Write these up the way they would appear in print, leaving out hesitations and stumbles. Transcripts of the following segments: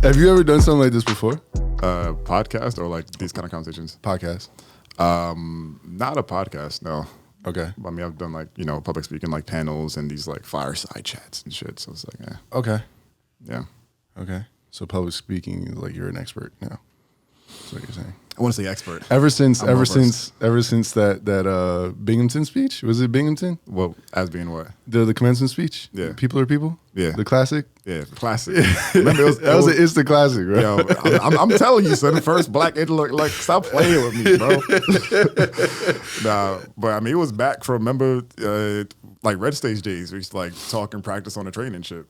Have you ever done something like this before? Podcast or like these kind of conversations? Podcast. Not a podcast, no. Okay. I mean, I've done like, public speaking, like panels and these like fireside chats and shit. So it's like, Okay. yeah. Okay. So public speaking, like you're an expert now. That's what you're saying. I want to say expert. Ever since that Binghamton speech, was it Binghamton? Well, as being what? The commencement speech? Yeah. People are people? Yeah. The classic? Yeah, classic. Remember, It's the classic, right? Yo, I'm telling you, son, the first black intellect, like, stop playing with me, bro. Nah, but I mean, it was back from, remember, like Red Stage days. We used to like talk and practice on the train and shit.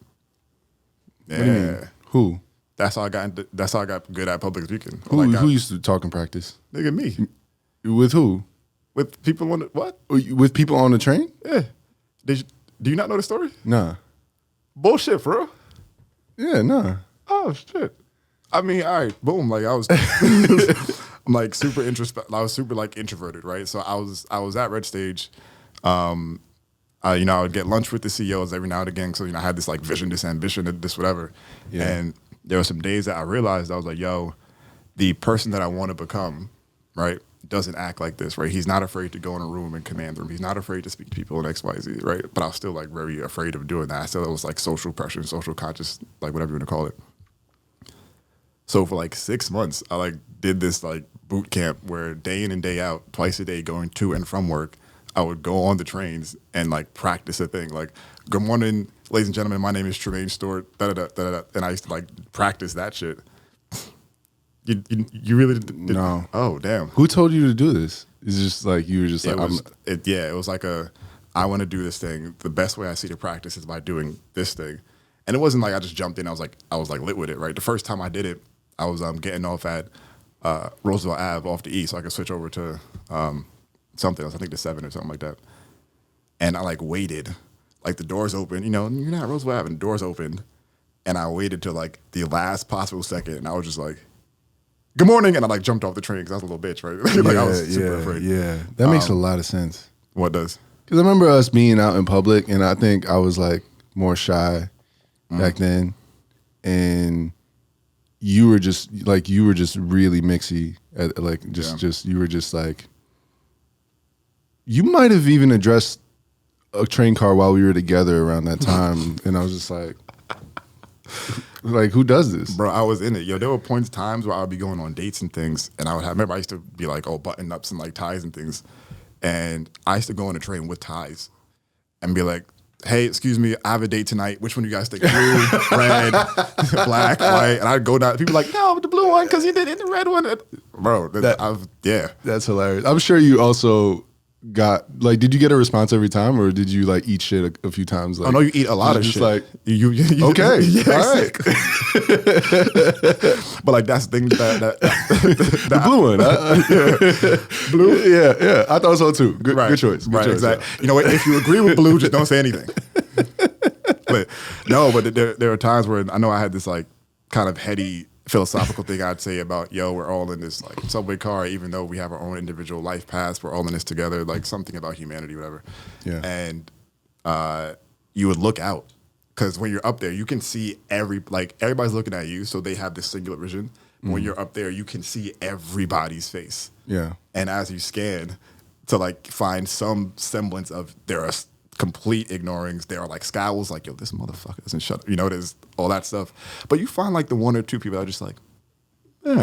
Yeah. What do you mean? Who? That's how I got good at public speaking. Who used to talk and practice? Nigga, me. With who? With people on the, what? With people on the train? Yeah. Do you not know the story? Nah. Bullshit, bro. Yeah, nah. Oh, shit. I mean, all right, boom. Like, I was, I'm like super introspect. I was super like introverted, right? So I was at Red Stage. I would get lunch with the CEOs every now and again. So, I had this like vision, this ambition, this whatever. Yeah. And there were some days that I realized I was like, yo, the person that I want to become, right, doesn't act like this, right? He's not afraid to go in a room and command the room. He's not afraid to speak to people in X, Y, Z, right? But I was still like very afraid of doing that. I still, it was like social pressure, social conscious, like whatever you want to call it. So for like 6 months, I like did this like boot camp where day in and day out, twice a day, going to and from work, I would go on the trains and like practice a thing. Like, good morning, ladies and gentlemen, my name is Tremayne Stewart, da-da-da-da-da. And I used to like practice that shit. You really did? No. Oh, damn. Who told you to do this? It's just like, you were just like, it was like I want to do this thing. The best way I see to practice is by doing this thing. And it wasn't like I just jumped in. I was like lit with it, right? The first time I did it, I was getting off at Roosevelt Ave off the east so I could switch over to something else, I think the 7 or something like that. And I like waited, like the doors open, you're not at Roosevelt Ave, and the doors opened. And I waited till like the last possible second, and I was just like, good morning, and I like jumped off the train because I was a little bitch, right? Like I was super afraid. Yeah, that makes a lot of sense. What does? Because I remember us being out in public, and I think I was like more shy back then, and you were just really mixy, you were just like, you might have even addressed a train car while we were together around that time, and I was just like. Like, who does this? Bro, I was in it. Yo, there were times where I would be going on dates and things, and remember I used to be like, button-ups and like ties and things. And I used to go on a train with ties and be like, hey, excuse me, I have a date tonight. Which one do you guys think? Blue, red, black, white? And I'd go down. People were like, no, the blue one, because you did it in the red one. Bro, That's hilarious. I'm sure you also got, like, did you get a response every time, or did you like eat shit a few times? Like, oh no, you eat a lot of just shit. Like, you okay, yeah, all right. But like that's the thing the blue one, blue, yeah. I thought so too. Good choice. Good choice. Exactly. You know what? If you agree with blue, just don't say anything. But there are times where I know I had this like kind of heady philosophical thing I'd say about, we're all in this like subway car, even though we have our own individual life paths, we're all in this together, like something about humanity, whatever. Yeah. And you would look out, because when you're up there, you can see everybody's looking at you, so they have this singular vision. Mm. When you're up there, you can see everybody's face. Yeah. And as you scan to like find some semblance of there are complete ignorings, there are like scowls, like, yo, this motherfucker doesn't shut up. There's all that stuff. But you find like the one or two people that are just like, and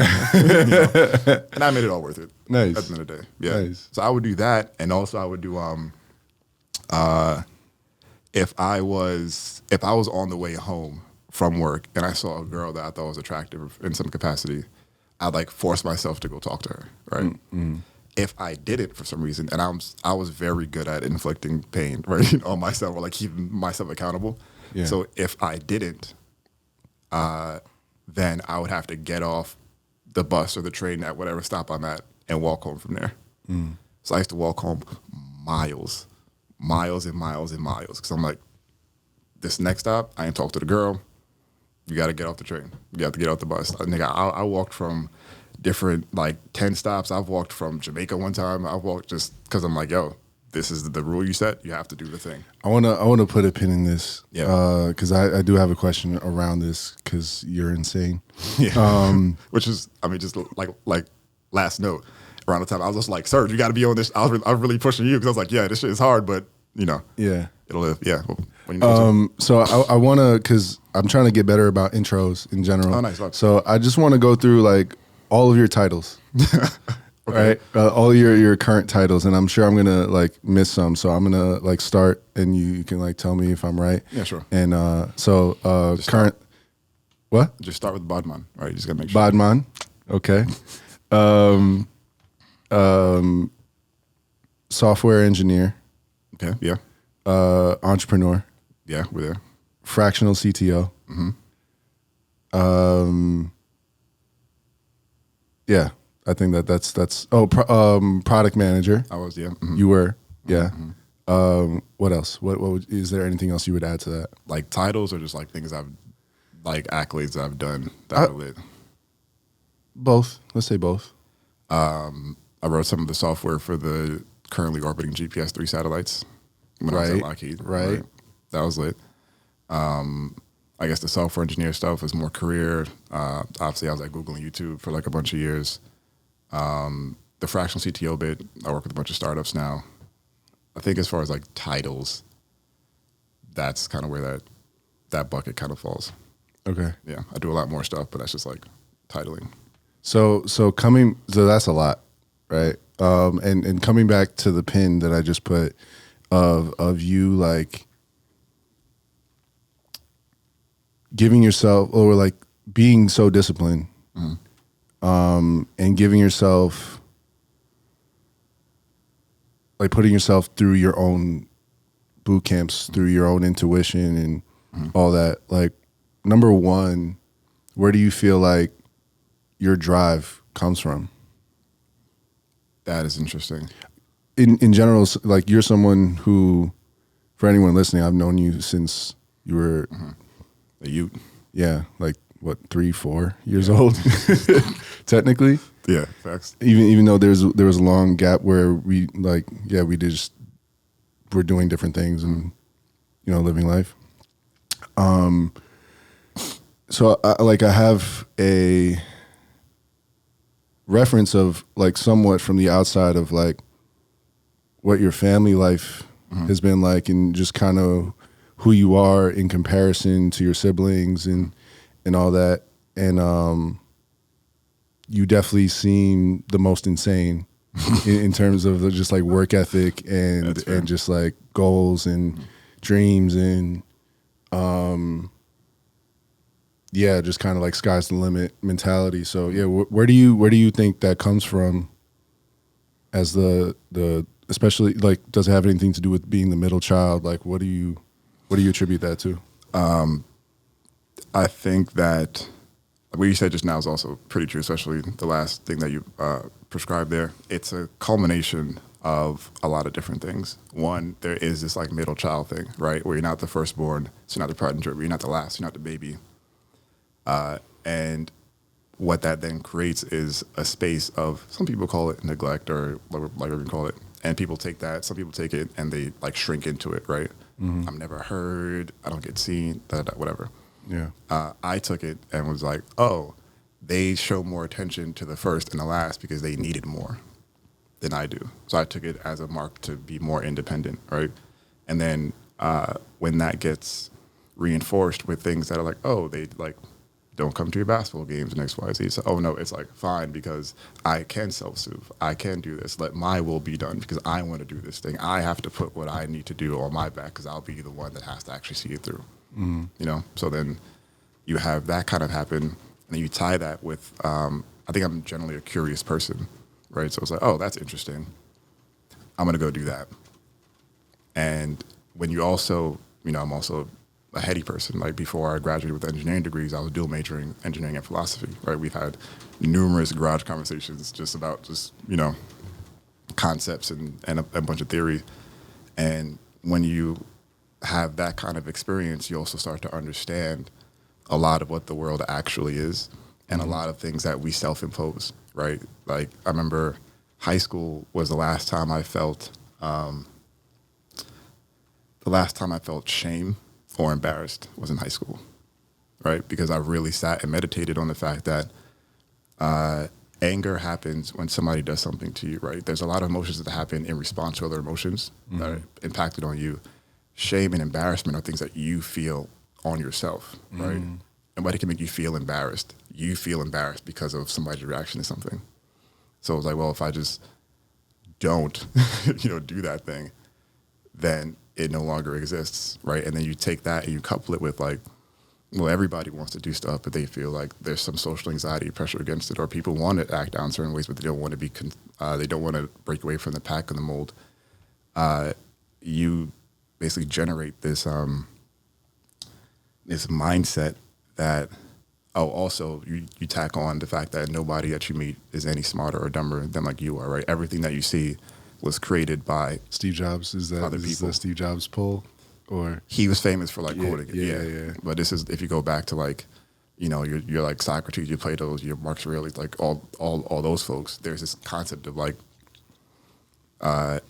I made it all worth it. Nice. At the end of the day. Yeah. Nice. So I would do that, and also I would do if I was on the way home from work and I saw a girl that I thought was attractive in some capacity, I'd like force myself to go talk to her, right? Mm-hmm. If I didn't for some reason, and I was very good at inflicting pain, right, on myself, or like keeping myself accountable. Yeah. So if I didn't, then I would have to get off the bus or the train at whatever stop I'm at and walk home from there. Mm. So I used to walk home miles and miles and miles, because I'm like, this next stop, I ain't talk to the girl. You got to get off the train. You got to get off the bus. Nigga, I walked from different, like 10 stops. I've walked from Jamaica one time. I've walked just because I'm like, yo, this is the rule you set. You have to do the thing. I wanna put a pin in this, Yeah. because I do have a question around this because you're insane. Yeah. Which is, I mean, just like last note around the time I was just like, Serge, you got to be on this. I was really pushing you because I was like, yeah, this shit is hard, but Yeah. it'll live. Yeah. What you know So I want to, because I'm trying to get better about intros in general. Oh, nice. So I just want to go through like all of your titles, right? All your current titles, and I'm sure I'm gonna like miss some. So I'm gonna like start, and you can like tell me if I'm right. Yeah, sure. And current, what? Just start with Bodman, right? You just gotta make sure. Bodman, okay. Software engineer, Okay. Yeah. entrepreneur, Yeah. We're there. fractional CTO. Yeah, I think that's product manager. I was. Yeah. You were, yeah. What else? Is there anything else you would add to that? Like titles or just like things like accolades that I've done that are lit. Both. Let's say both. I wrote some of the software for the currently orbiting GPS-3 satellites when I was at Lockheed. Right. That was lit. I guess the software engineer stuff was more career. Obviously, I was at Google and YouTube for like a bunch of years. The fractional CTO bit, I work with a bunch of startups now. I think as far as like titles, that's kind of where that bucket kind of falls. Okay. Yeah, I do a lot more stuff, but that's just like titling. So that's a lot, right? And coming back to the pin that I just put of you like giving yourself, or like being so disciplined, and giving yourself, like putting yourself through your own boot camps, through your own intuition and all that. Like, number one, where do you feel like your drive comes from? That is interesting. In general, like you're someone who, for anyone listening, I've known you since you were A youth. yeah, like what, 3-4 years old, technically. Yeah, facts. Even though there was a long gap where we we're doing different things and living life. So I have a reference of like somewhat from the outside of like what your family life has been like, and just kind of who you are in comparison to your siblings and all that. And you definitely seem the most insane in terms of just like work ethic and just like goals and dreams and just kind of like sky's the limit mentality. So yeah, where do you think that comes from? As the especially like, does it have anything to do with being the middle child? Like, what do you attribute that to? I think that what you said just now is also pretty true, especially the last thing that you prescribed there. It's a culmination of a lot of different things. One, there is this like middle child thing, right? Where you're not the firstborn, so you're not the pride and joy, you're not the last, you're not the baby. And what that then creates is a space of, some people call it neglect or whatever you call it. And people take that, some people take it and they like shrink into it, right? I'm never heard, I don't get seen, whatever. Yeah. I took it and was like, oh, they show more attention to the first and the last because they needed more than I do. So I took it as a mark to be more independent, right? And then when that gets reinforced with things that are like, oh, they like don't come to your basketball games and X, Y, Z. So, oh no, it's like fine because I can self-soothe. I can do this. Let my will be done because I want to do this thing. I have to put what I need to do on my back because I'll be the one that has to actually see it through. So then you have that kind of happen, and then you tie that with, I think I'm generally a curious person, right? So it's like, oh, that's interesting. I'm going to go do that. And when you also, I'm also a heady person. Like before I graduated with engineering degrees, I was dual majoring engineering and philosophy, right? We've had numerous garage conversations just about concepts and a bunch of theory. And when you have that kind of experience, you also start to understand a lot of what the world actually is and a lot of things that we self-impose, right? Like I remember high school was the last time I felt the last time I felt shame or embarrassed was in high school, right? Because I really sat and meditated on the fact that anger happens when somebody does something to you, right? There's a lot of emotions that happen in response to other emotions that are impacted on you. Shame and embarrassment are things that you feel on yourself, right? Nobody can make you feel embarrassed. You feel embarrassed because of somebody's reaction to something. So it was like, well, if I just don't, do that thing, then it no longer exists, right? And then you take that and you couple it with like, well, everybody wants to do stuff, but they feel like there's some social anxiety pressure against it, or people want to act out in certain ways, but they don't want to be, they don't want to break away from the pack and the mold. You basically generate this this mindset that, also you tack on the fact that nobody that you meet is any smarter or dumber than like you are, right? Everything that you see was created by Steve Jobs. Is the Steve Jobs pull? Or he was famous for like quoting it. Yeah. But this is, if you go back to like, you're like Socrates, your Plato's, your Marcus Aurelius, like all those folks. There's this concept of like, I'm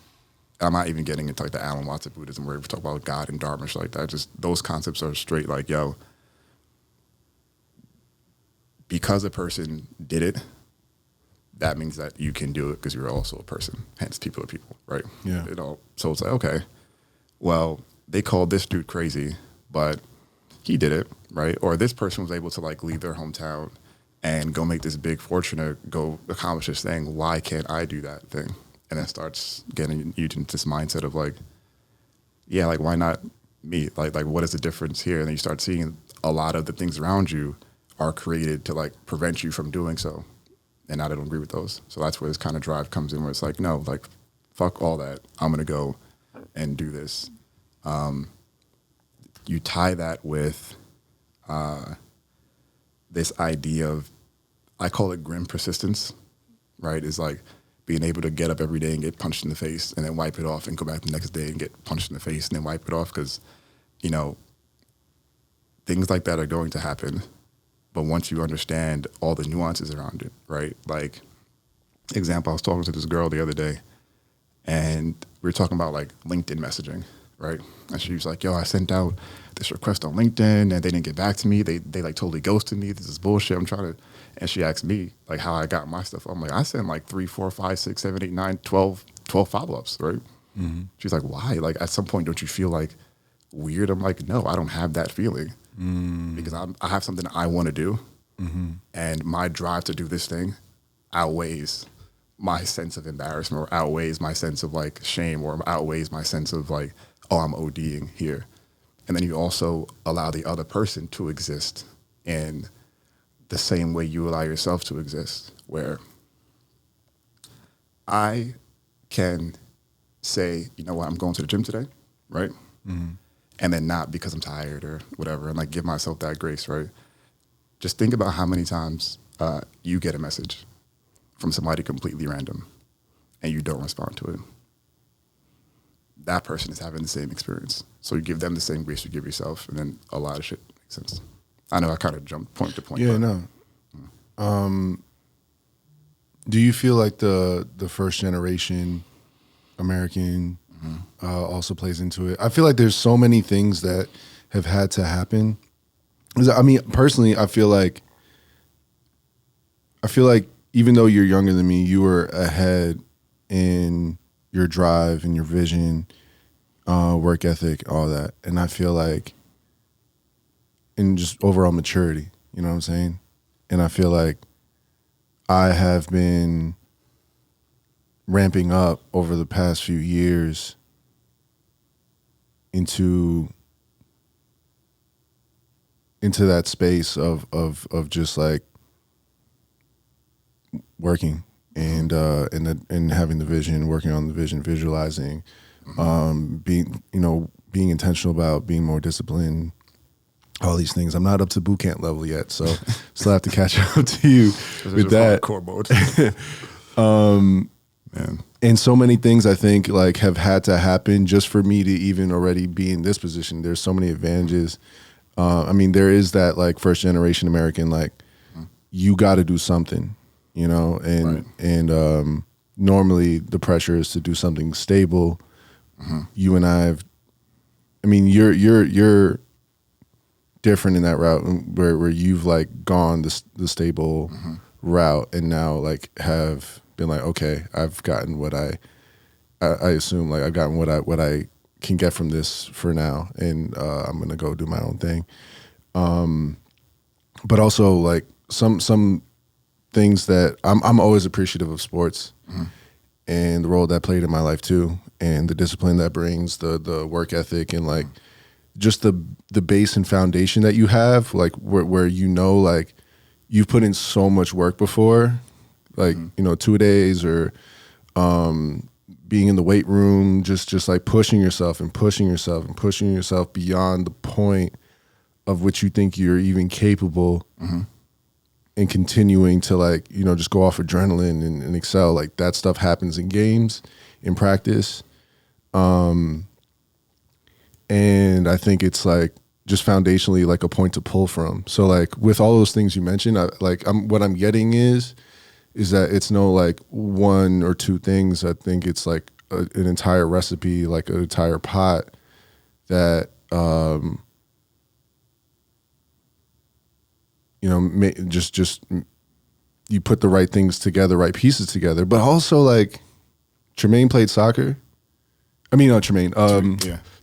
not even getting into like the Alan Watts of Buddhism where we talk about God and Dharma, shit like that. Just those concepts are straight like, yo, because a person did it, that means that you can do it because you're also a person. Hence, people are people, right? Yeah. So it's like, okay, well, they called this dude crazy, but he did it, right? Or this person was able to like leave their hometown and go make this big fortune or go accomplish this thing. Why can't I do that thing? And it starts getting you into this mindset of like, yeah, like why not me? Like what is the difference here? And then you start seeing a lot of the things around you are created to like prevent you from doing so. And I don't agree with those. So that's where this kind of drive comes in where it's like, no, like fuck all that. I'm going to go and do this. You tie that with this idea of, I call it grim persistence, right? It's like being able to get up every day and get punched in the face and then wipe it off and go back the next day and get punched in the face and then wipe it off because, things like that are going to happen. But once you understand all the nuances around it, right? Like, example, I was talking to this girl the other day and we were talking about like LinkedIn messaging, right? And she was like, yo, I sent out this request on LinkedIn and they didn't get back to me. They like totally ghosted me. This is bullshit. I'm trying to, and she asked me like how I got my stuff. I'm like, I sent like 3, 4, 5, 6, 7, 8, 9, 12 follow-ups, right? Mm-hmm. She's like, why? Like at some point, don't you feel like weird? I'm like, no, I don't have that feeling because I have something I want to do. And my drive to do this thing outweighs my sense of embarrassment or outweighs my sense of like shame or outweighs my sense of like, oh, I'm ODing here. And then you also allow the other person to exist in the same way you allow yourself to exist, where I can say, you know what, I'm going to the gym today, right? And then not because I'm tired or whatever, and like give myself that grace, right? Just think about how many times you get a message from somebody completely random and you don't respond to it. That person is having the same experience. So you give them the same grace you give yourself, and then a lot of shit makes sense. I know I kind of jumped point to point. Yeah, no. Do you feel like the first generation American also plays into it? I feel like there's so many things that have had to happen. I mean, personally, I feel like even though you're younger than me, you were ahead in your drive and your vision, work ethic, all that. And I feel like in just overall maturity, you know what I'm saying? And I feel like I have been ramping up over the past few years into that space of just like working and having the vision, working on the vision, visualizing, being intentional about being more disciplined, all these things. I'm not up to boot camp level yet, so still have to catch up to you with that. Core mode. Man. And so many things I think like have had to happen just for me to even already be in this position. There's so many advantages. I mean, there is that like first generation American, like you got to do something, and normally the pressure is to do something stable. You and I have mean, you're different in that route where you've like gone the stable route and now like have been like, okay, I've gotten what I assume like I've gotten what I can get from this for now, and I'm gonna go do my own thing. But also like some things that I'm always appreciative of sports and the role that played in my life too, and the discipline that brings, the work ethic, and like just the base and foundation that you have, like where you know like you've put in so much work before, like 2 days or being in the weight room, just like pushing yourself and pushing yourself and pushing yourself beyond the point of which you think you're even capable, and continuing to like just go off adrenaline and excel. Like that stuff happens in games, in practice. And I think it's like just foundationally like a point to pull from. So like with all those things you mentioned, what I'm getting is that it's no like one or two things. I think it's like an entire recipe, like an entire pot that, just you put the right things together, right pieces together. But also like Tremayne played soccer. I mean, not Tremayne.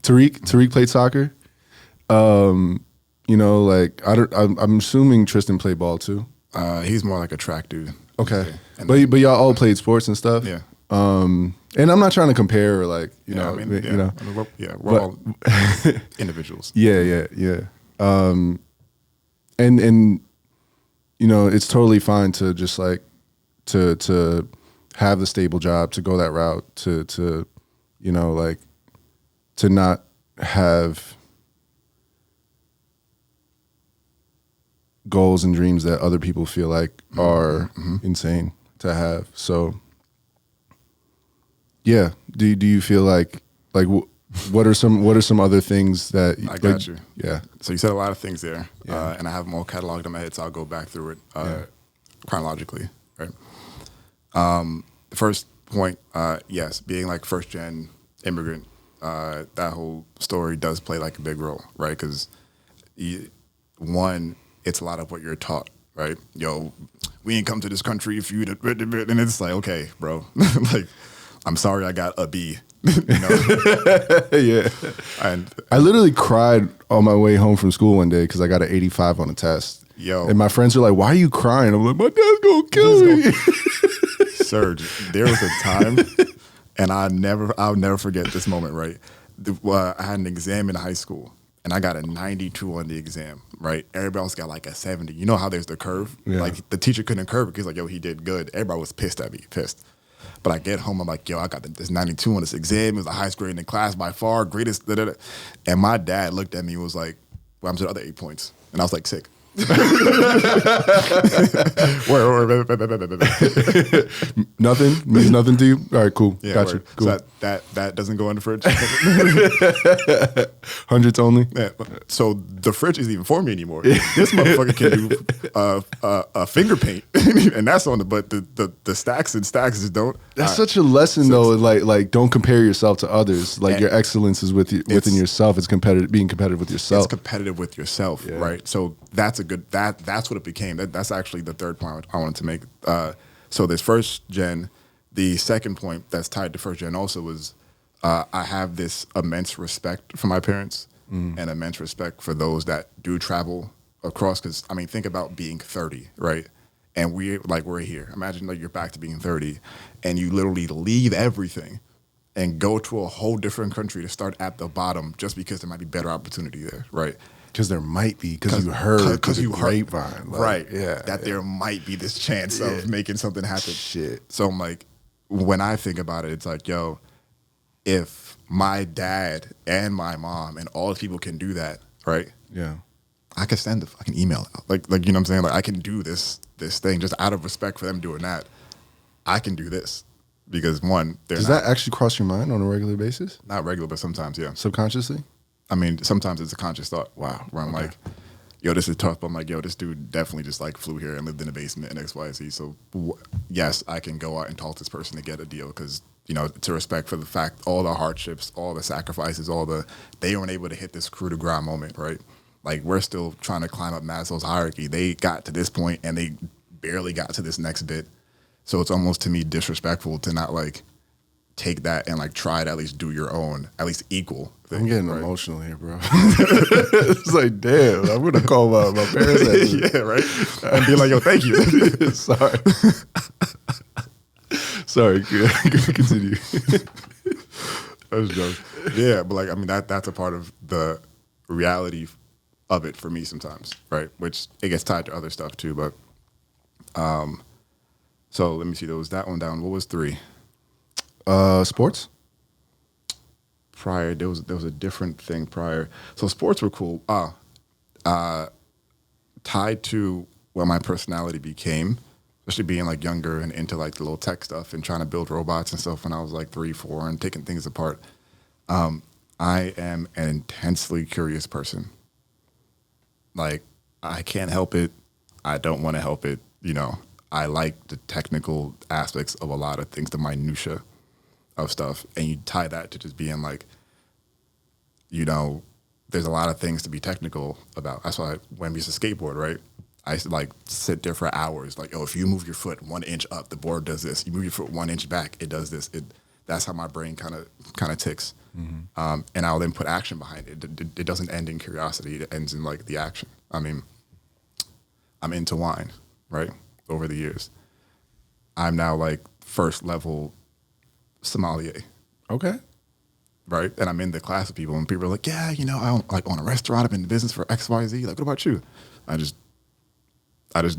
Tariq played soccer. Like I'm assuming Tristan played ball too. He's more like a track dude. Okay, but y'all all played sports and stuff. Yeah. And I'm not trying to compare, or like we're all individuals. Yeah. And it's totally fine to just like to have the stable job, to go that route, to like to not have goals and dreams that other people feel like are insane to have. So yeah, do you feel like what are some other things that I got you? Yeah. So you said a lot of things there, and I have them all cataloged in my head, so I'll go back through it chronologically. Right. The first point, yes, being like first gen immigrant, that whole story does play like a big role, right? Because one, it's a lot of what you're taught, right? Yo, we ain't come to this country if you, and it's like, okay, bro, like, I'm sorry I got a B. Yeah. And I literally cried on my way home from school one day because I got an 85 on a test. Yo. And my friends are like, why are you crying? I'm like, my dad's gonna kill me. Serge, there was a time, and I'll never forget this moment, right? I had an exam in high school, and I got a 92 on the exam, right? Everybody else got like a 70. You know how there's the curve? Yeah. Like the teacher couldn't curve it because like, yo, he did good. Everybody was pissed at me, pissed. But I get home, I'm like, yo, I got this 92 on this exam. It was the highest grade in the class by far, greatest. Da, da, da. And my dad looked at me and was like, well, I'm to the other 8 points. And I was like, sick. Nothing? Means nothing to you? All right, cool. Yeah, Got you. Cool. So that doesn't go in the fridge. Hundreds only? Yeah, so the fridge isn't even for me anymore. This motherfucker can do finger paint, and that's on but the stacks and stacks just don't. That's such a lesson though. Like don't compare yourself to others. Like your excellence is within yourself. It's being competitive with yourself. It's competitive with yourself, right? So that's that's what it became. That's actually the third point I wanted to make. So this first gen, the second point that's tied to first gen also was I have this immense respect for my parents and immense respect for those that do travel across. Because I mean, think about being 30, right? And we're here. Imagine like you're back to being 30, and you literally leave everything and go to a whole different country to start at the bottom just because there might be better opportunity there, right? Because there might be, because you heard the grapevine. Like, right, that there might be this chance of making something happen. Shit. So I'm like, when I think about it, it's like, yo, if my dad and my mom and all the people can do that, right? Yeah. I can send a fucking email out. Like you know what I'm saying? Like I can do this thing just out of respect for them doing that. I can do this. Because one, does that actually cross your mind on a regular basis? Not regular, but sometimes, yeah. Subconsciously? I mean, sometimes it's a conscious thought. Wow. Where I'm like, yo, this is tough. But I'm like, yo, this dude definitely just like flew here and lived in a basement and X, Y, Z. So yes, I can go out and talk to this person to get a deal because to respect for the fact, all the hardships, all the sacrifices, they weren't able to hit this coup de grace moment, right? Like, we're still trying to climb up Maslow's hierarchy. They got to this point and they barely got to this next bit. So it's almost, to me, disrespectful to not like take that and like try to at least do your own, at least equal thing. I'm getting emotional here, bro. It's like, damn, I'm gonna call my parents. Yeah, right. And be like, yo, thank you. Sorry. Sorry, continue. I was joking. Yeah, but like, I mean, that's a part of the reality of it for me sometimes, right? Which it gets tied to other stuff too. But so let me see. There was that one down. What was 3? Sports. Prior, there was a different thing prior. So sports were cool. Tied to what my personality became, especially being like younger and into like the little tech stuff and trying to build robots and stuff when I was like 3, 4 and taking things apart. I am an intensely curious person. Like, I can't help it. I don't want to help it. I like the technical aspects of a lot of things, the minutia of stuff. And you tie that to just being like, there's a lot of things to be technical about. That's why when we used to skateboard, right? I used to like sit there for hours. Like, if you move your foot 1 inch up, the board does this. You move your foot 1 inch back, it does this. That's how my brain kind of ticks. Mm-hmm. And I'll then put action behind it. It doesn't end in curiosity. It ends in like the action. I mean, I'm into wine, right? Over the years, I'm now like first level sommelier. Okay. Right. And I'm in the class of people and people are like, yeah, I don't like own a restaurant. I've been in business for X, Y, Z. Like, what about you? I just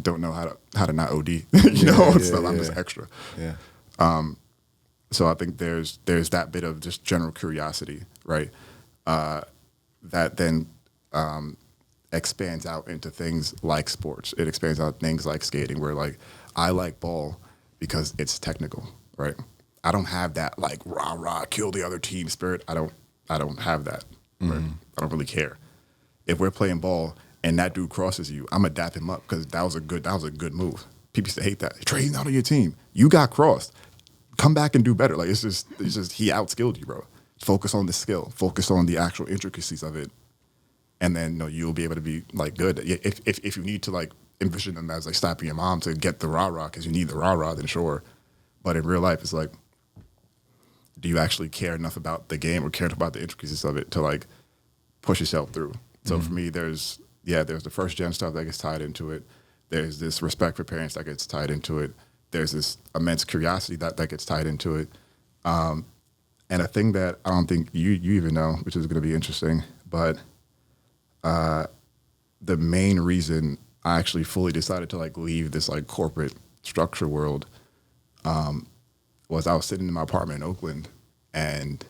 don't know how to not OD, stuff. I'm just extra. Yeah. So I think there's that bit of just general curiosity, right? That then expands out into things like sports. It expands out things like skating, where like I like ball because it's technical, right? I don't have that like rah kill the other team spirit. I don't have that. Right? I don't really care. If we're playing ball and that dude crosses you, I'm gonna dap him up because that was a good move. People used to hate that. Trey's not on your team. You got crossed. Come back and do better. Like, it's just he outskilled you, bro. Focus on the skill. Focus on the actual intricacies of it. And then you'll be able to be like good. If you need to like envision them as like slapping your mom to get the rah-rah because you need the rah-rah, then sure. But in real life, it's like, do you actually care enough about the game or care enough about the intricacies of it to like push yourself through? So for me, there's the first gen stuff that gets tied into it. There's this respect for parents that gets tied into it. There's this immense curiosity that gets tied into it. And a thing that I don't think you even know, which is going to be interesting, but the main reason I actually fully decided to like leave this like corporate structure world was I was sitting in my apartment in Oakland and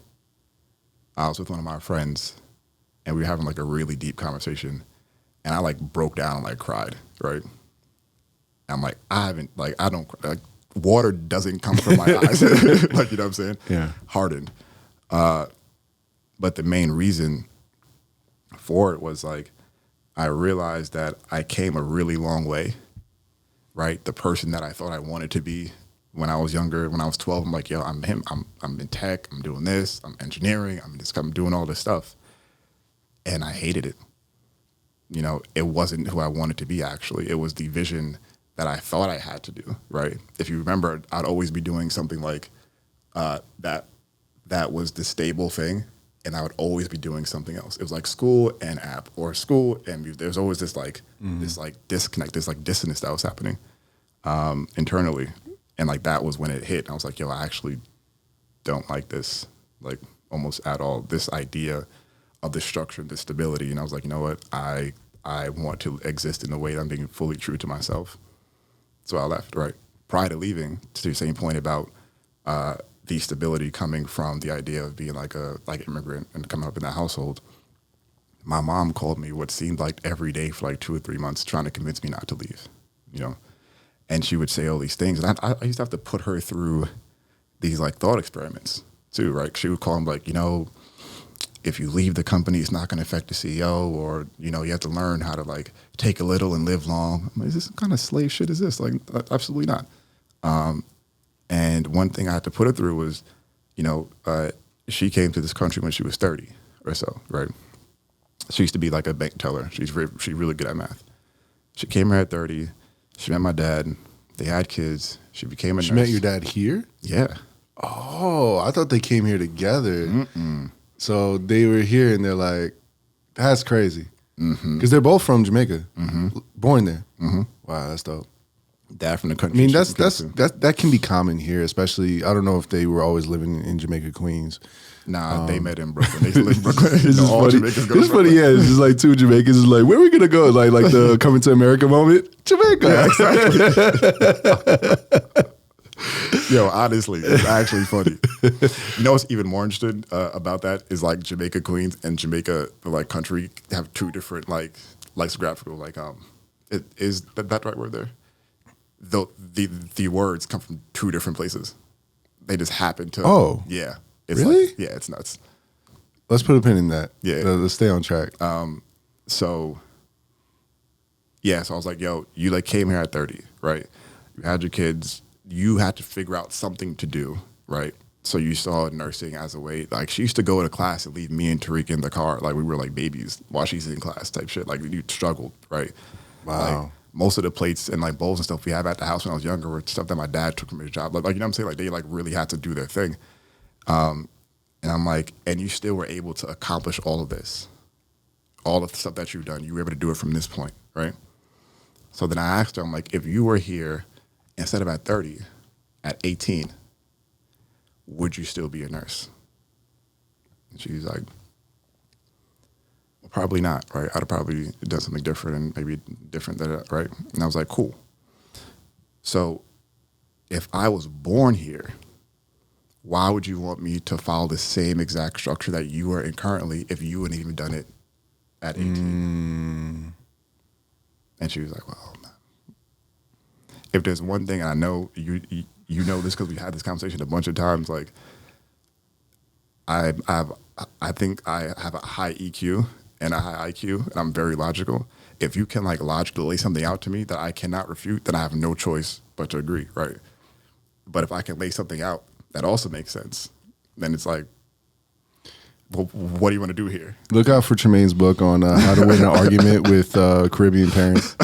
I was with one of my friends and we were having like a really deep conversation and I like broke down and like cried, right? I'm like, water doesn't come from my eyes. Like, you know what I'm saying? Yeah. Hardened. But the main reason for it was like, I realized that I came a really long way, right? The person that I thought I wanted to be when I was younger, when I was 12, I'm like, yo, I'm him. I'm in tech. I'm doing this. I'm engineering. I'm doing all this stuff. And I hated it. It wasn't who I wanted to be, actually. It was the vision that I thought I had to do, right? If you remember, I'd always be doing something like that was the stable thing, and I would always be doing something else. It was like school and app, or school and music. There's always this like this like disconnect, this like dissonance that was happening internally, and like that was when it hit. And I was like, yo, I actually don't like this, like almost at all. This idea of the structure and the stability, and I was like, you know what, I want to exist in a way that I'm being fully true to myself. So I left, right? Prior to leaving, to the same point about the stability coming from the idea of being like an immigrant and coming up in that household, my mom called me what seemed like every day for like 2 or 3 months trying to convince me not to leave, And she would say all these things. And I used to have to put her through these like thought experiments too, right? She would call them like, if you leave the company, it's not going to affect the CEO, or, you have to learn how to like take a little and live long. I'm like, is this kind of slave shit is this? Like, absolutely not. And one thing I had to put her through was she came to this country when she was 30 or so, right? She used to be like a bank teller. She's really good at math. She came here at 30. She met my dad. They had kids. She became a nurse. She met your dad here? Yeah. Oh, I thought they came here together. So they were here and they're like, that's crazy. Because they're both from Jamaica, born there. Wow, that's dope. Dad from the country. I mean, that can be common here, especially. I don't know if they were always living in Jamaica, Queens. Nah, they met in Brooklyn. They live in Brooklyn. It's all funny. Jamaicans go to It's funny, Brooklyn. yeah. It's just like two Jamaicans is like, where are we gonna go? Like the coming to America moment, Jamaica. Yeah, exactly. Yo, honestly, it's actually funny. You know what's even more interesting about that is like Jamaica, Queens, and Jamaica, like country, have two different like lexicographical It is that the right word there? The words come from two different places. They just happen to. Oh, yeah. It's really? Like, yeah, it's nuts. Let's put a pin in that. Yeah. Let's stay on track. So I was like, yo, you like came here at 30, right? You had your kids. You had to figure out something to do, right? So you saw nursing as a way. Like she used to go to class and leave me and Tariq in the car, like we were like babies while she's in class, type shit. Like you struggled, right? Wow. Like, most of the plates and like bowls and stuff we have at the house when I was younger were stuff that my dad took from his job. Like you know what I'm saying? Like they like really had to do their thing. And I'm like, and you still were able to accomplish all of this, all of the stuff that you've done. You were able to do it from this point, right? So then I asked her, I'm like, if you were here instead of at 30, at 18, would you still be a nurse? And she's like, well, probably not, right? I'd have probably done something different and maybe different than that, right? And I was like, cool. So if I was born here, why would you want me to follow the same exact structure that you are in currently if you hadn't even done it at 18? And she was like, well, man, if there's one thing, and I know you know this because we had this conversation a bunch of times, like I think I have a high EQ and a high IQ, and I'm very logical. If you can like logically lay something out to me that I cannot refute, then I have no choice but to agree, right? But if I can lay something out that also makes sense, then it's like, well, what do you want to do here? Look out for Tremayne's book on how to win an argument with Caribbean parents.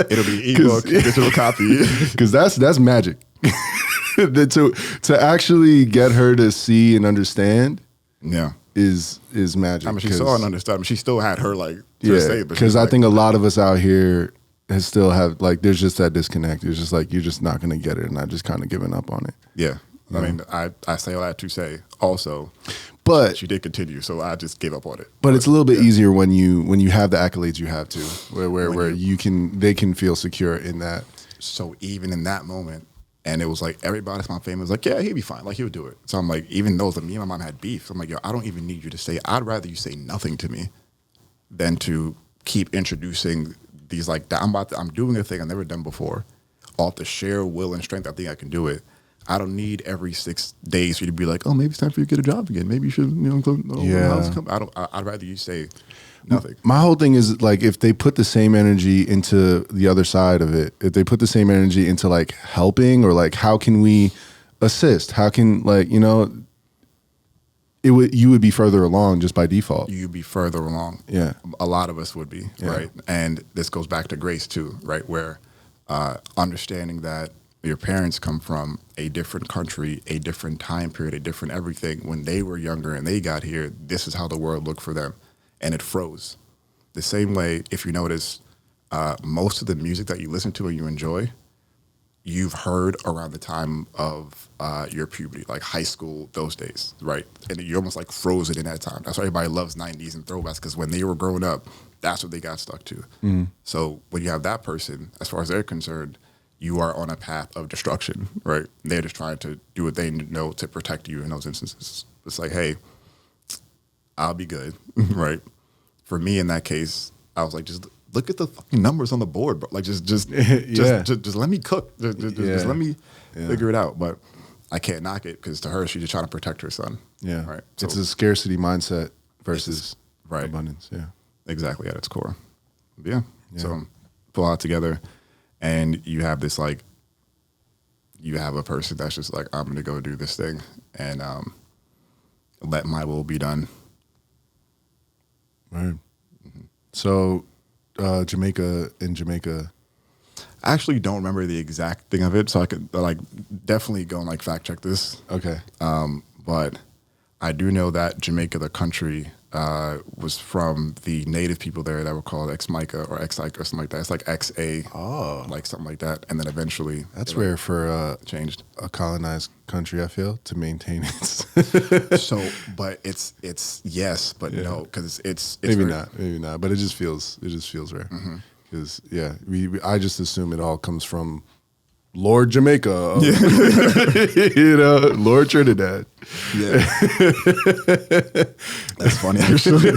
It'll be ebook, digital copy. Because that's magic. to actually get her to see and understand, is magic. I mean, she saw and understood. I mean, she still had her like say, because I think a lot of us out here still have like there's just that disconnect. It's just like you're just not gonna get it, and I just kind of given up on it. Yeah. I mean, I say all that to say also, but she did continue, so I just gave up on it. But it's a little bit easier when you have the accolades you have too, where they can feel secure in that. So even in that moment, and it was like everybody in my family was like, yeah, he'll be fine, like he'll do it. So I'm like, even though me and my mom had beef, I'm like, yo, I don't even need you to say. I'd rather you say nothing to me than to keep introducing these like I'm doing a thing I've never done before, off the sheer will and strength. I think I can do it. I don't need every 6 days for you to be like, oh, maybe it's time for you to get a job again. Maybe you should, I'd rather you say nothing. My whole thing is like, if they put the same energy into the other side of it, if they put the same energy into like helping or like, how can we assist? How can you would be further along just by default. You'd be further along. Yeah. A lot of us would be, right? And this goes back to grace too, right? Where understanding that your parents come from a different country, a different time period, a different everything. When they were younger and they got here, this is how the world looked for them. And it froze. The same way, if you notice, most of the music that you listen to and you enjoy, you've heard around the time of your puberty, like high school, those days, right? And you're almost like frozen in that time. That's why everybody loves 90s and throwbacks, because when they were growing up, that's what they got stuck to. So when you have that person, as far as they're concerned, you are on a path of destruction, right? They're just trying to do what they know to protect you in those instances. It's like, hey, I'll be good, right? For me, in that case, I was like, just look at the fucking numbers on the board, bro. Like, just let me cook. Just let me figure it out. But I can't knock it, because to her, she's just trying to protect her son. Yeah, right. So it's a scarcity mindset versus abundance. Yeah, exactly at its core. Yeah. So pull out together. And you have this like, you have a person that's just like, I'm going to go do this thing and let my will be done. Right. So, Jamaica. I actually don't remember the exact thing of it, so I could like definitely go and like fact check this. Okay. But I do know that Jamaica, the country, was from the native people there that were called Ex-Mica or Ex-Ica or something like that. It's like XA, like something like that. And then eventually... That's rare for changed. A colonized country, I feel, to maintain its... So, but it's yes, but no, because it's maybe very, not, but it just feels rare. Because, I just assume it all comes from Lord Jamaica, Lord Trinidad. Yeah. That's funny, actually.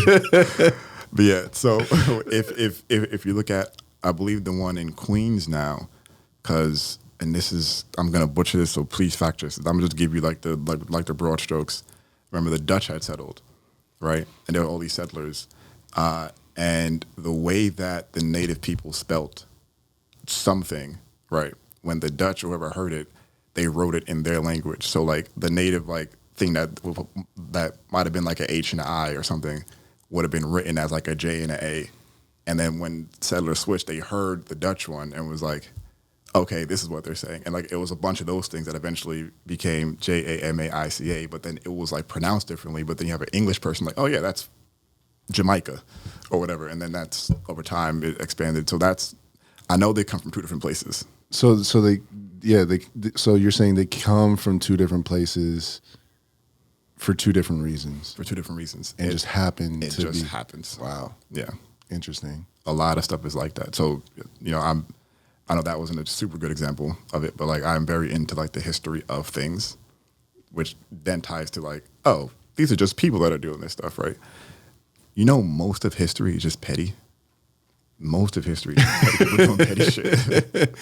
But yeah, so if you look at, I believe the one in Queens now, because, and this is, I'm gonna butcher this, so please fact check this. I'm gonna just give you like the broad strokes. Remember, the Dutch had settled, right? And there were all these settlers, and the way that the native people spelt something, right? When the Dutch or whoever heard it, they wrote it in their language. So like the native like thing that might have been like a H and an I or something would have been written as like a J and an A. And then when settlers switched, they heard the Dutch one and was like, okay, this is what they're saying. And like it was a bunch of those things that eventually became Jamaica, but then it was like pronounced differently. But then you have an English person like, oh yeah, that's Jamaica or whatever. And then that's over time it expanded. So that's, I know they come from two different places. So you're saying they come from two different places for two different reasons. For two different reasons. And just happen it to just be. happens. Wow. Yeah. Interesting. A lot of stuff is like that. So, I know that wasn't a super good example of it, but like I'm very into like the history of things, which then ties to like, oh, these are just people that are doing this stuff, right? Most of history is just petty. Most of history is just petty. People doing petty shit.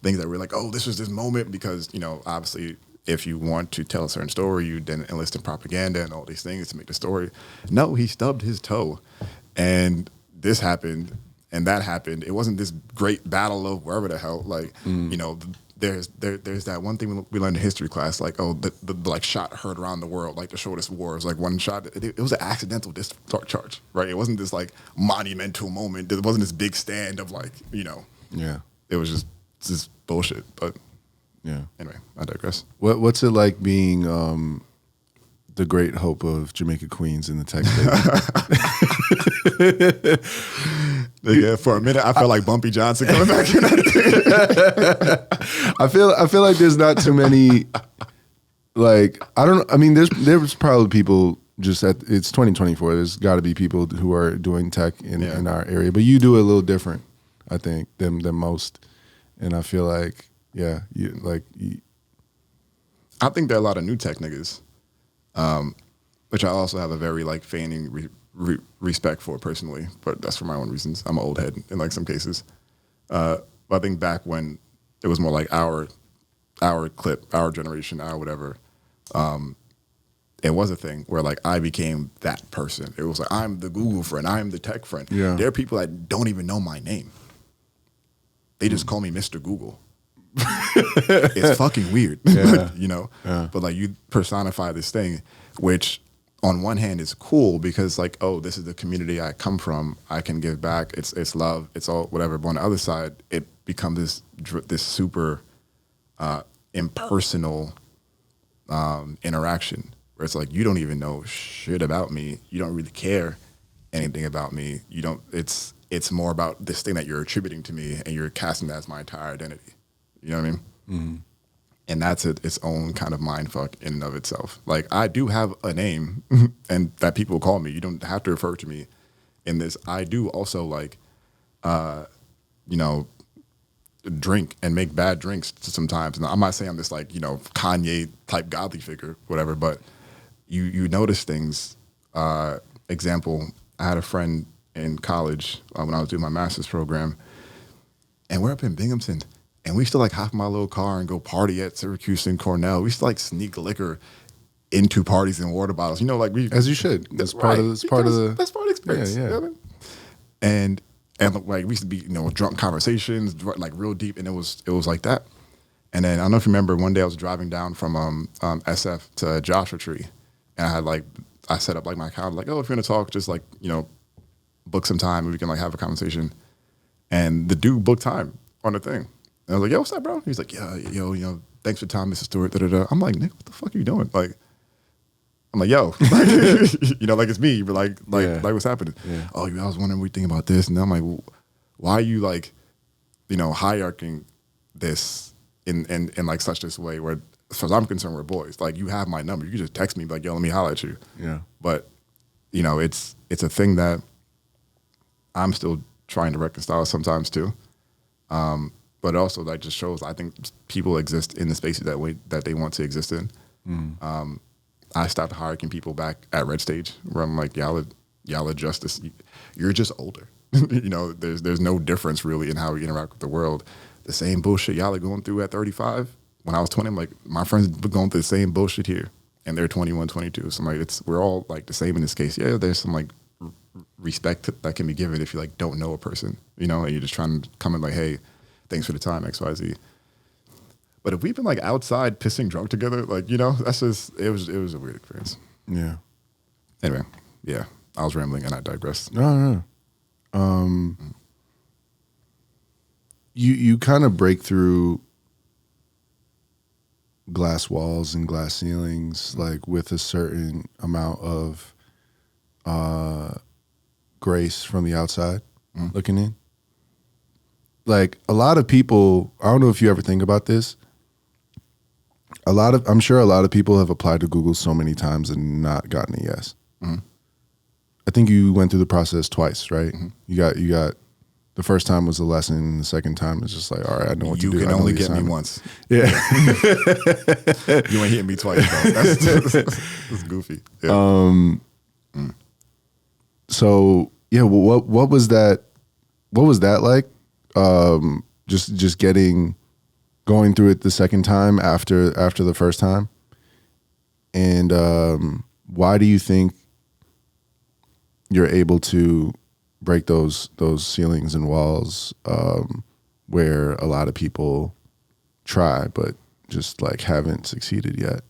Things that we're like, oh, this was this moment because, obviously if you want to tell a certain story, you then enlist in propaganda and all these things to make the story. No, he stubbed his toe and this happened and that happened. It wasn't this great battle of wherever the hell, like, there's that one thing we learned in history class, like, oh, the like shot heard around the world, like the shortest war. It was like one shot. It was an accidental discharge, right? It wasn't this like monumental moment. There wasn't this big stand of like, Yeah. It was just bullshit. But yeah. Anyway, I digress. What's it like being the great hope of Jamaica Queens in the tech state? Yeah, for a minute, I felt like Bumpy Johnson coming back in. I feel like there's not too many. Like there's probably people just it's 2024. There's got to be people who are doing tech in our area, but you do it a little different, I think, than most. And I feel like, I think there are a lot of new tech niggas, which I also have a very like feigning respect for personally, but that's for my own reasons. I'm an old head in like some cases. But I think back when it was more like our clip, our generation, our whatever, it was a thing where like I became that person. It was like, I'm the Google friend, I'm the tech friend. Yeah. There are people that don't even know my name. They just call me Mr. Google. It's fucking weird, Yeah. But like you personify this thing, which on one hand is cool because like, oh, this is the community I come from. I can give back. It's love. It's all whatever. But on the other side, it becomes this super impersonal interaction where it's like you don't even know shit about me. You don't really care anything about me. You don't. It's more about this thing that you're attributing to me, and you're casting that as my entire identity. You know what I mean? Mm-hmm. And that's its own kind of mindfuck in and of itself. Like, I do have a name, and that people call me. You don't have to refer to me in this. I do also, like, drink and make bad drinks sometimes. And I'm not saying I'm this, like, Kanye-type godly figure, whatever, but you notice things. Example, I had a friend in college when I was doing my master's program, and we're up in Binghamton, and we used to like hop in my little car and go party at Syracuse and Cornell. We used to like sneak liquor into parties in water bottles. Like as you should. That's part of the experience. Yeah. You know what I mean? And like we used to be drunk conversations, like real deep, and it was like that. And then I don't know if you remember, one day I was driving down from SF to Joshua Tree, and I set up like my account, like, oh, if you're gonna talk, just like, book some time and we can like have a conversation. And the dude booked time on the thing. And I was like, yo, what's up, bro? He's like, yeah, yo, thanks for your time, Mr. Stewart. Da-da-da. I'm like, Nick, what the fuck are you doing? Like, I'm like, yo, like it's me, but like what's happening? Yeah. Oh, I was wondering what you think about this, and then I'm like, well, why are you like, hierarching this in like such this way where, as far as I'm concerned, we're boys. Like, you have my number, you can just text me, like, yo, let me holler at you. Yeah. But it's a thing that I'm still trying to reconcile sometimes too. But also that just shows, I think people exist in the spaces that they want to exist in. I stopped hierarchying people back at Red Stage, where I'm like, y'all are just this, you're just older. There's no difference really in how we interact with the world. The same bullshit y'all are going through at 35. When I was 20, I'm like, my friends were going through the same bullshit here, and they're 21, 22. So I'm like, we're all like the same in this case. Yeah, there's some like respect that can be given if you like don't know a person, and you're just trying to come in like, hey, thanks for the time, XYZ. But if we've been like outside pissing drunk together, like, that's just, it was a weird experience. Yeah. Anyway, yeah, I was rambling and I digressed. No. You kind of break through glass walls and glass ceilings, like with a certain amount of grace from the outside looking in. Like a lot of people, I don't know if you ever think about this. I'm sure a lot of people have applied to Google so many times and not gotten a yes. I think you went through the process twice, right? You got the first time was a lesson, and the second time is just like, all right, I know what to do. You can only get me once. Yeah. You ain't hitting me twice, bro. That's goofy. Yeah. So yeah, what was that? What was that like? Just going through it the second time after the first time, and why do you think you're able to break those ceilings and walls where a lot of people try but just like haven't succeeded yet?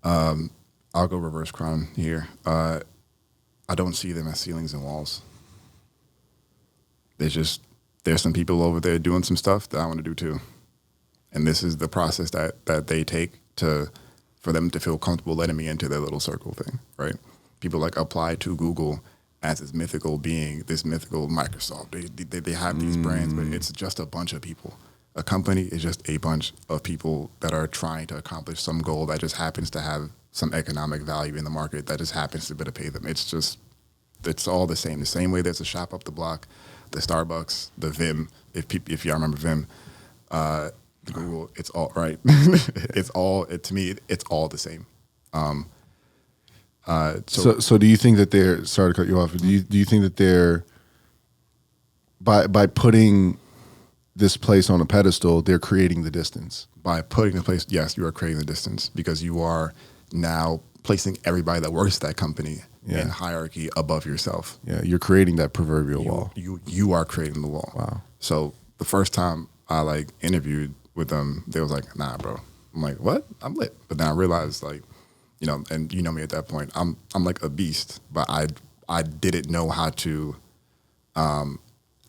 I'll go reverse crown here. I don't see them as ceilings and walls. There's some people over there doing some stuff that I want to do too. And this is the process that they take for them to feel comfortable letting me into their little circle thing, right? People like apply to Google as this mythical being, this mythical Microsoft. They have these brands, but it's just a bunch of people. A company is just a bunch of people that are trying to accomplish some goal that just happens to have some economic value in the market that just happens to be able to pay them. It's all the same. The same way there's a shop up the block, the Starbucks, the Vim, if y'all remember Vim, the Google, it's all right. To me, it's all the same. So do you think that they're, sorry to cut you off, do you think that they're, by putting this place on a pedestal, they're creating the distance? By putting the place, yes, you are creating the distance because you are now placing everybody that works at that company in hierarchy above yourself. Yeah, you're creating that proverbial wall. You are creating the wall. Wow. So the first time I like interviewed with them, they was like, nah, bro. I'm like, what? I'm lit. But then I realized like, and you know me at that point, I'm like a beast, but I didn't know how to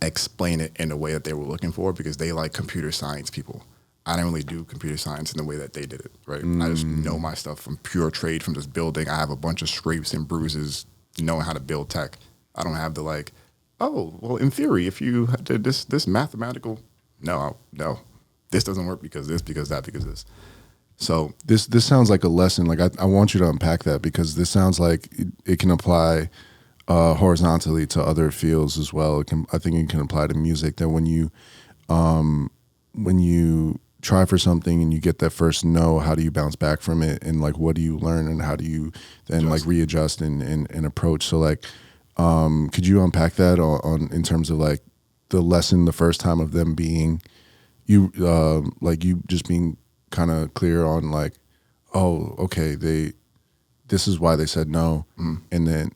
explain it in a way that they were looking for because they like computer science people. I didn't really do computer science in the way that they did it, right? I just know my stuff from pure trade, from just building. I have a bunch of scrapes and bruises knowing how to build tech. I don't have the like, oh, well, in theory, if you did this mathematical, no, this doesn't work because this, because that, because this. So this sounds like a lesson. Like I want you to unpack that because this sounds like it can apply horizontally to other fields as well. I think it can apply to music. That when you try for something and you get that first no, how do you bounce back from it? And like, what do you learn and how do you then like readjust and approach? So like, could you unpack that on in terms of like the lesson the first time of them being you, like you just being kind of clear on like, oh, okay, this is why they said no. And then,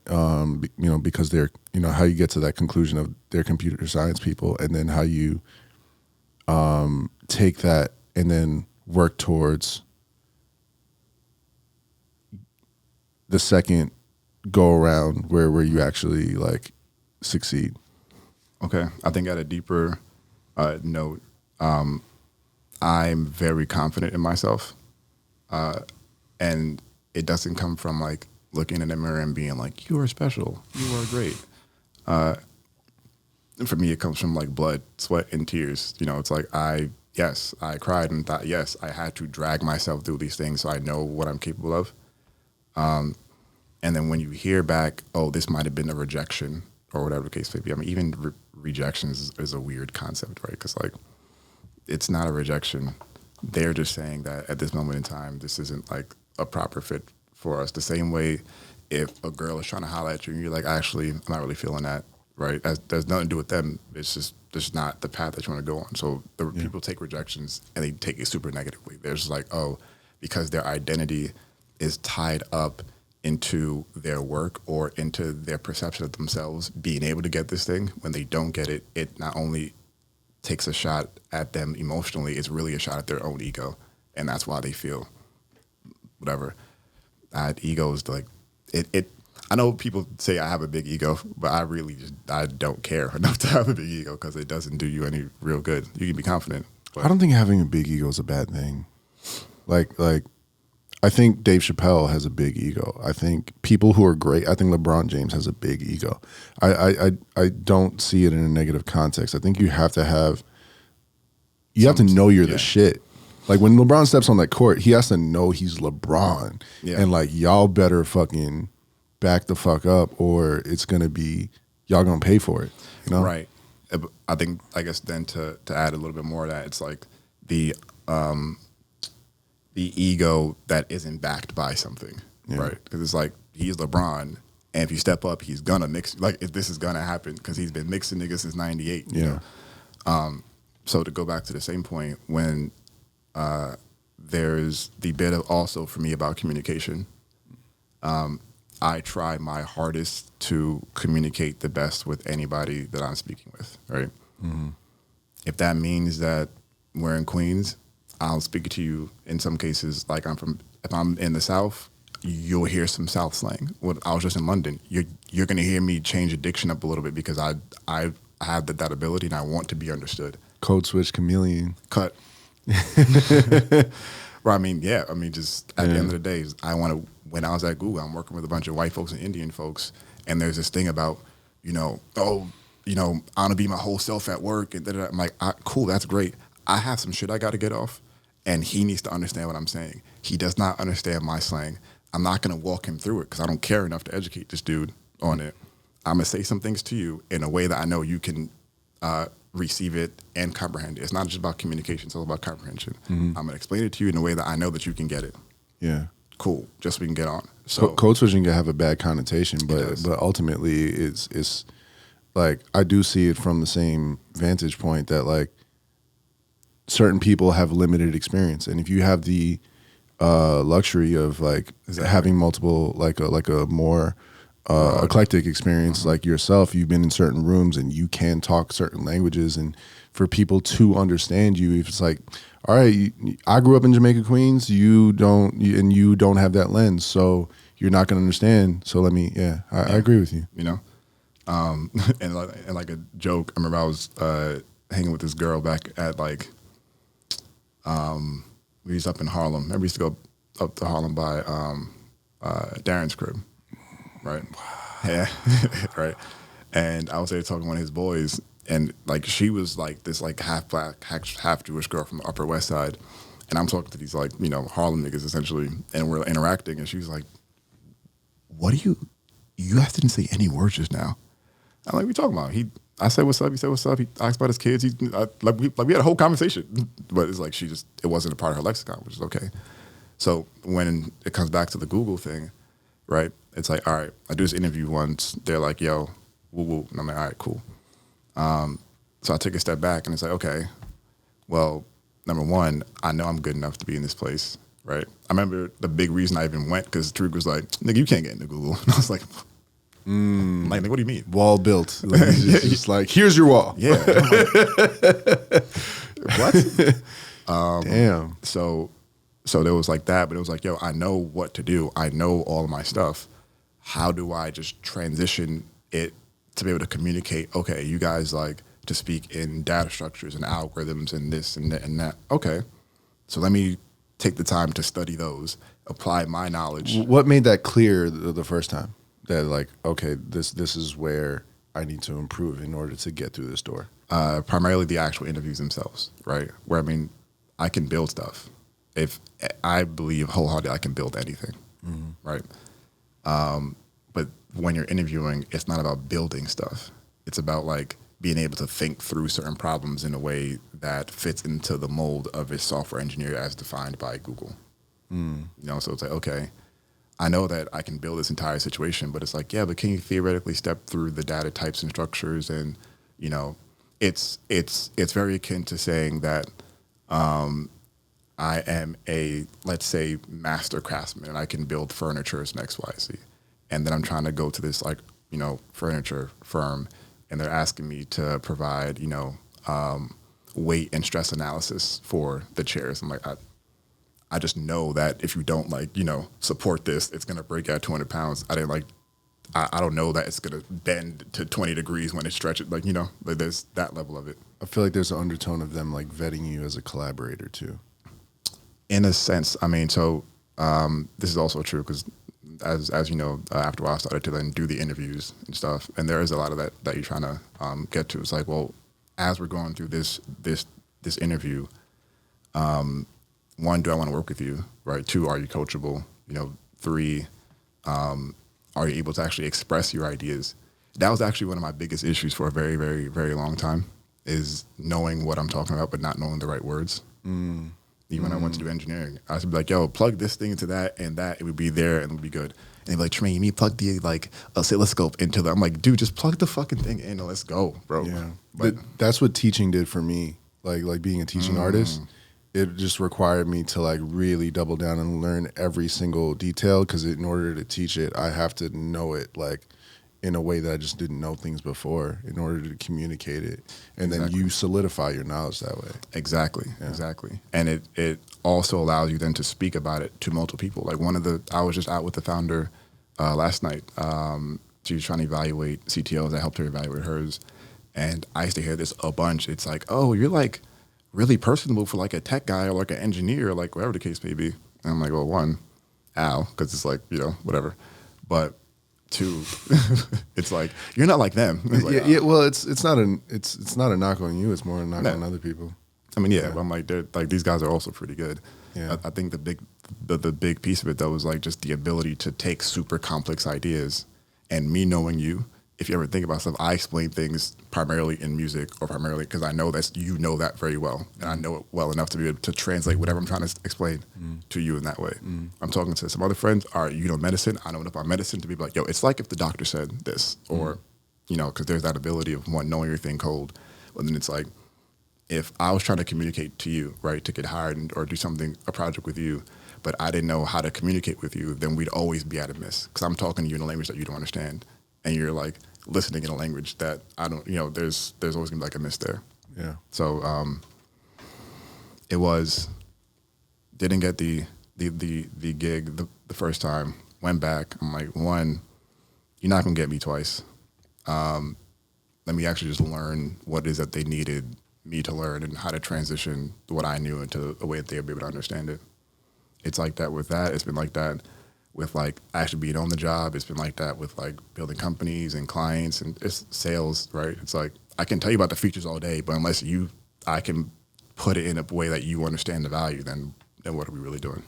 because they're, how you get to that conclusion of they're computer science people and then how you, take that and then work towards the second go around where you actually like succeed? Okay. I think at a deeper note, I'm very confident in myself. And it doesn't come from like looking in the mirror and being like, you are special, you are great. For me, it comes from like blood, sweat, and tears. You know, it's like I cried and thought, yes, I had to drag myself through these things so I know what I'm capable of. And then when you hear back, oh, this might have been a rejection or whatever the case may be. I mean, even rejection is a weird concept, right? Because like, it's not a rejection. They're just saying that at this moment in time, this isn't like a proper fit for us. The same way if a girl is trying to holler at you and you're like, actually, I'm not really feeling that, right? There's nothing to do with them. It's just not the path that you want to go on. So people take rejections and they take it super negatively. They're just like, oh, because their identity is tied up into their work or into their perception of themselves being able to get this thing. When they don't get it, it not only takes a shot at them emotionally, it's really a shot at their own ego. And that's why they feel whatever. Ego is like, I know people say I have a big ego, but I don't care enough to have a big ego because it doesn't do you any real good. You can be confident. I don't think having a big ego is a bad thing. Like I think Dave Chappelle has a big ego. I think people who are great, I think LeBron James has a big ego. I don't see it in a negative context. I think you have to know you're the shit. Like when LeBron steps on that court, he has to know he's LeBron. Yeah. And like, y'all better fucking back the fuck up or it's going to be, y'all going to pay for it. You know? Right. I guess then to add a little bit more of that, it's like the ego that isn't backed by something, right? Because it's like, he's LeBron, and if you step up, he's gonna mix. Like, this is gonna happen because he's been mixing niggas since '98. Yeah. So to go back to the same point, when there's the bit of also for me about communication, I try my hardest to communicate the best with anybody that I'm speaking with, right? Mm-hmm. If that means that we're in Queens, I'll speak to you in some cases like if I'm in the South, you'll hear some South slang. I was just in London. You're going to hear me change the diction up a little bit because I have that ability and I want to be understood. Code switch chameleon. Cut. Well, I mean, just at the end of the day, when I was at Google, I'm working with a bunch of white folks and Indian folks, and there's this thing about, I want to be my whole self at work. And I'm like, cool, that's great. I have some shit I got to get off. And he needs to understand what I'm saying. He does not understand my slang. I'm not going to walk him through it because I don't care enough to educate this dude on it. I'm going to say some things to you in a way that I know you can receive it and comprehend it. It's not just about communication. It's all about comprehension. Mm-hmm. I'm going to explain it to you in a way that I know that you can get it. Yeah. Cool. Just so we can get on. So code switching can have a bad connotation, but ultimately it's like, I do see it from the same vantage point that like, certain people have limited experience, and if you have the luxury of like having multiple, like a more eclectic experience, like yourself, you've been in certain rooms and you can talk certain languages, and for people to understand you, if it's like, all right, I grew up in Jamaica, Queens, you don't have that lens, so you're not going to understand. So I agree with you. And like a joke, I remember I was hanging with this girl back at like. We was up in Harlem. Remember we used to go up to Harlem by Darren's crib, right? Wow. Yeah, right. And I was there talking to one of his boys, and like she was like this like half black, half Jewish girl from the Upper West Side, and I'm talking to these like Harlem niggas essentially, and we're interacting, and she was like, "What do you guys didn't say any words just now?" I'm like, "What are you talking about?" I said, "What's up?" He said, "What's up?" He asked about his kids. We had a whole conversation, but it's like it wasn't a part of her lexicon, which is okay. So when it comes back to the Google thing, right? It's like, all right, I do this interview once. They're like, "Yo, woo woo," and I'm like, "All right, cool." So I take a step back and it's like, okay, well, number one, I know I'm good enough to be in this place, right? I remember the big reason I even went because Tariq was like, "Nigga, you can't get into Google," and I was like. Like, what do you mean? Wall built. Like, just like, here's your wall. Yeah. what? Damn. So there was like that, but it was like, yo, I know what to do. I know all of my stuff. How do I just transition it to be able to communicate? Okay, you guys like to speak in data structures and algorithms and this and that. Okay, so let me take the time to study those, apply my knowledge. What made that clear the first time? That like, okay, this is where I need to improve in order to get through this door. Primarily the actual interviews themselves, right? Where I mean, I can build stuff. If I believe wholeheartedly I can build anything, right? But when you're interviewing, it's not about building stuff. It's about like being able to think through certain problems in a way that fits into the mold of a software engineer as defined by Google. You know, so it's like, okay, I know that I can build this entire situation, but it's like, yeah, but can you theoretically step through the data types and structures? And, you know, it's very akin to saying that I am a, let's say, master craftsman and I can build furniture as an XYZ. And then I'm trying to go to this, like, you know, furniture firm and they're asking me to provide, you know, weight and stress analysis for the chairs. I'm like, I just know that if you don't, like, you know, support this, it's going to break out 200 pounds. I don't know that it's going to bend to 20 degrees when it stretches. Like, you know, like there's that level of it. I feel like there's an undertone of them like vetting you as a collaborator too. In a sense, I mean, so this is also true because as you know, after a while I started to then do the interviews and stuff. And there is a lot of that you're trying to get to. It's like, well, as we're going through this interview, one, do I want to work with you, right? Two, are you coachable? You know, three, are you able to actually express your ideas? That was actually one of my biggest issues for a very, very, very long time, is knowing what I'm talking about, but not knowing the right words. Even when I went to do engineering, I would be like, yo, plug this thing into that, and that, it would be there, and it would be good. And they'd be like, Tremayne, you need to plug the, like, oscilloscope into that. I'm like, dude, just plug the fucking thing in and let's go, bro. Yeah. But That's what teaching did for me. Like being a teaching artist, it just required me to like really double down and learn every single detail, because in order to teach it, I have to know it like in a way that I just didn't know things before in order to communicate it. And then you solidify your knowledge that way. Exactly. And it also allows you then to speak about it to multiple people. Like I was just out with the founder last night. She was trying to evaluate CTOs. I helped her evaluate hers. And I used to hear this a bunch. It's like, oh, you're like really personable for like a tech guy or like an engineer, or like whatever the case may be. And I'm like, well, one, ow, because it's like, you know, whatever. But two, it's like, you're not like them. It's like, yeah, well, it's not a knock on you. It's more a knock on other people. I mean, yeah. But I'm like, they're like, these guys are also pretty good. Yeah. I think the big piece of it though is like just the ability to take super complex ideas, and me knowing you. If you ever think about stuff, I explain things primarily in music, or primarily because I know that you know that very well, and I know it well enough to be able to translate whatever I'm trying to explain to you in that way. I'm talking to some other friends, you know medicine, I know enough about medicine to be like, yo, it's like if the doctor said this, or, you know, because there's that ability of one knowing your thing cold. But then it's like, if I was trying to communicate to you, right, to get hired or do a project with you, but I didn't know how to communicate with you, then we'd always be at a miss, because I'm talking to you in a language that you don't understand, and you're like listening in a language that I don't, you know, there's always gonna be like a miss there. Yeah. So it was, didn't get the gig the first time, went back. I'm like, one, you're not gonna get me twice. Let me actually just learn what it is that they needed me to learn and how to transition what I knew into a way that they'll be able to understand it. It's like that with that. It's been like that with like actually being on the job. It's been like that with like building companies and clients and it's sales, right? It's like, I can tell you about the features all day, but unless I can put it in a way that you understand the value, then what are we really doing?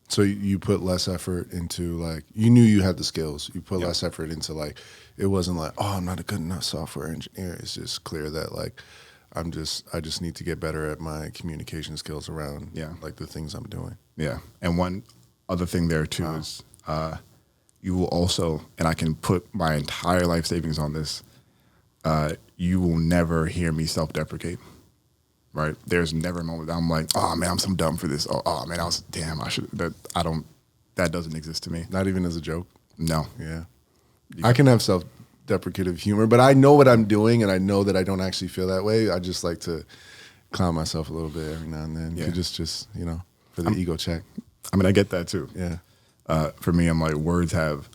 So you put less effort into like, you knew you had the skills. You put less effort into like, it wasn't like, oh, I'm not a good enough software engineer. It's just clear that like, I just need to get better at my communication skills around like the things I'm doing. Yeah. And one other thing there too is you will also, and I can put my entire life savings on this, you will never hear me self-deprecate, right? There's never a moment that I'm like, oh man, I'm so dumb for this. Oh man, that doesn't exist to me. Not even as a joke? No. Yeah. I can have self-deprecative humor, but I know what I'm doing and I know that I don't actually feel that way. I just like to clown myself a little bit every now and then. Yeah. Just for the ego check. I mean, I get that too. Yeah. For me, I'm like, words have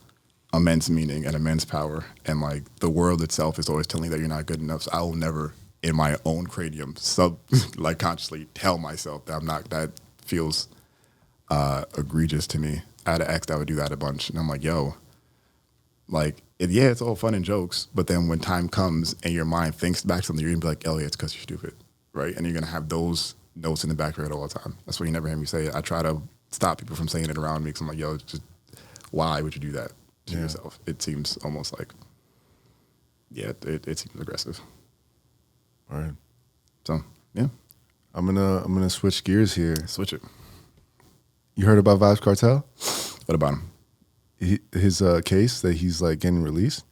immense meaning and immense power. And like the world itself is always telling you that you're not good enough. So I will never in my own cranium consciously tell myself that I'm not, that feels egregious to me. I had an ex that would do that a bunch. And I'm like, yo, like, it's all fun and jokes. But then when time comes and your mind thinks back to something, you're going to be like, Elliot, it's because you're stupid. Right. And you're going to have those notes in the back of your head all the time. That's why you never hear me say it. I try to stop people from saying it around me because I'm like, yo, just why would you do that to yourself? It seems almost like, it seems aggressive. All right. So, yeah. I'm gonna switch gears here. Switch it. You heard about Vybez Kartel? What about him? His case that he's like getting released.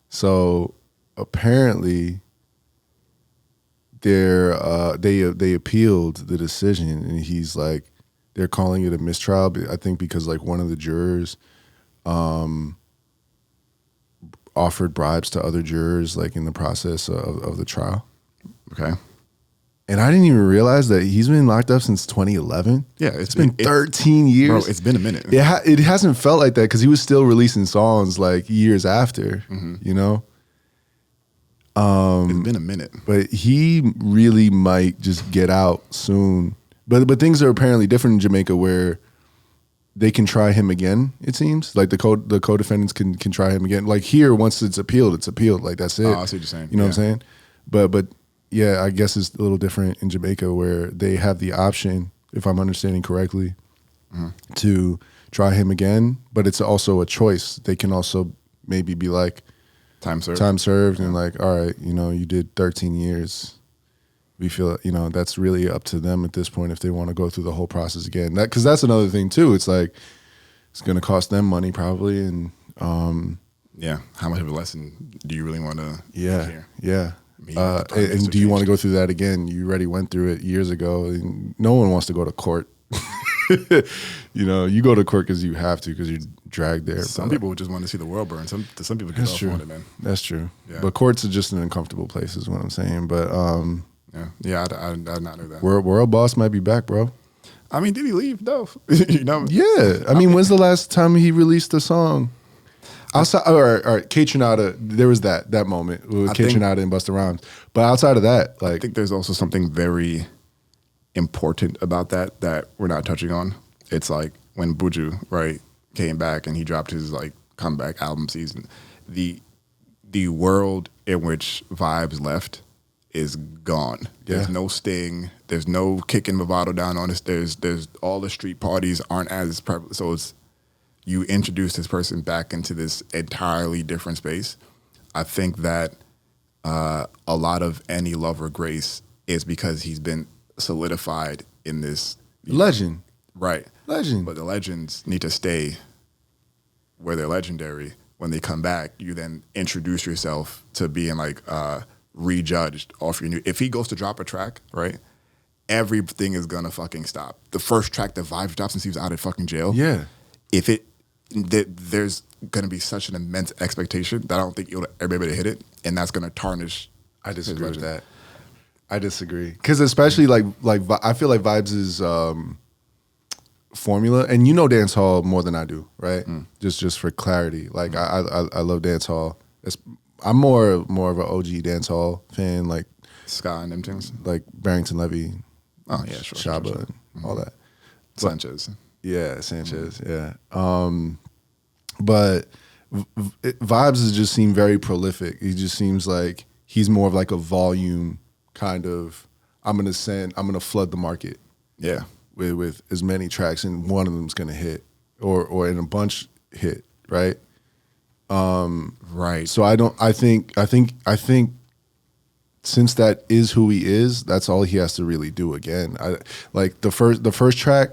So apparently, they appealed the decision, and he's like, they're calling it a mistrial. I think because like one of the jurors offered bribes to other jurors like in the process of the trial. Okay. And I didn't even realize that he's been locked up since 2011. Yeah, it's been 13 years. Bro, it's been a minute. It hasn't felt like that because he was still releasing songs like years after, you know? It's been a minute. But he really might just get out soon. But things are apparently different in Jamaica where they can try him again, it seems. Like the co-defendants can try him again. Like here, once it's appealed. Like that's it. Oh, I see what you're saying. You know what I'm saying? But yeah, I guess it's a little different in Jamaica where they have the option, if I'm understanding correctly, to try him again. But it's also a choice. They can also maybe be like, time served, and like, all right, you did 13 years. We feel, that's really up to them at this point if they want to go through the whole process again. Because that's another thing too. It's like it's going to cost them money probably, and how much of a lesson do you really want to hear? Yeah. And do you want to go through that again? You already went through it years ago. And no one wants to go to court. You go to court because you have to, because you're dragged there. Some people just want to see the world burn. Some people get off on it, man. That's true. Yeah. But courts are just an uncomfortable place, is what I'm saying. But I not know that. World Boss might be back, bro. I mean, did he leave though? Yeah. I mean, when's the last time he released a song? Outside, all right, K Tronada, there was that moment with K Tronada and Busta Rhymes. But outside of that, like, I think there's also something very important about that we're not touching on. It's like when Buju, right, came back and he dropped his like comeback album season. The world in which Vybez left is gone. Yeah. There's no Sting. There's no kicking Movado down on us. There's all the street parties aren't as prevalent. So it's, you introduce this person back into this entirely different space. I think that a lot of any love or grace is because he's been solidified in this legend. Right. Legend. But the legends need to stay where they're legendary. When they come back, you then introduce yourself to being like rejudged off your new. If he goes to drop a track, right, everything is gonna fucking stop. The first track that Vybez dropped since he was out of fucking jail. Yeah. There's gonna be such an immense expectation that I don't think you'll ever be able to hit it, and that's gonna tarnish. I disagree with that. I disagree because especially like I feel like Vybez' formula, and dance hall more than I do, right? Just for clarity, like I love dance hall. I'm more of an OG dance hall fan, like Ska and them things, like Barrington Levy, sure, Shaba, and all that. Sanchez. Yeah, Sanchez. Yeah. But Vybez just seem very prolific. He just seems like he's more of like a volume kind of. I'm gonna flood the market. Yeah. With as many tracks, and one of them's gonna hit, or in a bunch hit, right? Right. So I think since that is who he is, that's all he has to really do again. Like the first track.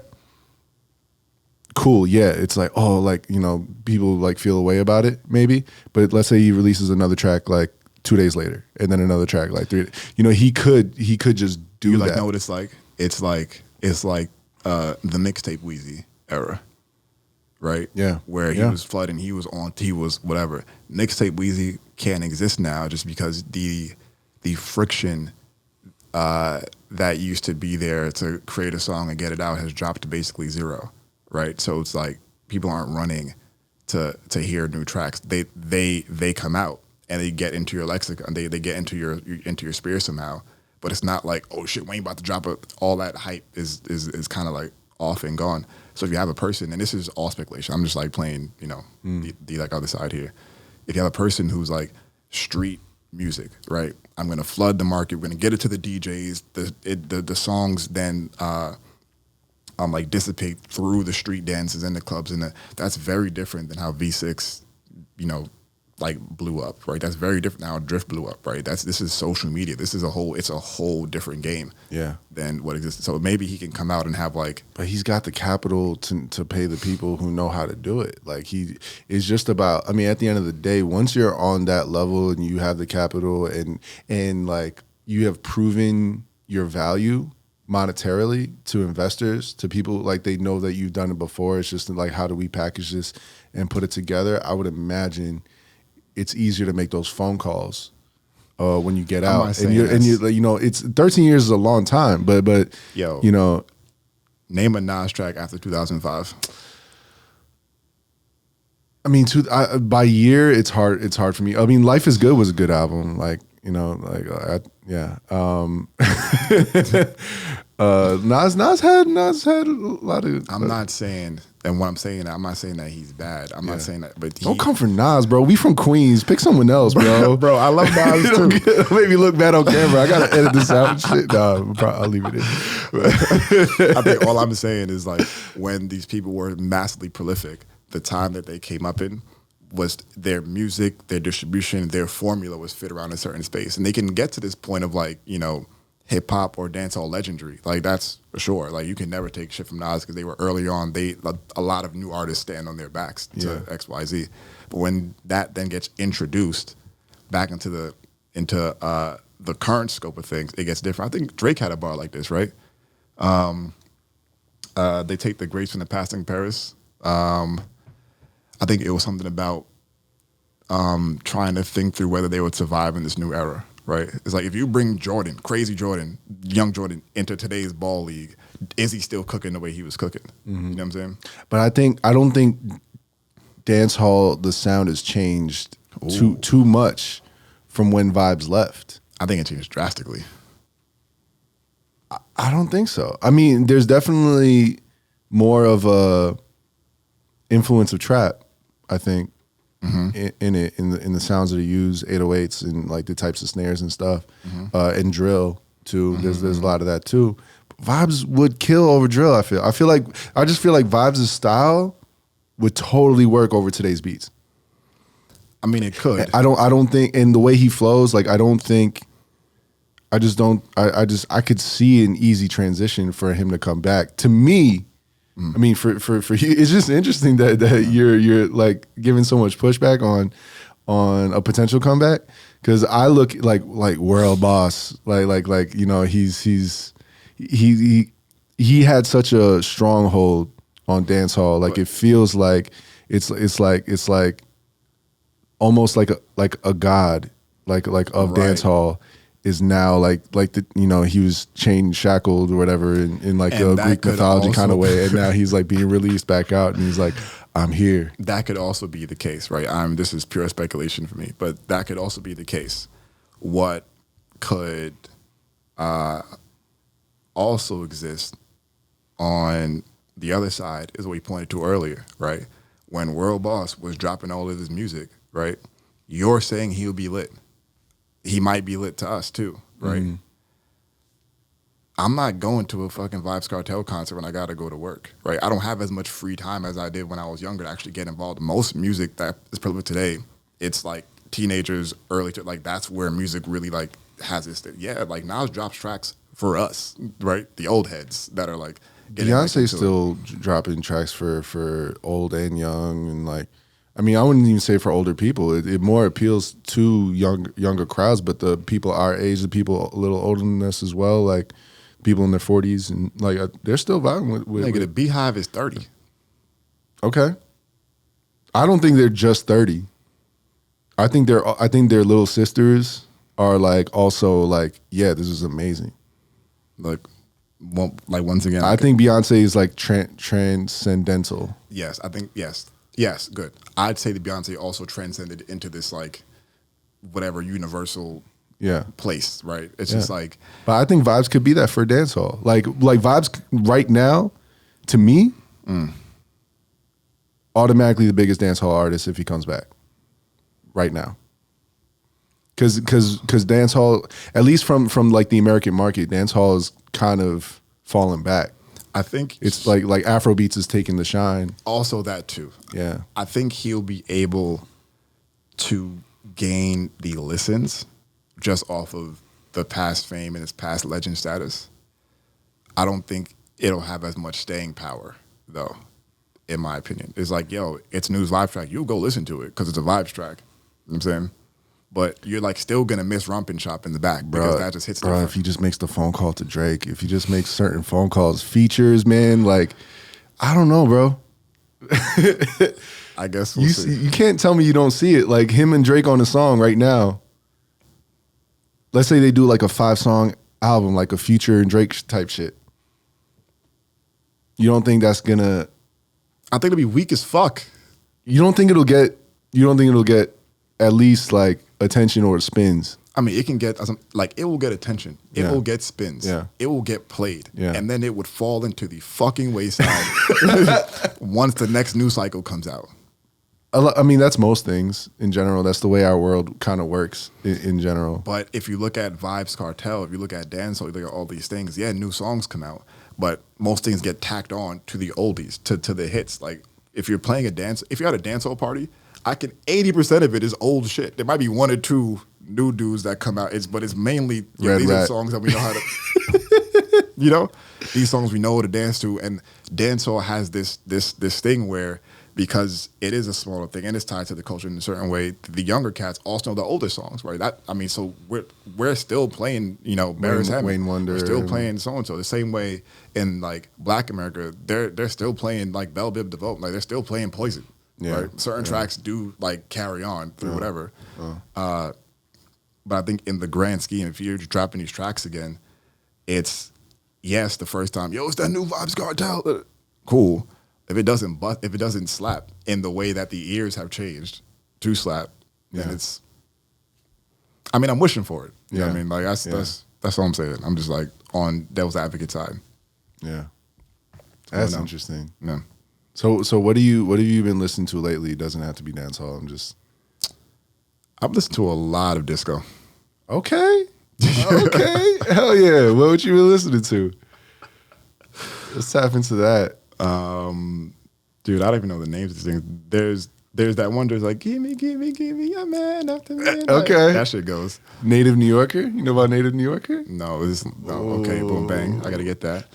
Cool, yeah. It's like, people like feel a way about it, maybe. But let's say he releases another track like 2 days later, and then another track like 3. He could just do that. You know what it's like? It's like the mixtape Weezy era, right? Yeah, where he was flooding, he was whatever. Mixtape Weezy can't exist now just because the friction that used to be there to create a song and get it out has dropped to basically zero, right? So it's like people aren't running to hear new tracks. They come out and they get into your lexicon. They get into your spirit somehow. But it's not like, oh shit, Wayne about to drop it. All that hype is kind of like off and gone. So if you have a person, and this is all speculation, I'm just like playing, the like other side here. If you have a person who's like street music, right? I'm gonna flood the market. We're gonna get it to the DJs. The songs then like dissipate through the street dances and the clubs, and that's very different than how V6, like blew up, right? That's very different than how Drift blew up, right? This is social media. It's a whole different game, than what existed. So maybe he can come out and have like, but he's got the capital to pay the people who know how to do it. Like it's just about. I mean, at the end of the day, once you're on that level and you have the capital and like you have proven your value monetarily to investors, to people, like they know that you've done it before. It's just like, how do we package this and put it together? I would imagine it's easier to make those phone calls when you get out, and you it's 13 years is a long time, but name a Nas track after 2005. I mean, by year, it's hard for me. I mean, Life is Good was a good album, Nas had a lot of. I'm not saying, and what I'm saying, I'm not saying that he's bad. I'm not saying that, but don't come for Nas, bro. We from Queens. Pick someone else, bro. Bro, I love Nas too. Make me look bad on camera. I gotta edit this out and shit. Nah, I'll leave it in. I think all I'm saying is like when these people were massively prolific, the time that they came up in was their music, their distribution, their formula was fit around a certain space, and they can get to this point of like hip hop or dancehall legendary. Like that's for sure. Like you can never take shit from Nas because they were early on. A lot of new artists stand on their backs to XYZ. But when that then gets introduced back into the current scope of things, it gets different. I think Drake had a bar like this, right? They take the greats from the past in Paris. I think it was something about trying to think through whether they would survive in this new era. Right, it's like if you bring Jordan, crazy Jordan, young Jordan, into today's ball league, is he still cooking the way he was cooking? Mm-hmm. You know what I'm saying? But I don't think dance hall, the sound has changed too much from when Vybez left. I think it changed drastically. I don't think so. I mean, there's definitely more of a influence of trap, I think. Mm-hmm. in the sounds that he use, 808s and like the types of snares and stuff, and drill too. Mm-hmm. There's a lot of that too. But Vybez would kill over drill. I just feel like Vybez' style would totally work over today's beats. I mean, it could. I don't think, and the way he flows, like I could see an easy transition for him to come back. To me, I mean, for you, it's just interesting that you're like giving so much pushback on a potential comeback, because I look like world boss, he had such a stronghold on dancehall. Like it feels like it's like almost like a god like of dancehall is now like the he was chained, shackled or whatever in like a Greek mythology kind of way, and now he's like being released back out and he's like, I'm here. That could also be the case, right? This is pure speculation for me, but that could also be the case. What could also exist on the other side is what we pointed to earlier, right? When World Boss was dropping all of his music, right? You're saying he'll be lit. He might be lit to us too, right? Mm-hmm. I'm not going to a fucking Vybez Kartel concert when I gotta go to work, right? I don't have as much free time as I did when I was younger to actually get involved. Most music that is prevalent today, it's like teenagers, like that's where music really like has this. Like Nas drops tracks for us, right? The old heads that are like. Beyonce's still dropping tracks for old and young, and like. I mean, I wouldn't even say for older people. It more appeals to younger crowds, but the people our age, the people a little older than us as well, like people in their 40s, and like they're still vibing with the Beehive is 30. Okay. I don't think they're just 30. I think their little sisters are like also like, yeah, this is amazing. Like, once again, I think Beyonce is like transcendental. yes, I think yes, good. I'd say that Beyonce also transcended into this like whatever universal Yeah. place, right? It's just like, But I think Vybez could be that for dancehall. Like Vybez right now, to me, automatically the biggest dancehall artist if he comes back. Right now. Cause dancehall, at least from like the American market, dancehall is kind of falling back. I think It's like Afrobeats is taking the shine. also that too. Yeah. I think he'll be able to gain the listens just off of the past fame and his past legend status. I don't think it'll have as much staying power, though, in my opinion. It's like, yo, it's News Vibe track. You go listen to it because it's a Vibes track. You know what I'm saying? But you're like still going to miss Rump and Chop in the back because that just hits bro, different. if he just makes the phone call to Drake, if he just makes certain phone calls, features, man, like, I don't know, bro. I guess we'll see. You can't tell me you don't see it. Like him and Drake on a song right now. Let's say they do like a 5-song album, like a Future and Drake type shit. You don't think that's gonna? I think it'll be weak as fuck. You don't think it'll get at least like attention or spins? I mean, it can get, like, it will get attention. It will get spins. Yeah. It will get played. Yeah. And then it would fall into the fucking wayside once the next news cycle comes out. I mean, that's most things in general. That's the way our world kind of works in general. But if you look at Vybez Kartel, if you look at dancehall, you look at all these things, yeah, new songs come out, but most things get tacked on to the oldies, to the hits. Like, if you're playing if you're at a dancehall party, 80% of it is old shit. There might be one or two new dudes that come out, but it's mainly these are songs that we know how to, you know, these songs we know how to dance to. And dancehall has this thing where, because it is a smaller thing and it's tied to the culture in a certain way, the younger cats also know the older songs, right? So we're still playing, you know, Wayne Wonder, we're still playing so and so. The same way in like Black America, they're still playing like Bell Biv DeVoe, like they're still playing Poison. Yeah. Right? Certain tracks do like carry on through whatever. But I think in the grand scheme, if you're dropping these tracks again, it's the first time, yo, it's that new Vybez Kartel. Cool. If it doesn't slap in the way that the ears have changed to slap, then it's. I mean, I'm wishing for it. You know what I mean? Like that's all I'm saying. I'm just like on devil's advocate side. Yeah, that's interesting. Yeah. So what have you been listening to lately? It doesn't have to be dancehall. I've listened to a lot of disco. Okay. Hell yeah. What would you be listening to? Let's tap into that. Dude, I don't even know the names of these things. There's that one that's like, give me a man after man. Okay. That shit goes. Native New Yorker? You know about Native New Yorker? No, okay, boom, bang. I gotta get that.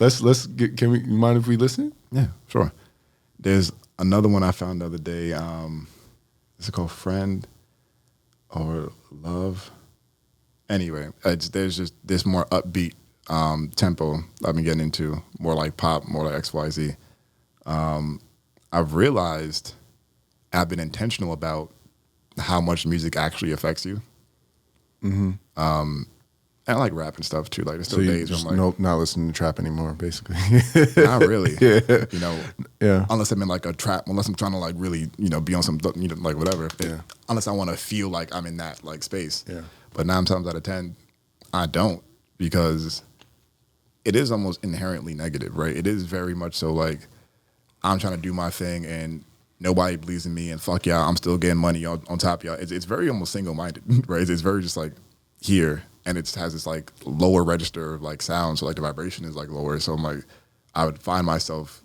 Can we, you mind if we listen? Yeah, sure. There's another one I found the other day. Is it called Friend or Love? Anyway, there's just this more upbeat tempo I've been getting into, more like pop, more like XYZ. I've realized I've been intentional about how much music actually affects you. Mm-hmm. And I like rap and stuff too. Like there's still days where I'm like, not listening to trap anymore, basically. Not really. Yeah. You know. Yeah. Unless I'm in like a trap, unless I'm trying to like really, you know, be on some, you know, like whatever. Unless I want to feel like I'm in that like space. Yeah. But 9 times out of 10, I don't, because it is almost inherently negative, right? It is very much so like I'm trying to do my thing and nobody believes in me and fuck y'all, I'm still getting money on top of y'all. It's very almost single-minded, right? It's very just like here, and it has this like lower register of like sound, so like the vibration is like lower. So I'm like, I would find myself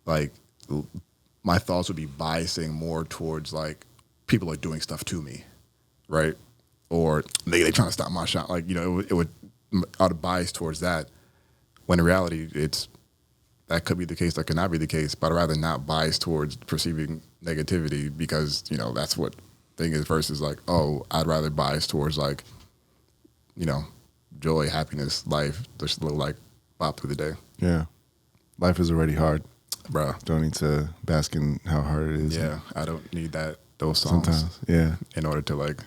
like my thoughts would be biasing more towards like people are doing stuff to me, right? Or they trying to stop my shot. Like, you know, I would bias towards that, when in reality that could be the case, that could not be the case, but I'd rather not bias towards perceiving negativity, because, you know, that's what thing is, versus like, oh, I'd rather bias towards like, you know, joy, happiness, life, just a little like bop through the day. Yeah. Life is already hard. Bro. Don't need to bask in how hard it is. Yeah, I don't need those songs. Sometimes, yeah. In order to like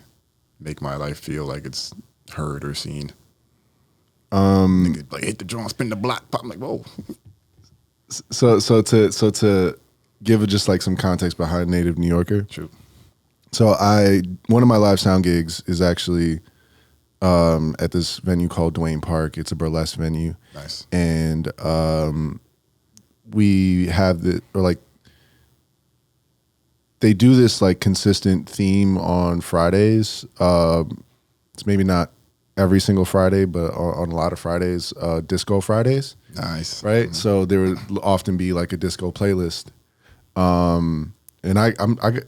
make my life feel like it's heard or seen. Nigga, like hit the drum, spin the block, pop. I'm like, whoa. So to give it just like some context behind Native New Yorker. True. So one of my live sound gigs is actually at this venue called Dwayne Park. It's a burlesque venue. Nice. And we have they do this like consistent theme on Fridays. It's maybe not every single Friday, but on a lot of Fridays, Disco Fridays. Nice. Right? So there would often be like a disco playlist. And I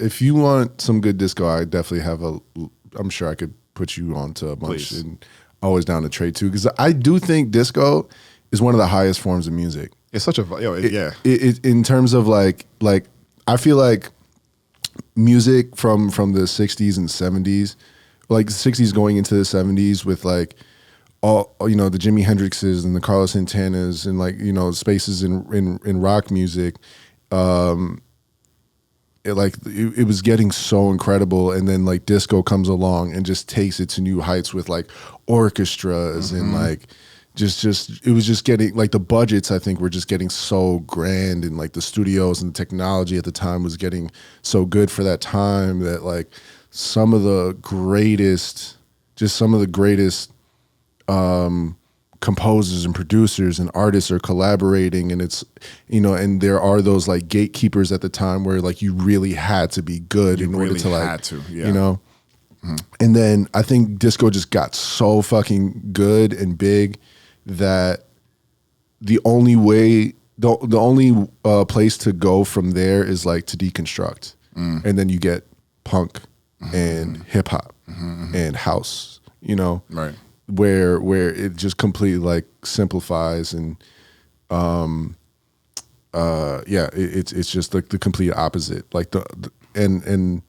if you want some good disco, I definitely have I'm sure I could put you on to a bunch. Please. And always down to Trey too, because I do think disco is one of the highest forms of music. It's such a yeah. It in terms of like I feel like music from the 60s and 70s, like the 60s going into the 70s with like all, you know, the Jimi Hendrixes and the Carlos Santanas and like, you know, spaces in rock music. It was getting so incredible, and then like disco comes along and just takes it to new heights with like orchestras and like just it was just getting like the budgets, I think, were just getting so grand, and like the studios and the technology at the time was getting so good for that time that like some of the greatest composers and producers and artists are collaborating, and it's, you know, and there are those like gatekeepers at the time where like you really had to be good in order to like, you know. And then I think disco just got so fucking good and big that the only way, the only place to go from there is like to deconstruct, and then you get punk and hip hop and house, you know, Right. where it just completely like simplifies and it's just like the complete opposite. Like and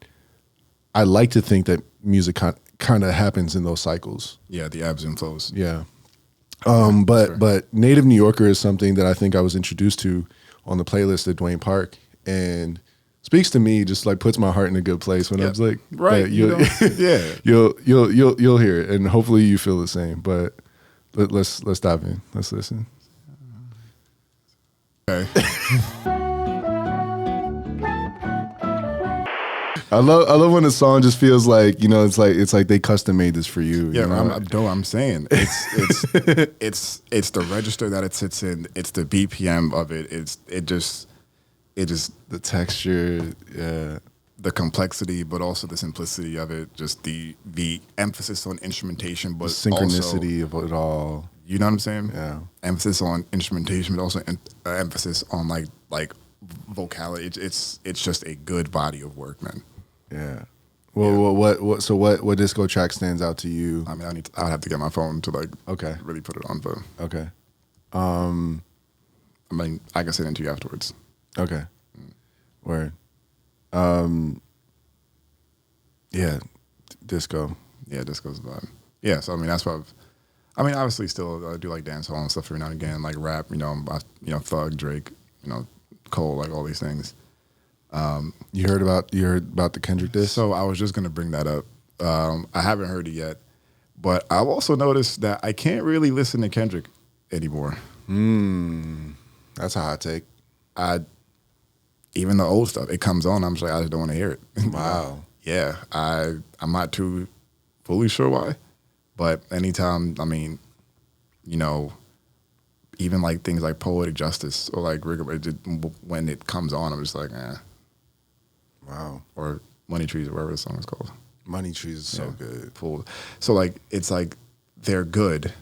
I like to think that music kind of happens in those cycles. Yeah, the ebbs and flows. Yeah. But Native New Yorker is something that I think I was introduced to on the playlist at Dwayne Park, and speaks to me, just like puts my heart in a good place when I was like, right, you'll hear it, and hopefully you feel the same. But let's dive in. Let's listen. Okay. I love when a song just feels like, you know, it's like they custom made this for you. Yeah, you know? I'm saying it's the register that it sits in. It's the BPM of it. It just The texture, yeah. The complexity, but also the simplicity of it. Just the emphasis on instrumentation, but The synchronicity of it all. You know what I'm saying? Yeah. Emphasis on instrumentation, but also emphasis on like vocality. It's just a good body of work, man. Yeah. Well, what disco track stands out to you? I mean, I'd have to get my phone to like really put it on, but Okay. I mean, I can send it to you afterwards. Okay. Word. Yeah, disco. Yeah, disco's the vibe. Yeah, so I mean, that's what obviously still do like dancehall and stuff every now and again, like rap, you know, Thug, Drake, you know, Cole, like all these things. You heard about the Kendrick diss? So I was just gonna bring that up. I haven't heard it yet, but I've also noticed that I can't really listen to Kendrick anymore. That's a hot take. Even the old stuff, it comes on, I'm just like, I just don't want to hear it. Wow. Yeah, I'm not too fully sure why, but anytime, I mean, you know, even like things like Poetic Justice or like when it comes on, I'm just like, eh. Wow. Or Money Trees or whatever the song is called. Money Trees is so good. So like, it's like they're good.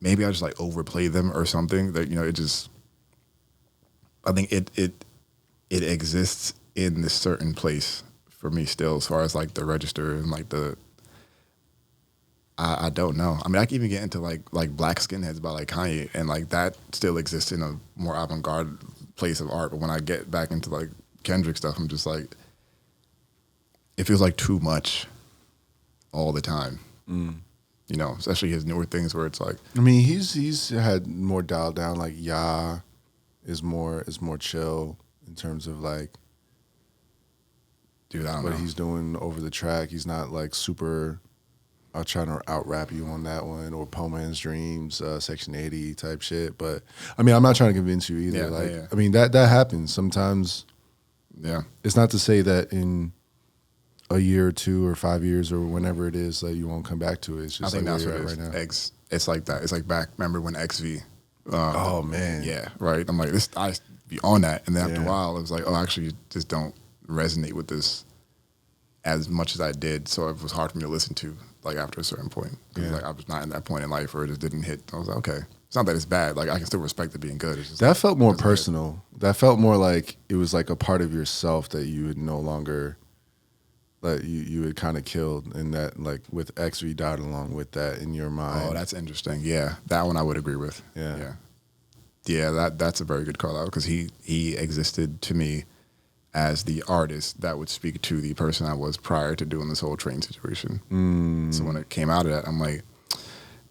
Maybe I just like overplay them or something that, you know, I think it exists in this certain place for me still, as far as like the register and like I don't know. I mean, I can even get into like Black Skinheads by like Kanye, and like that still exists in a more avant-garde place of art. But when I get back into like Kendrick stuff, I'm just like, it feels like too much all the time. You know, especially his newer things where it's like, I mean, he's had more dialed down. Like Ya is more chill in terms of like, dude, I don't what know. he's doing over the track. He's not like super I'll try to out rap you on that one, or Poor Man's Dreams, Section 80 type shit. But I mean, I'm not trying to convince you either. Yeah. I mean, that happens sometimes. Yeah, it's not to say that in a year or 2 or 5 years or whenever it is that you won't come back to it. It's just I think like that's where what you're it at is. right now. It's like that. It's like back. Remember when XV? Oh man, Yeah, right. I'm like this. I be on that, and then after a Yeah. while, it was like, oh, actually, you just don't resonate with this as much as I did. So it was hard for me to listen to. Like after a certain point, because Yeah. like I was not in that point in life where it just didn't hit. I was like, okay, it's not that it's bad. Like I can still respect it being good. It's just that like, felt more it's good. personal. That felt more like it was like a part of yourself that you would no longer, like you had kind of killed, and that like with XV died along with that in your mind. Oh, that's interesting. Yeah, that one I would agree with. Yeah. That's a very good call out because he existed to me as the artist that would speak to the person I was prior to doing this whole train situation. So when it came out of that, I'm like,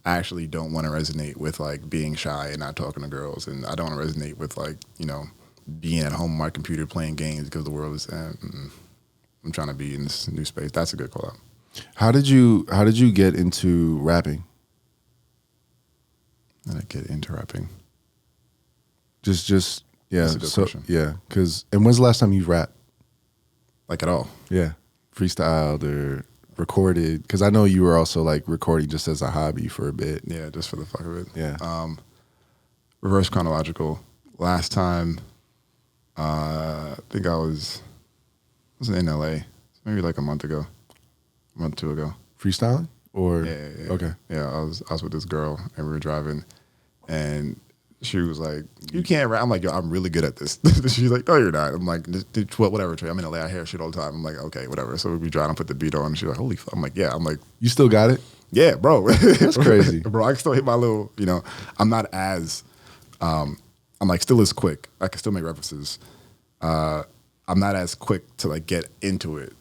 I actually don't want to resonate with like being shy and not talking to girls, and I don't want to resonate with like being at home on my computer playing games because the world is. I'm trying to be in this new space. That's a good call out. How did you get into rapping? And I get into rapping. Just yeah. That's a good question. Yeah, and when's the last time you rapped? Like at all. Yeah, freestyled or recorded? Because I know you were also like recording just as a hobby for a bit. Yeah, just for the fuck of it. Yeah. Reverse chronological. Last time, I think I was in LA, maybe like a month or 2 ago. Freestyling or Yeah. Okay. Yeah, I was with this girl and we were driving, and she was like, "You can't rap." I'm like, "Yo, I'm really good at this." She's like, "No, you're not." I'm like, "Whatever, Trey. I'm in LA. I hear shit all the time." I'm like, "Okay, whatever." So we drive and put the beat on, and she's like, "Holy fuck!" I'm like, "Yeah." I'm like, You still got it? "Yeah, bro." That's crazy. Bro, I can still hit my little. I'm not as. I'm like still as quick. I can still make references. I'm not as quick to like get into it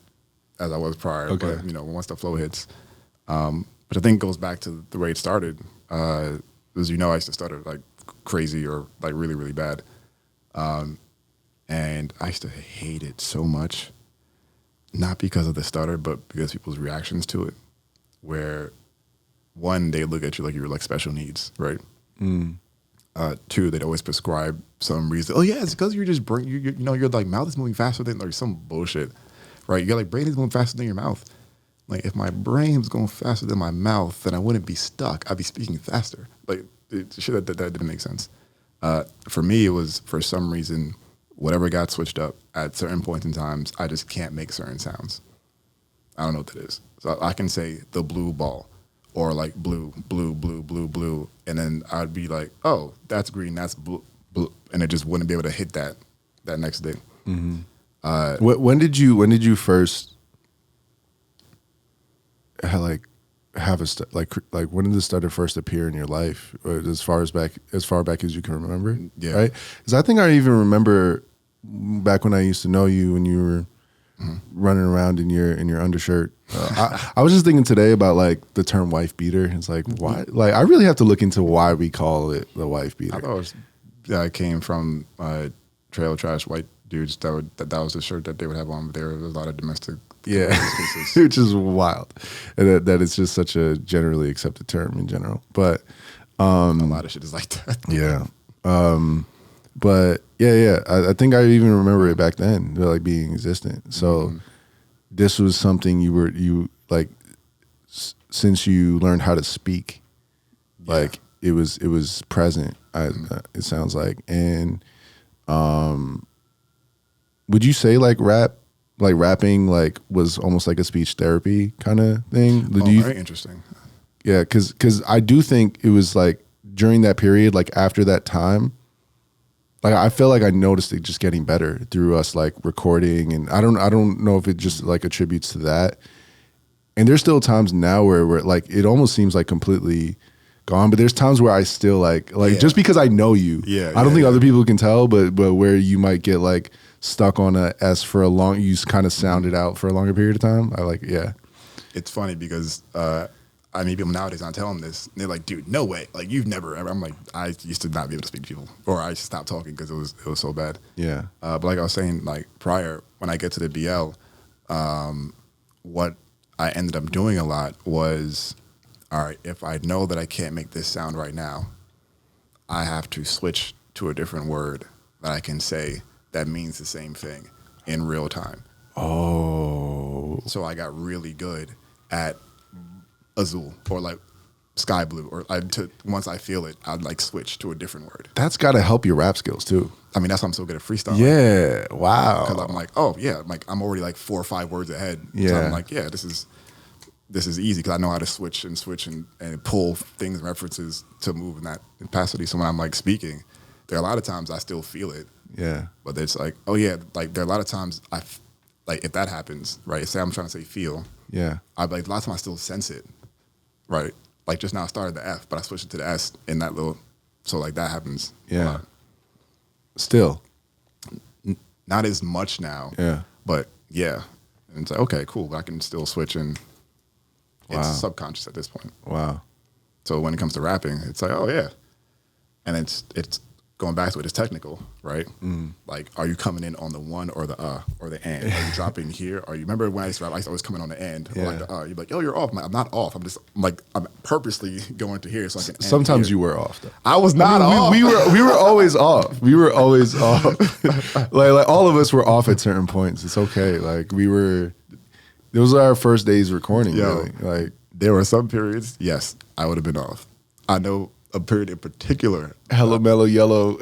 as I was prior. Okay. But once the flow hits, but I think it goes back to the way it started. As I used to stutter like crazy or like really really bad, and I used to hate it so much, not because of the stutter, but because people's reactions to it, where one, they look at you like you're like special needs, right? Two, they'd always prescribe some reason. Oh yeah, it's because you're just your like mouth is moving faster than like some bullshit, right? Your like brain is moving faster than your mouth. Like if my brain was going faster than my mouth, then I wouldn't be stuck. I'd be speaking faster. Like shit that didn't make sense. For me, it was for some reason whatever got switched up at certain points in times. I just can't make certain sounds. I don't know what that is. So I can say the blue ball. Or like blue, blue, blue, blue, blue, and then I'd be like, "Oh, that's green, that's blue, blue," and it just wouldn't be able to hit that next day. When did you first have a when did the stutter first appear in your life? As far back as you can remember, Yeah. Right? Because I think I even remember back when I used to know you when you were running around in your undershirt. I was just thinking today about like the term wife beater. It's like why? Like I really have to look into why we call it the wife beater. I thought it came from trailer trash white dudes that was the shirt that they would have on. But there was a lot of domestic. Yeah, which is wild, and that it's just such a generally accepted term in general. But a lot of shit is like that. yeah, but yeah. I think I even remember it back then, like being existent. So this was something you like since you learned how to speak, like it was present. It sounds like, and would you say like rapping like was almost like a speech therapy kind of thing? Very interesting. Yeah, because I do think it was like during that period, like after that time, like I feel like I noticed it just getting better through us like recording, and I don't know if it just like attributes to that. And there's still times now where like it almost seems like completely gone, but there's times where I still like just because I know you, I don't think other people can tell, but where you might get like stuck on a S for a long, you kind of sound it out for a longer period of time. It's funny because I mean, people nowadays, I tell them this, and they're like, "Dude, no way! Like, you've never ever." I'm like, I used to not be able to speak to people, or I stopped talking because it was so bad. Yeah. But like I was saying, like prior, when I get to the BL, what I ended up doing a lot was, all right, if I know that I can't make this sound right now, I have to switch to a different word that I can say that means the same thing in real time. Oh. So I got really good at azul or like sky blue, or once I feel it, I'd like switch to a different word. That's got to help your rap skills too. I mean, that's why I'm so good at freestyling. Yeah. Wow. Because I'm like, oh yeah, like I'm already like 4 or 5 words ahead. Yeah. So I'm like, yeah, this is easy because I know how to switch and pull things and references to move in that capacity. So when I'm like speaking, there are a lot of times I still feel it. Yeah. But it's like, oh yeah, like there are a lot of times like if that happens, right? Say I'm trying to say feel. Yeah. A lot of times I still sense it, right? Like just now I started the F, but I switched it to the S in that little, so like that happens. Yeah. Still. Not as much now. Yeah. But yeah. And it's like, okay, cool. But I can still switch and it's subconscious at this point. Wow. So when it comes to rapping, it's like, oh yeah. And it's going back to it, it's technical, right? Like, are you coming in on the one or the or the and? Are you dropping here? Or you remember when I used to rap, I used to always come in on the end or like the You're like, oh, you're off. I'm not off. I'm purposely going to here so I can end Sometimes here. you were off though. I was not off. We were always off. We were always off. like all of us were off at certain points. It's okay. Like those are our first days recording. Yo, really. Like there were some periods, yes, I would have been off. I know a period in particular. Hello Mellow Yellow.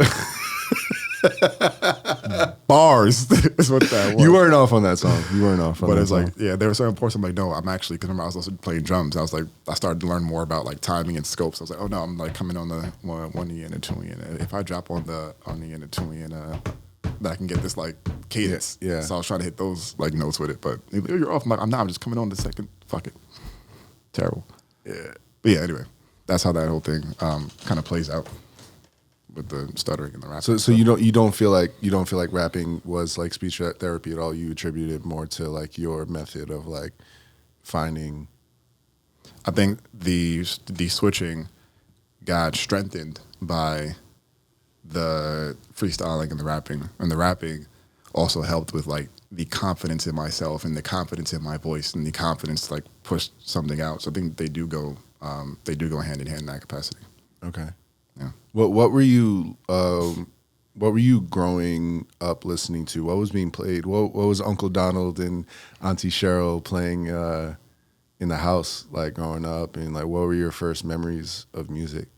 Bars is what that was. You weren't off on that song. You weren't off on But that it's song. like, yeah, there were certain parts I'm like, no, I'm actually, because remember I was also playing drums. I was like, I started to learn more about like timing and scopes. I was like, oh no, I'm like coming on the 1E and a 2E. And if I drop on the E and a 2E and that I can get this like cadence. Yeah. So I was trying to hit those like notes with it. But you're off. I'm like, I'm not. I'm just coming on the second. Fuck it. Terrible. Yeah. But yeah, anyway, that's how that whole thing kind of plays out with the stuttering and the rapping. So you don't feel like rapping was like speech therapy at all. You attribute it more to like your method of like finding. I think the switching got strengthened by the freestyling and the rapping. And the rapping also helped with like the confidence in myself and the confidence in my voice and the confidence to like push something out. So I think they do go hand in hand in that capacity. Okay. Yeah. What were you growing up listening to? What was being played? What was Uncle Donald and Auntie Cheryl playing in the house like growing up? And like what were your first memories of music?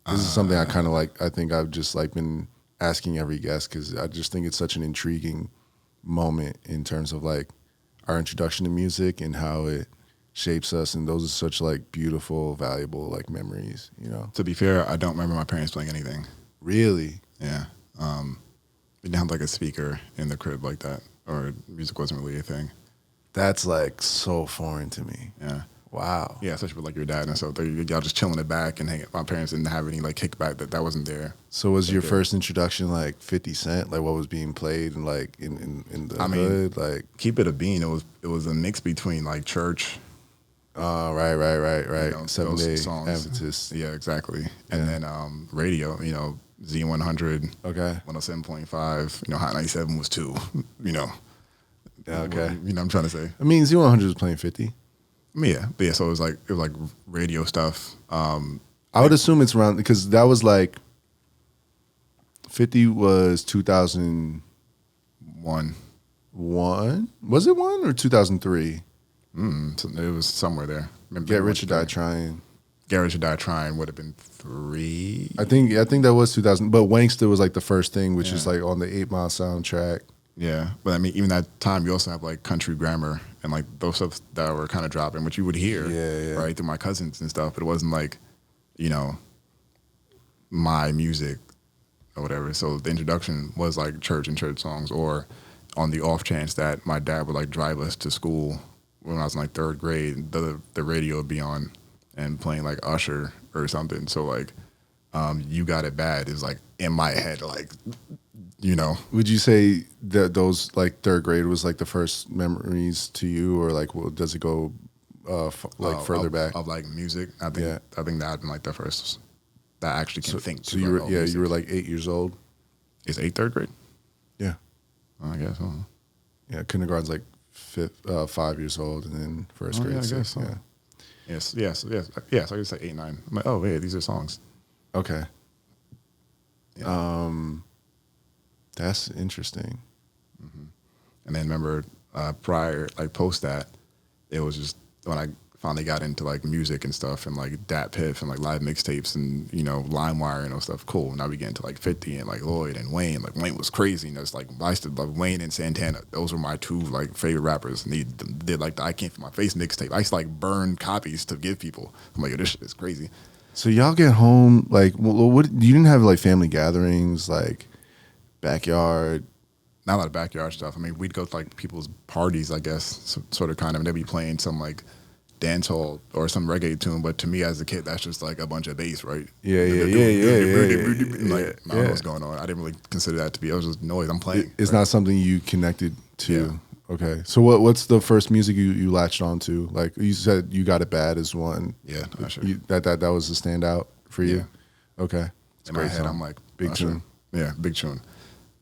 This is something I kind of like. I think I've just like been asking every guest because I just think it's such an intriguing moment in terms of like our introduction to music and how it shapes us, and those are such like beautiful, valuable like memories, you know. To be fair, I don't remember my parents playing anything. Really? Yeah. We didn't have like a speaker in the crib like that, or music wasn't really a thing. That's like so foreign to me. Yeah. Wow. Yeah, especially with like your dad and stuff. Y'all just chilling it back and hanging. My parents didn't have any like kickback that wasn't there. So was your first introduction like 50 Cent? Like what was being played and like in the hood? Like Keep It a Bean. It was a mix between like church. Right. You know, 7 Day songs. Adventist. Yeah, exactly. And then radio, you know, Z100, Okay. 107.5, you know, Hot 97 was 2, you know. Yeah, okay. You know what I'm trying to say? I mean, Z100 was playing 50. Yeah, but yeah, so it was like radio stuff. I would assume it's around, because that was like 50 was 2001. Was it 1 or 2003? So it was somewhere there. Get Rich or Die Trying. Get Rich or Die Trying would have been 3. I think that was 2000. But Wankster was like the first thing, which is like on the 8 Mile soundtrack. Yeah, but I mean, even that time, you also have like Country Grammar and like those stuff that were kind of dropping, which you would hear, right, through my cousins and stuff. But it wasn't like, you know, my music or whatever. So the introduction was like church and church songs, or on the off chance that my dad would like drive us to school when I was in like 3rd grade, the radio would be on and playing like Usher or something. So like, You Got It Bad is like in my head, like, you know. Would you say that those like 3rd grade was like the first memories to you, or like does it go further back of like music? I think that had been like the first that I actually can think. So you were like 8 years old. Is 8 3rd grade? Yeah, I guess. yeah. Kindergarten's like 5 years old, and then first grade, I guess 6. so. Yeah. Yes. I guess like 8, 9. I'm like, oh, hey, these are songs. Okay. Yeah. That's interesting. And then remember, prior, like post that, it was just when I finally got into like music and stuff and like Dat Piff and like live mixtapes and, you know, LimeWire and all stuff. Cool. Now we get into like 50 and like Lloyd and Wayne. Like Wayne was crazy. And it's like, I used to love Wayne and Santana. Those were my 2 like favorite rappers. And they did like the I Can't Feel My Face mixtape. I used to like burn copies to give people. I'm like, yo, this shit is crazy. So y'all get home, like, what you didn't have like family gatherings, like backyard? Not a lot of backyard stuff. I mean, we'd go to like people's parties, I guess, sort of kind of, and they'd be playing some like dancehall or some reggae tune. But to me as a kid, that's just like a bunch of bass, right? Yeah. Like, I don't know what's going on. I didn't really consider that to be, it was just noise. I'm playing. It's not something you connected to. Yeah. Okay. So what's the first music you latched on to? Like you said, You Got It Bad is one. Yeah, Usher. That was a standout for you? Yeah. Okay. In my head, I'm like, big Usher. tune. Yeah, big tune.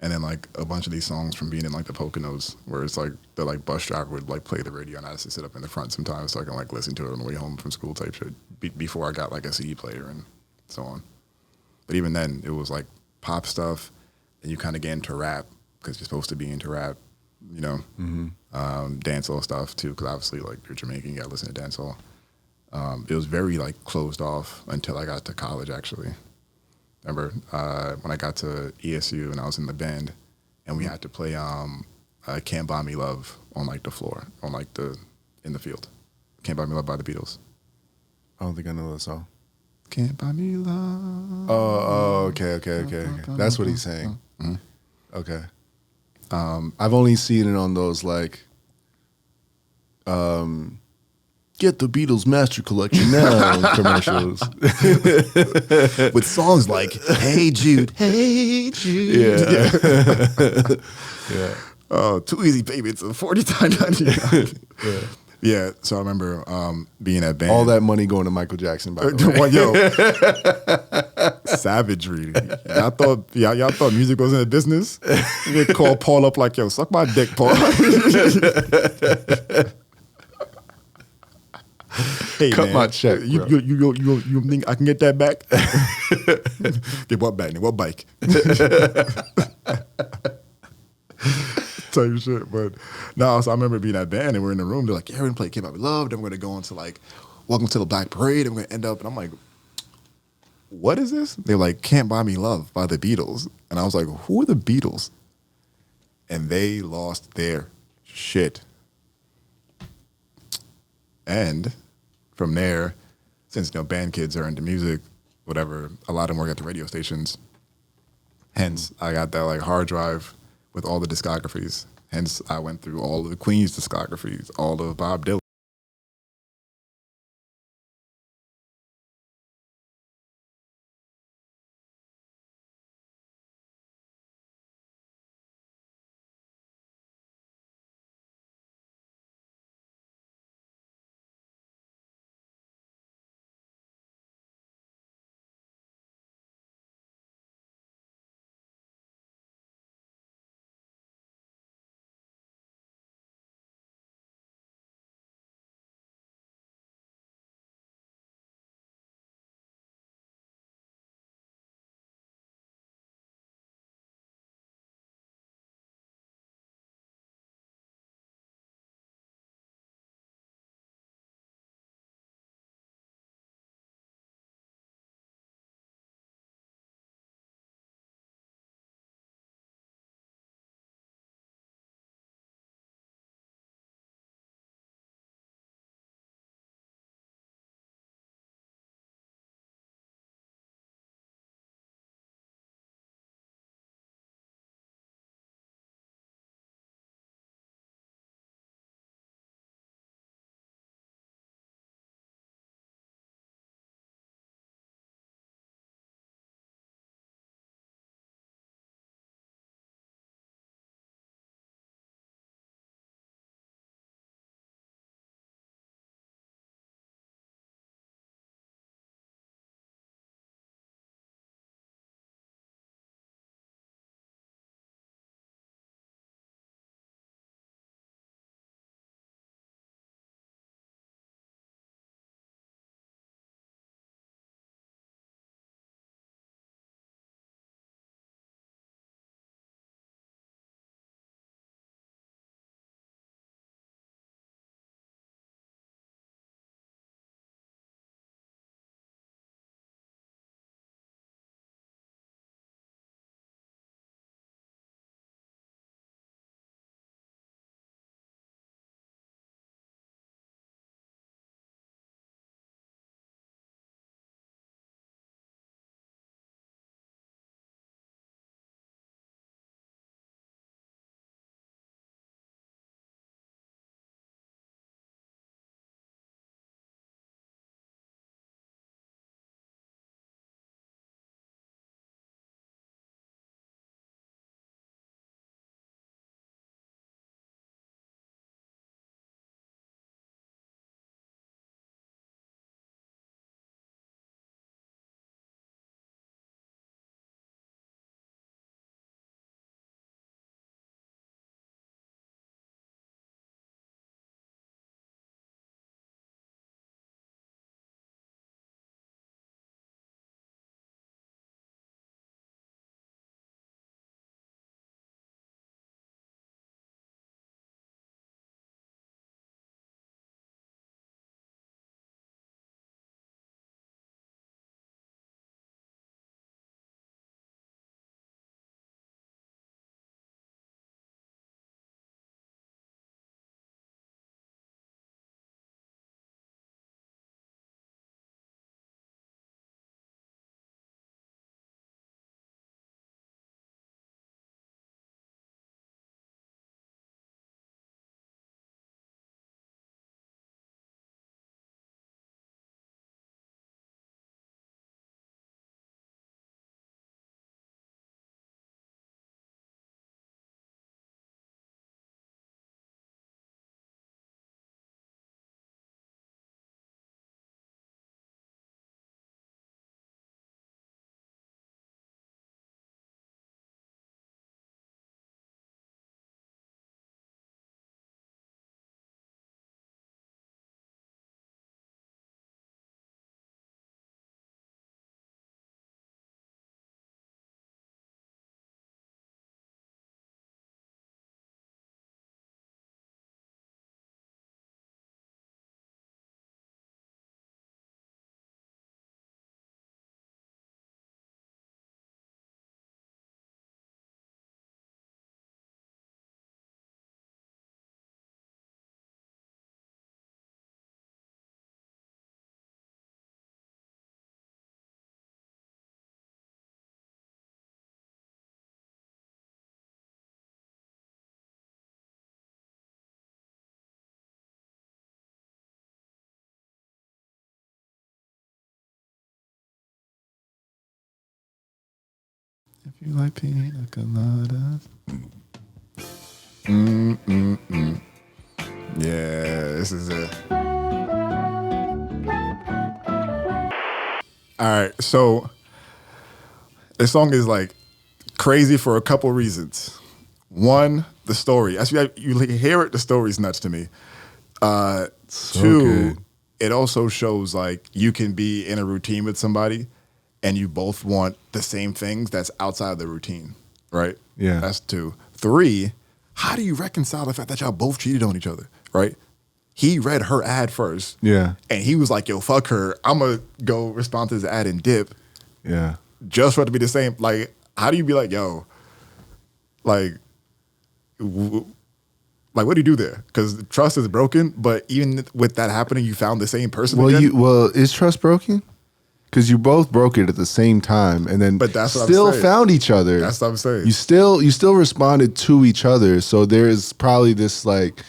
And then like a bunch of these songs from being in like the Poconos, where it's like the like bus driver would like play the radio, and I used to sit up in the front sometimes so I can like listen to it on the way home from school type shit. Before I got like a CD player and so on. But even then, it was like pop stuff, and you kind of get into rap because you're supposed to be into rap, you know, dancehall stuff too. Because obviously, like you're Jamaican, you got to listen to dancehall. It was very like closed off until I got to college actually. Remember when I got to ESU and I was in the band, and we had to play "Can't Buy Me Love" on like the floor, on like in the field. "Can't Buy Me Love" by the Beatles. I don't think I know that song. Can't buy me love. Okay. That's what he's saying. Mm-hmm. Okay. I've only seen it on those like, get the Beatles Master Collection now commercials with songs like "Hey Jude, Hey Jude." Yeah. Oh, too easy, baby. It's a 49.99. Yeah. So I remember being at band. All that money going to Michael Jackson, by the way. Yo, savagery. Y'all thought music wasn't a business? You could call Paul up like, yo, suck my dick, Paul. Hey, cut man, my check. You think I can get that back? Get what back? What bike? Type shit. But no, so I remember being at band and we're in the room. They're like, yeah, we're gonna play "Keep Up With Love." Then we're gonna go into like "Welcome to the Black Parade." And we're gonna end up, and I'm like, what is this? They're like, "Can't Buy Me Love" by the Beatles. And I was like, who are the Beatles? And they lost their shit. And from there, since band kids are into music, whatever, a lot of them work at the radio stations. Hence, I got that like hard drive with all the discographies. Hence, I went through all of the Queen's discographies, all of Bob Dylan. If you like pina coladas. Yeah, this is it. All right, so this song is like crazy for a couple reasons. One, the story. As you hear it, the story's nuts to me. Two, good. it also shows like you can be in a routine with somebody and you both want the same things that's outside of the routine, right? Yeah. That's two. Three, how do you reconcile the fact that y'all both cheated on each other, right? He read her ad first. Yeah. And he was like, yo, fuck her. I'm going to go respond to his ad and dip. Yeah. Just for it to be the same. Like, how do you be like, yo, like, what do you do there? Because trust is broken, but even with that happening, you found the same person again? Is trust broken? Because you both broke it at the same time, and then But that's what I'm still saying. found each other. That's what I'm saying. You still responded to each other. So there's probably this like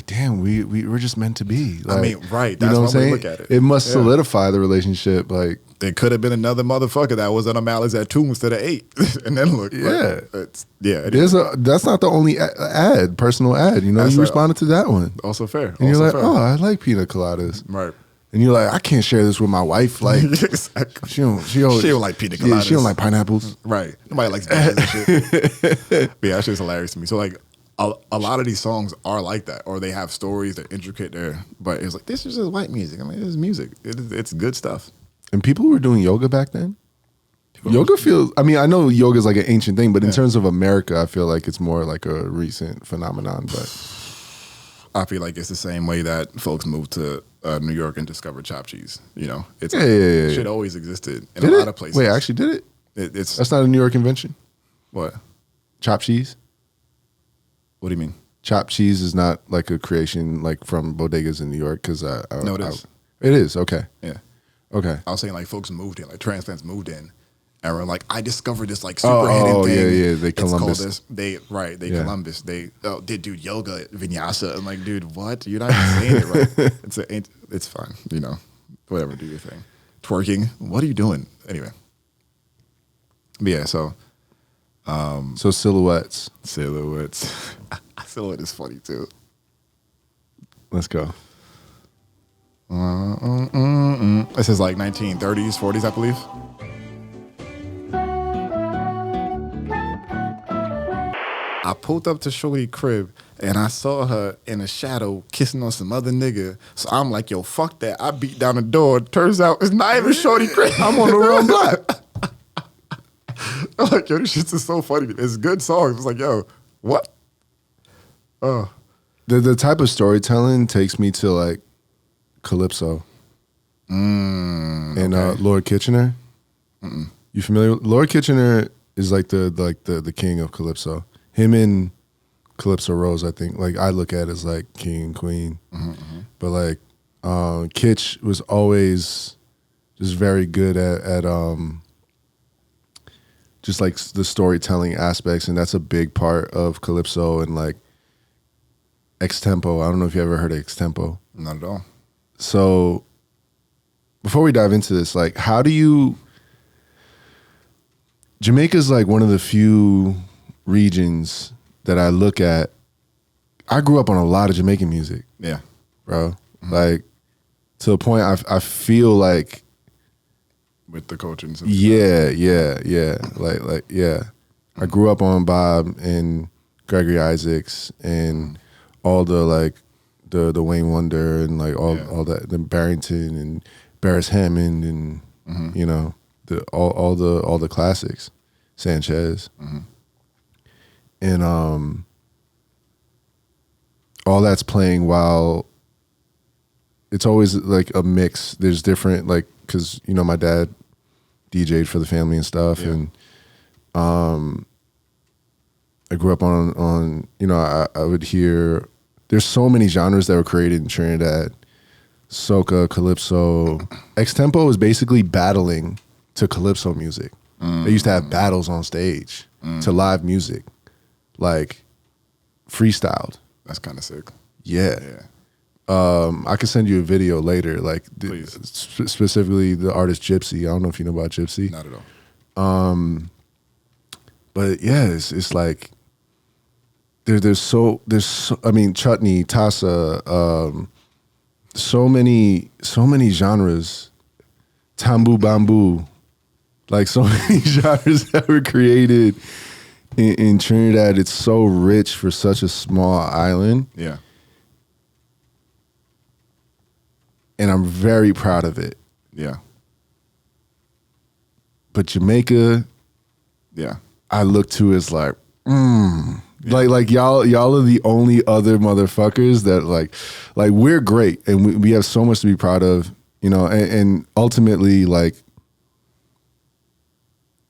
damn, we were just meant to be. Like, I mean, right. You That's know one what I'm way saying? to look at it. It must Yeah. solidify the relationship. Like, There could have been another motherfucker that was on a malice at 2 instead of 8. And then look. Yeah. That's not the only personal ad. You know, That's you right. responded to that one, Also fair. and you're Also like, fair. oh, I like pina coladas. Right. And you're like, I can't share this with my wife. Like, Exactly. she don't like pina Yeah, she don't coladas. like pineapples. Right. Nobody likes bananas and shit. But yeah, that shit's hilarious to me. So like a lot of these songs are like that, or they have stories, they're intricate there. But it's like, this is just white music. I mean, this is music. It's good stuff. And people were doing yoga back then. Yoga feels, I mean, I know yoga is like an ancient thing, but in terms of America, I feel like it's more like a recent phenomenon. But I feel like it's the same way that folks moved to New York and discovered chopped cheese. You know, it's Yeah. shit always existed in did a it? lot of places. Wait, actually did it? It's That's not a New York invention. what? Chopped cheese? What do you mean? Chopped cheese is not like a creation like from bodegas in New York because No, it is. It is, okay. Yeah, Okay. I was saying like folks moved in, like transplants moved in, and were like, I discovered this like super hidden thing. Yeah. They It's called Columbus. this. They Yeah. Columbus. They did yoga vinyasa. I'm like, dude, what? You're not even saying it right. It's fine. You know, whatever. Do your thing. Twerking. What are you doing? Anyway. But yeah. So So silhouettes. silhouettes. Silhouette is funny too. Let's go. This is like 1930s, 40s, I believe. I pulled up to Shorty crib and I saw her in a shadow kissing on some other nigga. So I'm like, yo, fuck that. I beat down the door. Turns out it's not even Shorty crib. I'm on the wrong block. I'm like, yo, this shit is so funny. It's good songs. It's like, yo, what? Oh, The type of storytelling takes me to like Calypso and Lord Kitchener. You familiar? Lord Kitchener is like the king of Calypso. Him and Calypso Rose, I think. Like I look at it as like king and queen, but like Kitch was always just very good at just like the storytelling aspects, and that's a big part of Calypso and like X-Tempo. I don't know if you ever heard of X-Tempo. not at all. So before we dive into this, like how do you Jamaica's like one of the few regions that I look at. I grew up on a lot of Jamaican music, Yeah. bro. Like to the point I feel like With the culture and stuff. yeah. Like yeah. I grew up on Bob and Gregory Isaacs and all the like the Wayne Wonder and like all that, the Barrington and Barris Hammond and you know all the classics, Sanchez, and all that's playing while it's always like a mix. There's different like because you know my dad DJ'd for the family and stuff, and I grew up on you know I would hear. There's so many genres that were created in Trinidad. Soca, Calypso. X-Tempo is basically battling to Calypso music. They used to have battles on stage to live music, like freestyled. That's kind of sick. Yeah. Yeah. I could send you a video later, like Please. specifically the artist Gypsy. I don't know if you know about Gypsy. Not at all. But yeah, it's like there's I mean, chutney, tasa, so many genres, tambu bamboo, like so many genres that were created in Trinidad. It's so rich for such a small island. Yeah. And I'm very proud of it. Yeah. But Jamaica, Yeah. I look to as like, like y'all are the only other motherfuckers that like we're great and we have so much to be proud of, you know, and ultimately like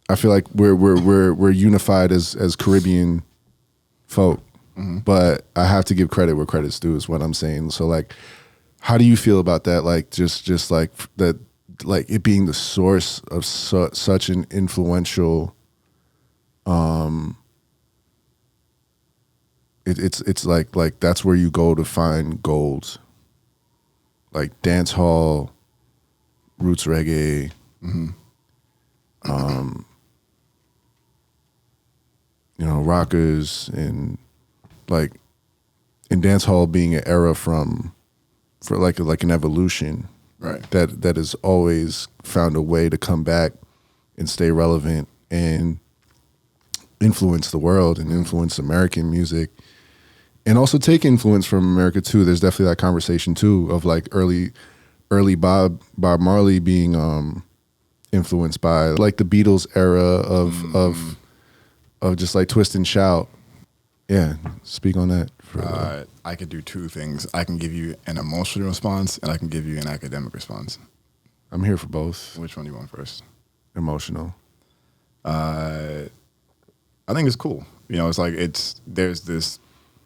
I feel like we're unified as Caribbean folk, but I have to give credit where credit's due is what I'm saying. So like, how do you feel about that? Like just like that, like it being the source of such an influential. It's like that's where you go to find gold, like dance hall, roots reggae, you know, rockers, and like in dance hall being an era for like an evolution, Right. That has always found a way to come back and stay relevant and influence the world and influence American music. And also take influence from America too. There's definitely that conversation too of like early Bob Marley being influenced by like the Beatles era of just like twist and shout. Yeah, speak on that. I could do two things. I can give you an emotional response, and I can give you an academic response. I'm here for both. Which one do you want first? Emotional. I think it's cool. You know, it's like there's this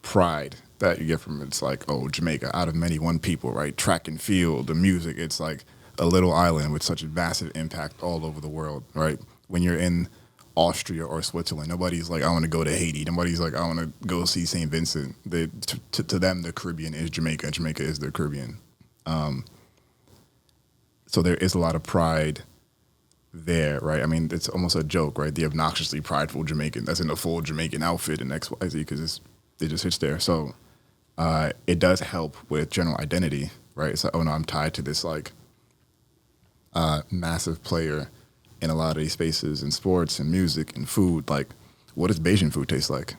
pride that you get from it. It's like, oh, Jamaica, out of many, one people, right? Track and field, the music. It's like a little island with such a massive impact all over the world, right? When you're in Austria or Switzerland, nobody's like, I want to go to Haiti. Nobody's like, I want to go see St. Vincent. To them, the Caribbean is Jamaica, and Jamaica is the Caribbean. So there is a lot of pride there, right? I mean, it's almost a joke, right? The obnoxiously prideful Jamaican that's in a full Jamaican outfit and XYZ because it just hits there. So it does help with general identity, right? It's like, oh no, I'm tied to this like massive player in a lot of these spaces in sports and music and food. Like, what does Bayesian food taste like?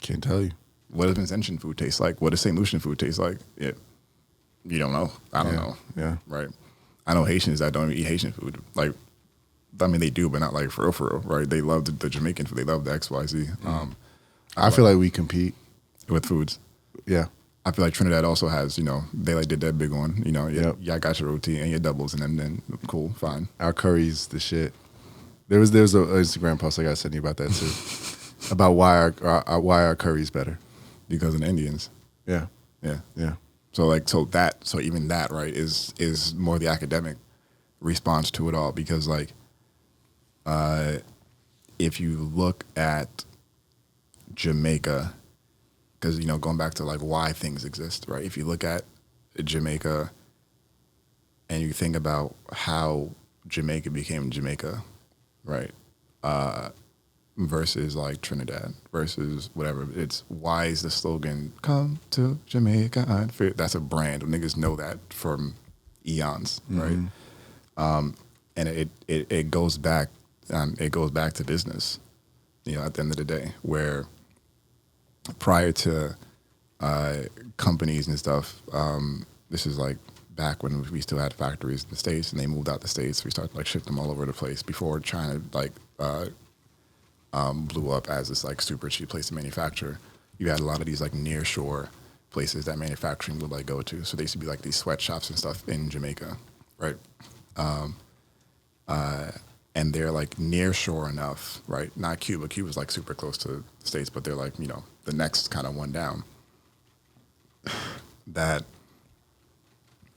Can't tell you. What does Vincentian food taste like? What does St. Lucian food taste like? You don't know. I don't know. Yeah. Right. I know Haitians that don't even eat Haitian food. Like, I mean, they do, but not like for real, right? They love the Jamaican food. They love the XYZ. I feel like we compete with foods. Yeah. I feel like Trinidad also has, you know, they like did that big one. You know, yeah, I got your roti and your doubles, and then cool, fine. Our curry's the shit. There was an Instagram post I got to send you about that too, about why our curry's better. Because of the Indians. Yeah. Yeah. Yeah. So even that, right, is more the academic response to it all. Because like, if you look at Jamaica, because, you know, going back to like why things exist, right? If you look at Jamaica and you think about how Jamaica became Jamaica, right? Versus like Trinidad, versus whatever. It's why is the slogan "Come to Jamaica"? That's a brand. Niggas know that from eons, right? And it goes back. It goes back to business. You know, at the end of the day, where prior to companies and stuff, this is like back when we still had factories in the States, and they moved out the States. We started like ship them all over the place before China like blew up as this like super cheap place to manufacture. You had a lot of these like near shore places that manufacturing would like go to. So they used to be like these sweatshops and stuff in Jamaica, right? And they're like near shore enough, right? Not Cuba. Cuba's like super close to the States, but they're like, you know, the next kind of one down. That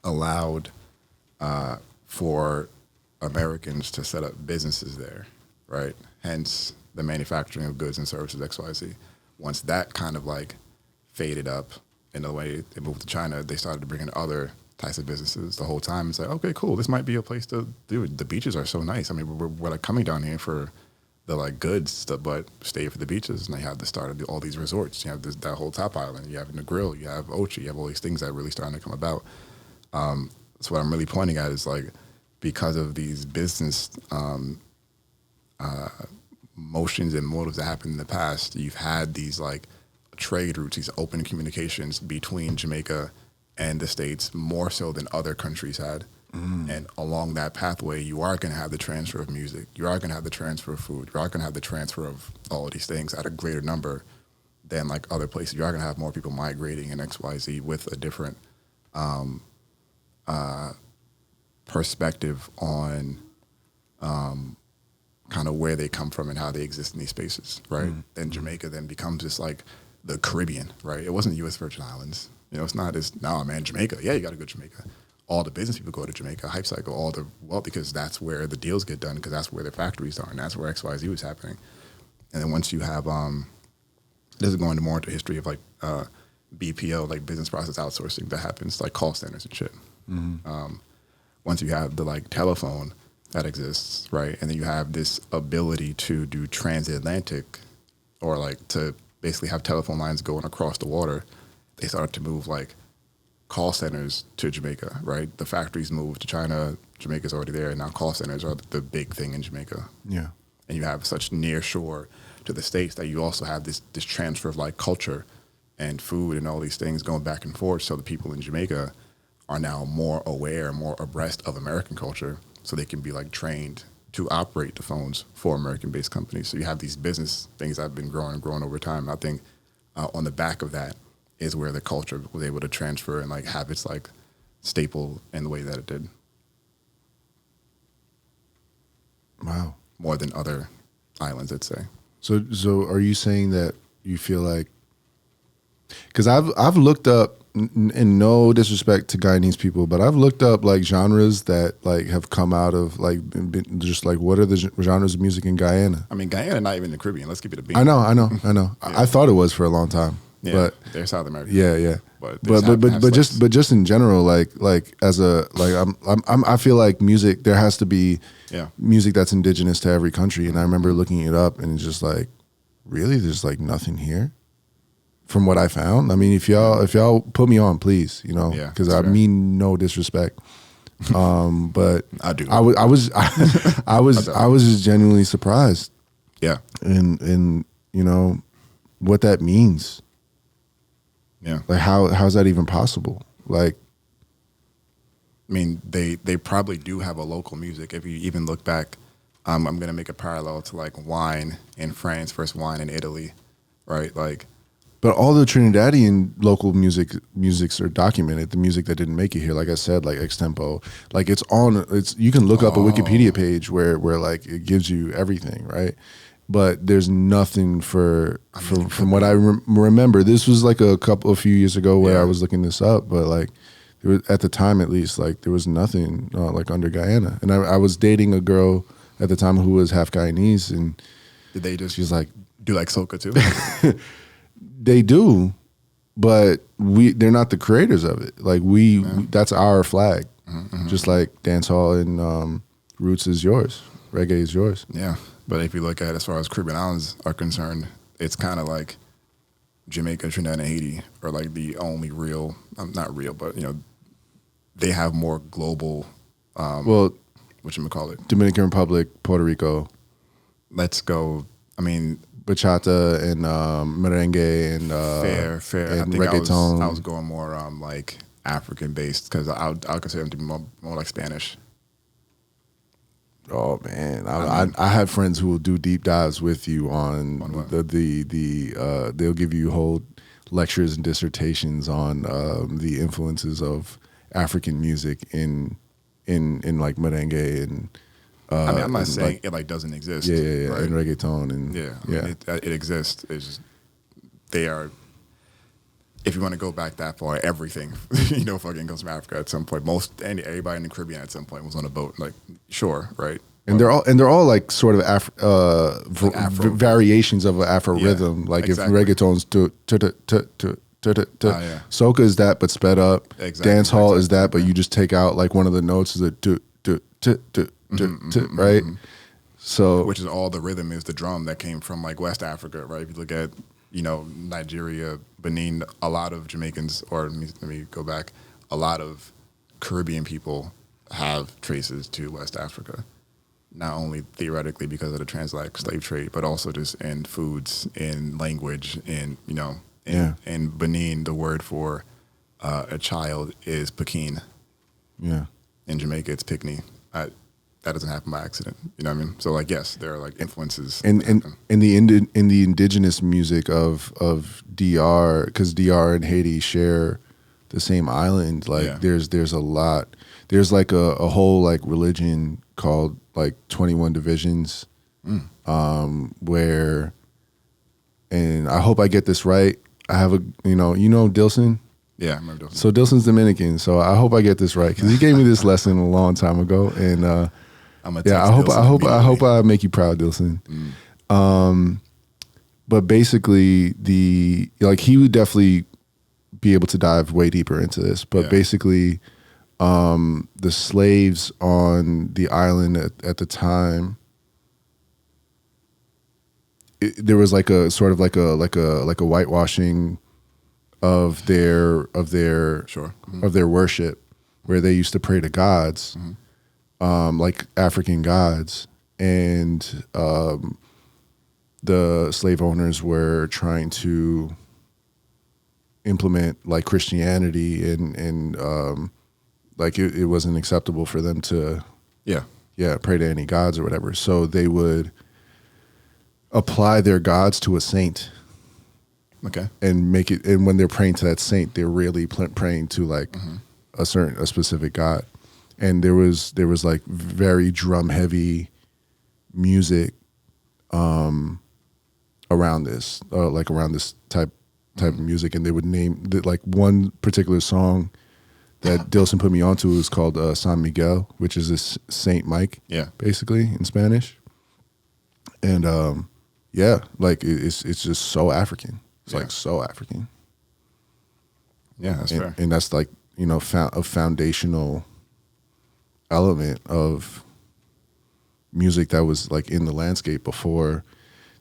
allowed for Americans to set up businesses there, right? Hence the manufacturing of goods and services, XYZ. Once that kind of like faded up in the way they moved to China, they started to bring in other types of businesses the whole time and say, okay, cool, this might be a place to do it. The beaches are so nice. I mean, we're like coming down here for the like goods stuff, but stay for the beaches. And they have the start of all these resorts. You have that whole Top Island. You have Negril. You have Ochi. You have all these things that are really starting to come about. So what I'm really pointing at is like because of these business motions and motives that happened in the past, you've had these like trade routes, these open communications between Jamaica and the States more so than other countries had. And along that pathway, you are going to have the transfer of music. You are going to have the transfer of food. You are going to have the transfer of all of these things at a greater number than like other places. You are going to have more people migrating in XYZ with a different perspective on kind of where they come from and how they exist in these spaces, right? Then Jamaica then becomes just like the Caribbean, right? It wasn't the U.S. Virgin Islands. You know, it's not as, nah, man, Jamaica. Yeah, you got to go to Jamaica. All the business people go to Jamaica, Hype Cycle, because that's where the deals get done, because that's where the factories are, and that's where XYZ was happening. And then once you have, this is going more into history of like BPO, like business process outsourcing that happens, like call centers and shit. Once you have the like telephone that exists, right, and then you have this ability to do transatlantic, or like to basically have telephone lines going across the water, they started to move like call centers to Jamaica, right? The factories moved to China, Jamaica's already there, and now call centers are the big thing in Jamaica. Yeah. And you have such near shore to the States that you also have this transfer of like culture and food and all these things going back and forth. So the people in Jamaica are now more aware, more abreast of American culture, so they can be like trained to operate the phones for American-based companies. So you have these business things that have been growing and growing over time. I think on the back of that is where the culture was able to transfer and like have its like staple in the way that it did. Wow. More than other islands, I'd say. So are you saying that you feel like, because I've looked up, in no disrespect to Guyanese people, but I've looked up like genres that like have come out of like just like what are the genres of music in Guyana? I mean, Guyana not even in the Caribbean. Let's keep it a beat. I know. Yeah. I thought it was for a long time. Yeah, but they're South America. Yeah. But just in general, like as a like I feel like music, there has to be music that's indigenous to every country, and I remember looking it up and it's just like, really, there's like nothing here. From what I found, I mean, if y'all put me on, please, you know, because I mean no disrespect, but I do. I was just genuinely surprised, and you know what that means, like how's that even possible? Like, I mean, they probably do have a local music. If you even look back, I'm gonna make a parallel to like wine in France versus wine in Italy, right? Like. But all the Trinidadian local musics are documented. The music that didn't make it here, like I said, like Extempo, like you can look up a Wikipedia page where like it gives you everything, right? But there's nothing from what I remember. This was like a few years ago where I was looking this up, but like there was, at the time at least, like there was nothing like under Guyana. And I was dating a girl at the time who was half Guyanese, and she's like, do like soca too? They do, but they're not the creators of it. Like we that's our flag. Just like dancehall and roots is yours, reggae is yours. Yeah, but if you look at it as far as Caribbean islands are concerned, it's kind of like Jamaica, Trinidad, and Haiti are like the only real, not real, but you know, they have more global. Whatchamacallit? Dominican Republic, Puerto Rico. Let's go. I mean. Bachata and merengue and fair. And I think reggaeton. I was going more like African based because I'll consider them to be more like Spanish. Oh man, I have friends who will do deep dives with you on they'll give you whole lectures and dissertations on the influences of African music in like merengue and. I mean, I'm not saying like, it like doesn't exist. Yeah, right? And reggaeton and I mean, it exists. It's just they are. If you want to go back that far, everything you know fucking comes from Africa at some point. Everybody in the Caribbean at some point was on a boat. Like sure, right? And they're all like sort of Afro variations of an Afro rhythm. Like exactly. If reggaeton's soca is that but sped up. Exactly. Dancehall is that, but you just take out like one of the notes is a right? So which is all the rhythm is the drum that came from like West Africa, right? If you look at, Nigeria, Benin, a lot of Jamaicans, or let me go back, a lot of Caribbean people have traces to West Africa. Not only theoretically because of the transatlantic slave trade, but also just in foods, in language, in Benin, the word for a child is Pekin. Yeah. In Jamaica, it's Pickney. That doesn't happen by accident. You know what I mean? So like, yes, there are like influences. And in the indigenous music of DR, because DR and Haiti share the same island. Like there's a lot. There's like a whole like religion called like 21 Divisions, where, and I hope I get this right. I have you know Dilson. Yeah, I remember Dilson. So Dilson's Dominican. So I hope I get this right because he gave me this lesson a long time ago, and I hope I make you proud, Dilson. But basically, he would definitely be able to dive way deeper into this. But basically, the slaves on the island at the time, there was like a sort of like a whitewashing of their worship, where they used to pray to gods, like African gods, and the slave owners were trying to implement like Christianity, and like it wasn't acceptable for them to pray to any gods or whatever. So they would apply their gods to a saint. Okay. And make it, and when they're praying to that saint, they're really praying to like a specific god. And there was like very drum heavy music around this, type of music. And they would name like one particular song that Dilson put me onto was called San Miguel, which is this Saint Mike, basically in Spanish. And like it's just so African. It's like so African. Yeah, that's fair. And that's like, a foundational element of music that was like in the landscape before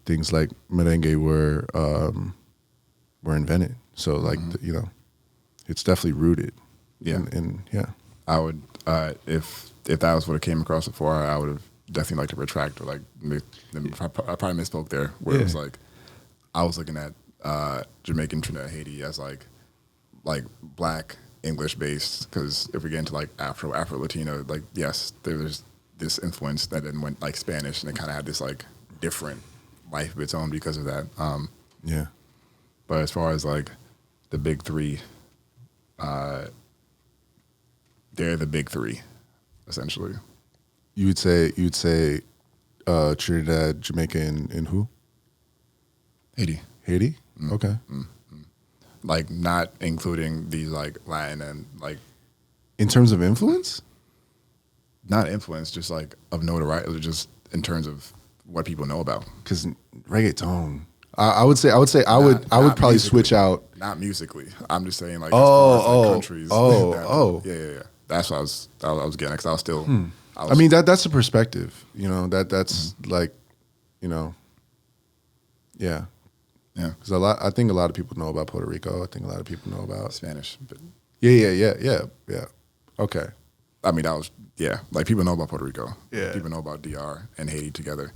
things like merengue were invented. So like, it's definitely rooted. Yeah. And I would, if that was what it came across before, I would have definitely liked to retract, or like, I probably misspoke there, where it was like, I was looking at Jamaican, Trinidad, Haiti as like Black English based, because if we get into like Afro Latino, like yes, there's this influence that then went like Spanish, and it kind of had this like different life of its own because of that. But as far as like the big three, they're the big three, essentially. You'd say Trinidad, Jamaica, and who? Haiti. Okay. Like not including these like Latin and like. In terms of influence? Not influence, just like of notoriety, just in terms of what people know about. Because reggaeton, I would probably switch out. Not musically. I'm just saying like as far as like countries. Yeah. That's what I was getting, because I was still. I mean that's a perspective, that's like, yeah. Yeah, because I think a lot of people know about Puerto Rico. I think a lot of people know about Spanish. But yeah. Okay. I mean, like people know about Puerto Rico. Yeah. People know about DR and Haiti together.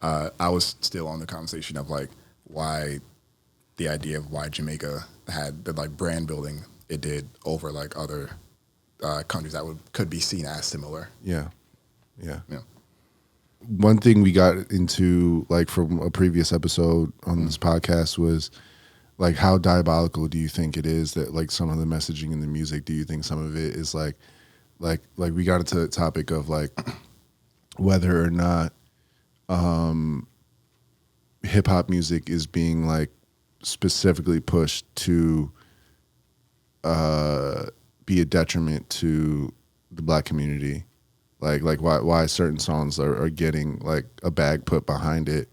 I was still on the conversation of like why the idea of why Jamaica had the like brand building it did over like other countries that could be seen as similar. Yeah. One thing we got into like from a previous episode on this podcast was like, how diabolical do you think it is that like some of the messaging in the music, do you think some of it is like we got into the topic of like whether or not hip hop music is being like specifically pushed to be a detriment to the Black community? Like why certain songs are getting like a bag put behind it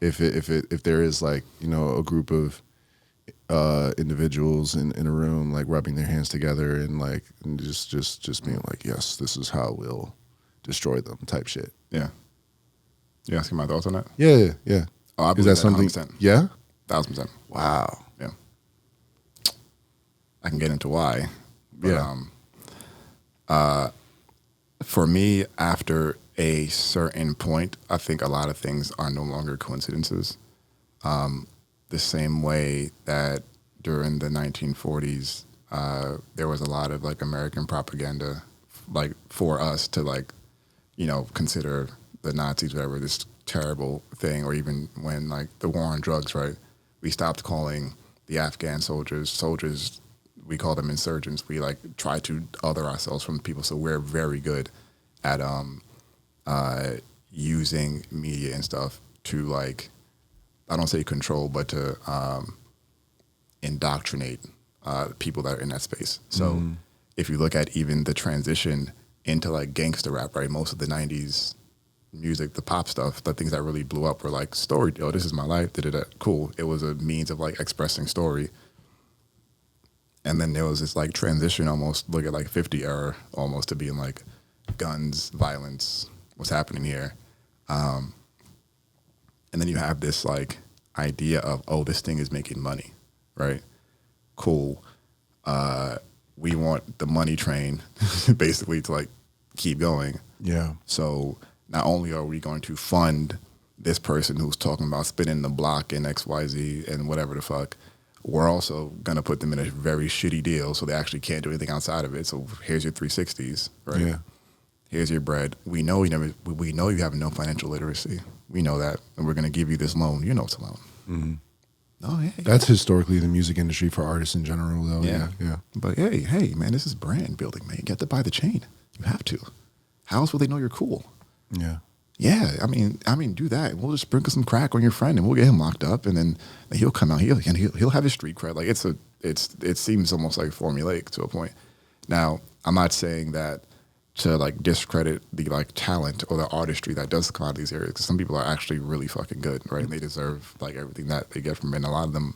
if there is like, a group of individuals in a room like rubbing their hands together and like and just being like, yes, this is how we'll destroy them type shit. Yeah. You asking my thoughts on that? Yeah. Oh, I Is believe that that something? 100%. Yeah. 1,000%. Wow. Yeah. I can get into why. But, for me, after a certain point, I think a lot of things are no longer coincidences. The same way that during the 1940s, there was a lot of like American propaganda, like for us to like, consider the Nazis, whatever, this terrible thing, or even when like the war on drugs, right? We stopped calling the Afghan soldiers, we call them insurgents. We like try to other ourselves from people. So we're very good at using media and stuff to like, I don't say control, but to indoctrinate people that are in that space. So if you look at even the transition into like gangster rap, right? Most of the 90s music, the pop stuff, the things that really blew up were like story. Oh, this is my life. Cool. It was a means of like expressing story. And then there was this like transition almost, look at like 50 era almost, to being like guns, violence, what's happening here. And then you have this like idea of, oh, this thing is making money, right? Cool. We want the money train basically to like keep going. Yeah. So not only are we going to fund this person who's talking about spinning the block in XYZ and whatever the fuck, we're also going to put them in a very shitty deal so they actually can't do anything outside of it. So here's your 360s, right? Yeah. Here's your bread. We know you have no financial literacy. We know that. And we're going to give you this loan. You know it's a loan. Mm-hmm. Oh, yeah. That's historically the music industry for artists in general, though. Yeah. But hey, man, this is brand building, man. You have to buy the chain. You have to. How else will they know you're cool? Yeah. Yeah, I mean, do that. We'll just sprinkle some crack on your friend, and we'll get him locked up, and then he'll come out. He'll have his street cred. Like it seems almost like formulaic to a point. Now, I'm not saying that to like discredit the like talent or the artistry that does come out of these areas, because some people are actually really fucking good, right? And they deserve like everything that they get from it. And a lot of them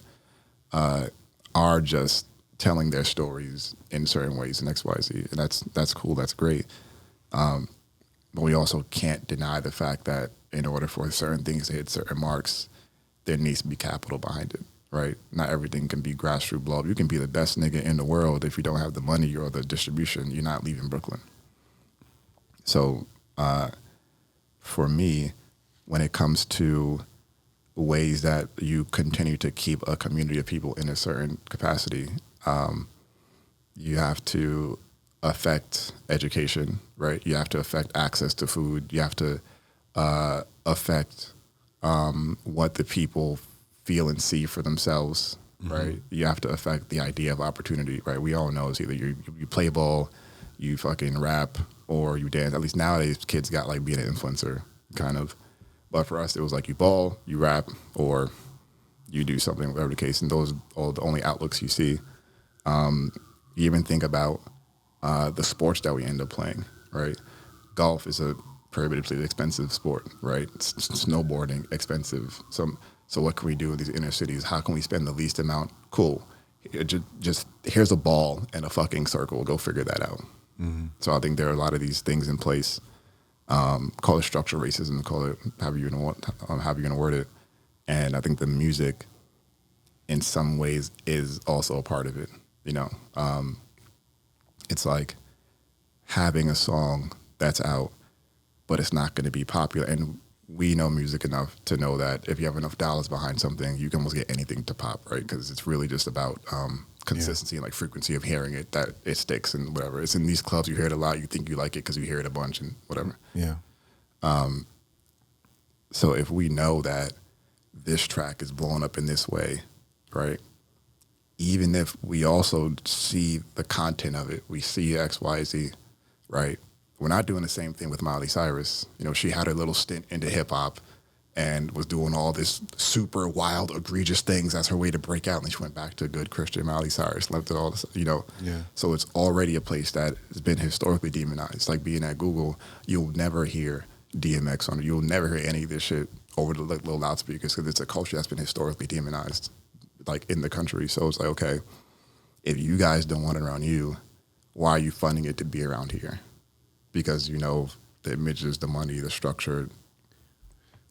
are just telling their stories in certain ways in XYZ, and that's cool. That's great. But we also can't deny the fact that in order for certain things to hit certain marks, there needs to be capital behind it, right? Not everything can be grassroots blow up. You can be the best nigga in the world. If you don't have the money or the distribution, you're not leaving Brooklyn. So for me, when it comes to ways that you continue to keep a community of people in a certain capacity, you have to affect education, right? You have to affect access to food. You have to affect what the people feel and see for themselves, right? You have to affect the idea of opportunity, right? We all know it's either you play ball, you fucking rap, or you dance. At least nowadays, kids got like being an influencer, kind of. But for us, it was like you ball, you rap, or you do something, whatever the case. And those are the only outlooks you see. You even think about the sports that we end up playing, right? Golf is a prohibitively expensive sport, right? Snowboarding, expensive. So what can we do in these inner cities? How can we spend the least amount? Cool. Just here's a ball and a fucking circle. Go figure that out. Mm-hmm. So I think there are a lot of these things in place. Call it structural racism, call it however you're gonna word it. And I think the music, in some ways, is also a part of it. It's like having a song that's out, but it's not going to be popular. And we know music enough to know that if you have enough dollars behind something, you can almost get anything to pop, right? Because it's really just about consistency and like frequency of hearing it, that it sticks and whatever. It's in these clubs, you hear it a lot, you think you like it because you hear it a bunch and whatever. Yeah. So if we know that this track is blowing up in this way, right? Even if we also see the content of it, we see X, Y, Z, right? We're not doing the same thing with Miley Cyrus. She had her little stint into hip hop and was doing all this super wild, egregious things as her way to break out. And then she went back to good Christian Miley Cyrus, left it all this, Yeah. So it's already a place that has been historically demonized. It's like being at Google, you'll never hear DMX on it. You'll never hear any of this shit over the little loudspeakers because it's a culture that's been historically demonized, like in the country. So it's like, okay, if you guys don't want it around you, why are you funding it to be around here? Because the images, the money, the structure.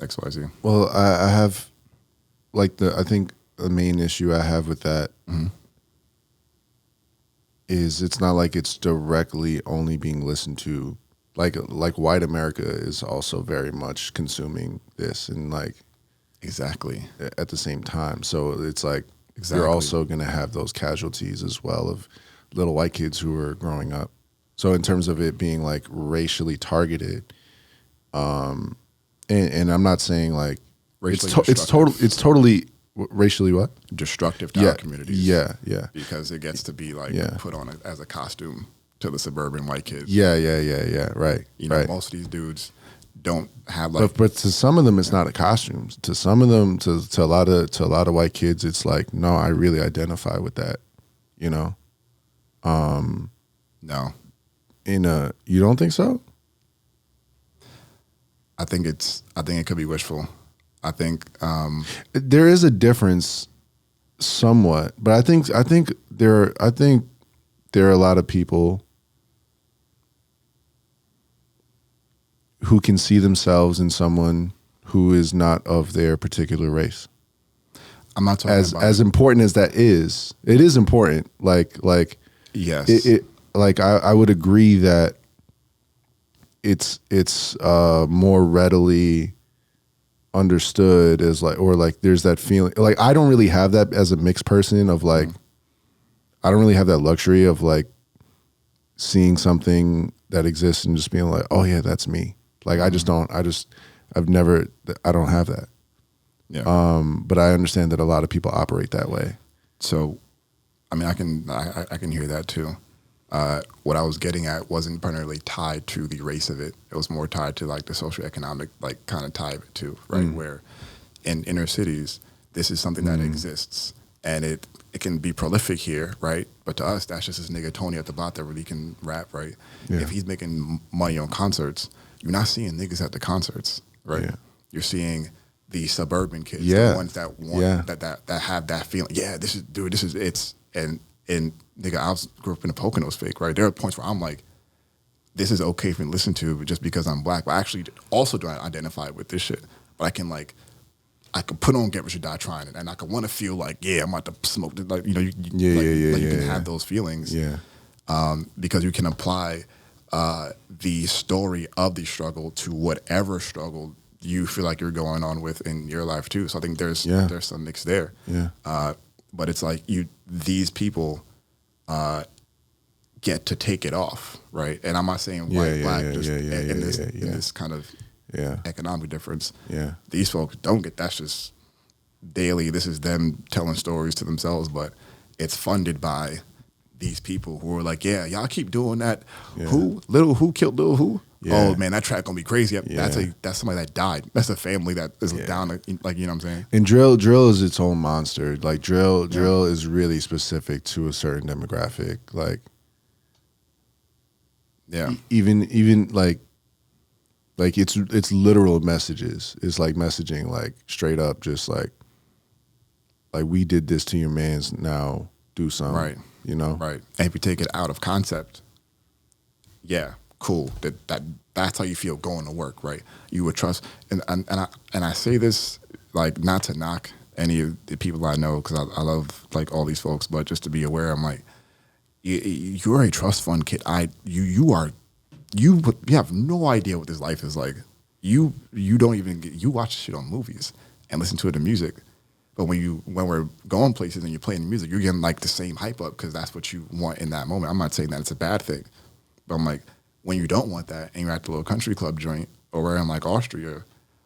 XYZ. Well, I have like I think the main issue I have with that is it's not like it's directly only being listened to. Like white America is also very much consuming this and like Exactly. at the same time. So it's like Exactly. you're also going to have those casualties as well of little white kids who are growing up. So in terms of it being like racially targeted, and I'm not saying like it's totally racially what? Destructive to our communities. Yeah. Because it gets to be like put on as a costume to the suburban white kids. Yeah. Right. You know, right. most of these dudes don't have like. But to some of them, it's not a costume. To some of them, to a lot of white kids, it's like, no, I really identify with that. You know. No. You don't think so? I think it could be wishful. I think there is a difference, somewhat, but I think there are a lot of people who can see themselves in someone who is not of their particular race. I'm not talking about as important as that is. It is important. Like yes. I would agree that it's more readily understood as like, or like there's that feeling. Like I don't really have that as a mixed person of like, I don't really have that luxury of like seeing something that exists and just being like, oh yeah, that's me. Like I don't have that. Yeah. But I understand that a lot of people operate that way. So, I mean, I can hear that too. What I was getting at wasn't primarily tied to the race of it. It was more tied to like the socioeconomic, like kind of tie of it too, right? Where in inner cities, this is something that exists and it can be prolific here, right? But to us, that's just this nigga Tony at the bot that really can rap, right? Yeah. If he's making money on concerts, you're not seeing niggas at the concerts, right? Yeah. You're seeing the suburban kids, Yeah. the ones that want that have that feeling. Yeah, this is it's and nigga, I grew up in a Poconos fake, right? There are points where I'm like, this is okay for me to listen to just because I'm black, but I actually also don't identify with this shit. But I can put on Get Rich or Die Trying, and I can want to feel like, yeah, I'm about to smoke. Like, you know, you can have those feelings, because you can apply the story of the struggle to whatever struggle you feel like you're going on with in your life too. So I think there's some mix there. Yeah. But it's like these people get to take it off, right? And I'm not saying white, black, in this kind of economic difference. Yeah. These folks don't get, that's just daily. This is them telling stories to themselves, but it's funded by these people who are like, yeah, y'all keep doing that. Yeah. Who killed Lil Who? Yeah. Oh man, that track gonna be crazy. That's somebody that died. That's a family that is down, like, you know what I'm saying? And drill is its own monster. Like drill is really specific to a certain demographic. Like, even like it's literal messages. It's like messaging, like straight up, just like we did this to your man's, now do something. Right. You know? Right. And if you take it out of concept, yeah, cool. That's how you feel going to work, right? You would trust, and I say this like not to knock any of the people I know, because I love like all these folks, but just to be aware, I'm like, you're a trust fund kid. You have no idea what this life is like. You don't even you watch shit on movies and listen to it in music. But when we're going places and you're playing music, you're getting like the same hype up because that's what you want in that moment. I'm not saying that it's a bad thing, but I'm like, when you don't want that and you're at the little country club joint or we're in like Austria,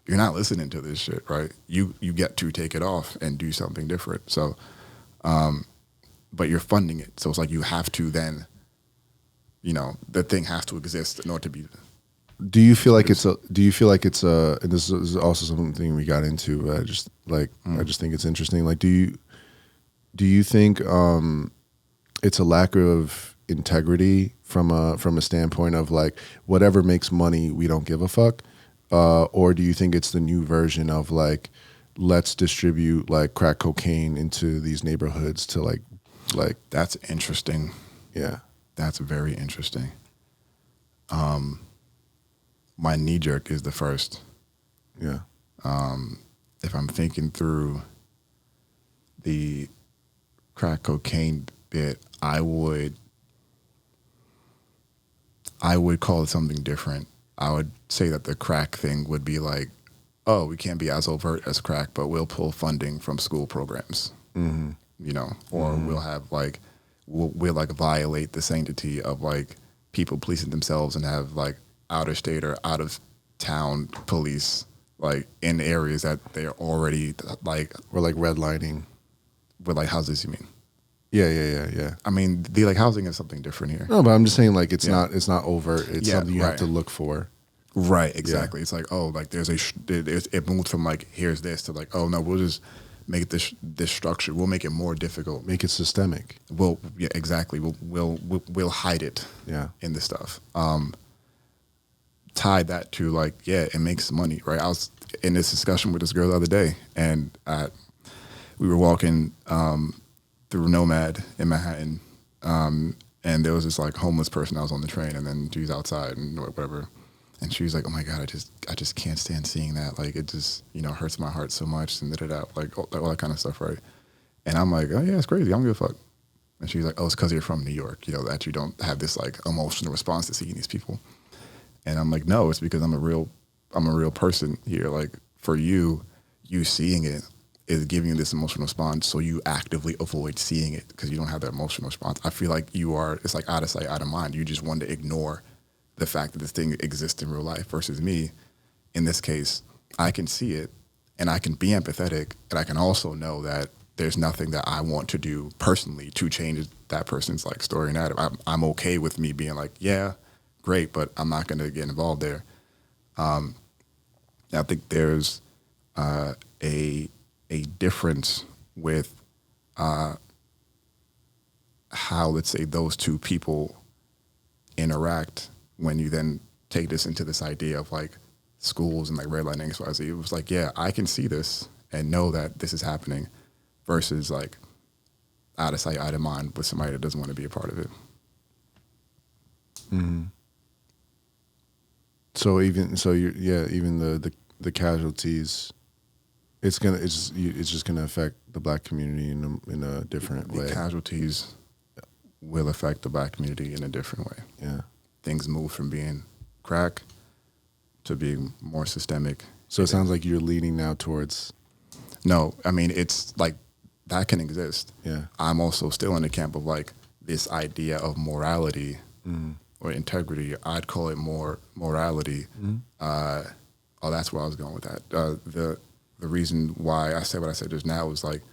you're not listening to this shit, right? You get to take it off and do something different. So, but you're funding it. So it's like you have to then, you know, the thing has to exist in order to be. Do you feel like it's a, and this is also something we got into, I just think it's interesting. Like, do you think it's a lack of integrity from a standpoint of like, whatever makes money, we don't give a fuck? Or do you think it's the new version of like, let's distribute like crack cocaine into these neighborhoods to like. That's interesting. Yeah. That's very interesting. My knee jerk is the first. Yeah. If I'm thinking through the crack cocaine bit, I would call it something different. I would say that the crack thing would be like, oh, we can't be as overt as crack, but we'll pull funding from school programs, you know, or we'll have like, we'll like violate the sanctity of like people policing themselves and have like out of state or out of town police like in areas that they're already like, or like redlining. with like houses, you mean? Yeah. I mean, the like housing is something different here. No, but I'm just saying like it's not overt. It's something you have right. to look for. Right, exactly. It's like, oh, like it moved from like here's this to like, oh no, we'll just make this structure. We'll make it more difficult. Make it systemic. Yeah, exactly. We'll hide it. Yeah. In the stuff. Tie that to like, yeah, it makes money, right? I was in this discussion with this girl the other day, and we were walking through Nomad in Manhattan, and there was this like homeless person. I was on the train, and then she was outside and whatever. And she was like, "Oh my God, I just can't stand seeing that. Like, it just, you know, hurts my heart so much." And like all that kind of stuff, right? And I'm like, "Oh yeah, it's crazy. I don't give a fuck." And she's like, "Oh, it's because you're from New York, you know, that you don't have this like emotional response to seeing these people." And I'm like, "No, it's because I'm a real person here. Like, for you seeing it is giving you this emotional response, so you actively avoid seeing it because you don't have that emotional response. I feel like it's like out of sight, out of mind. You just want to ignore the fact that this thing exists in real life versus me. In this case, I can see it and I can be empathetic, and I can also know that there's nothing that I want to do personally to change that person's like story and narrative. I'm okay with me being like, yeah, great, but I'm not going to get involved there. I think there's a difference with how, let's say, those two people interact when you then take this into this idea of like schools and like redlining XYZ. It was like, yeah, I can see this and know that this is happening versus like out of sight, out of mind with somebody that doesn't want to be a part of it. Mm-hmm. So even the casualties, it's just gonna affect the black community in a different way. The casualties will affect the black community in a different way. Yeah. Things move from being crack to being more systemic. So it sounds like you're leaning now towards. No, I mean, it's like that can exist. Yeah. I'm also still in the camp of like this idea of morality or integrity. I'd call it more morality. That's where I was going with that. The reason why I said what I said just now was like,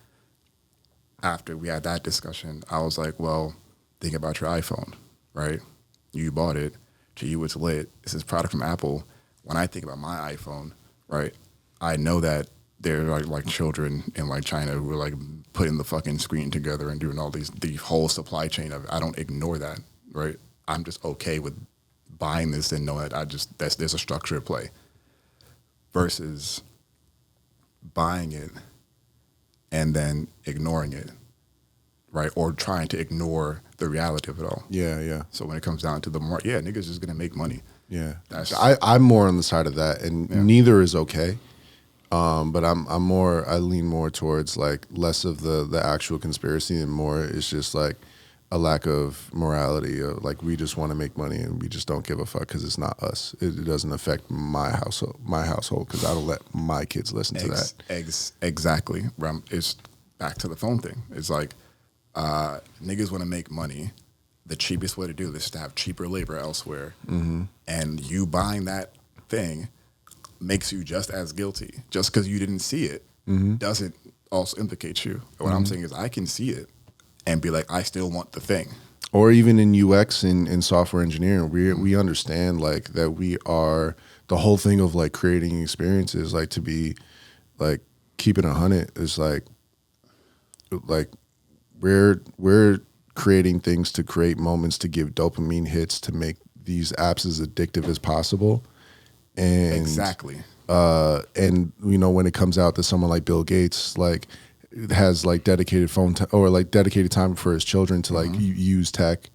after we had that discussion, I was like, well, think about your iPhone, right? You bought it. To you, it's lit. This is a product from Apple. When I think about my iPhone, right, I know that there are like children in like China who are like putting the fucking screen together and doing all the whole supply chain of it. I don't ignore that, right? I'm just okay with buying this and knowing that there's a structure at play versus buying it and then ignoring it, right? Or trying to ignore the reality of it all. Yeah. So when it comes down to niggas just gonna make money. Yeah. I'm more on the side of that, and neither is okay. But I lean more towards like less of the actual conspiracy and more it's just like a lack of morality. Like we just want to make money and we just don't give a fuck because it's not us. It doesn't affect my household because I don't let my kids listen to that. Exactly. It's back to the phone thing. It's like niggas want to make money. The cheapest way to do this is to have cheaper labor elsewhere. Mm-hmm. And you buying that thing makes you just as guilty. Just because you didn't see it doesn't also implicate you. What I'm saying is I can see it and be like, I still want the thing. Or even in UX and software engineering, we understand like that we are the whole thing of like creating experiences, like to be like keeping 100 is like we're creating things to create moments to give dopamine hits to make these apps as addictive as possible. And exactly. And you know, when it comes out that someone like Bill Gates like has like dedicated dedicated time for his children to like use tech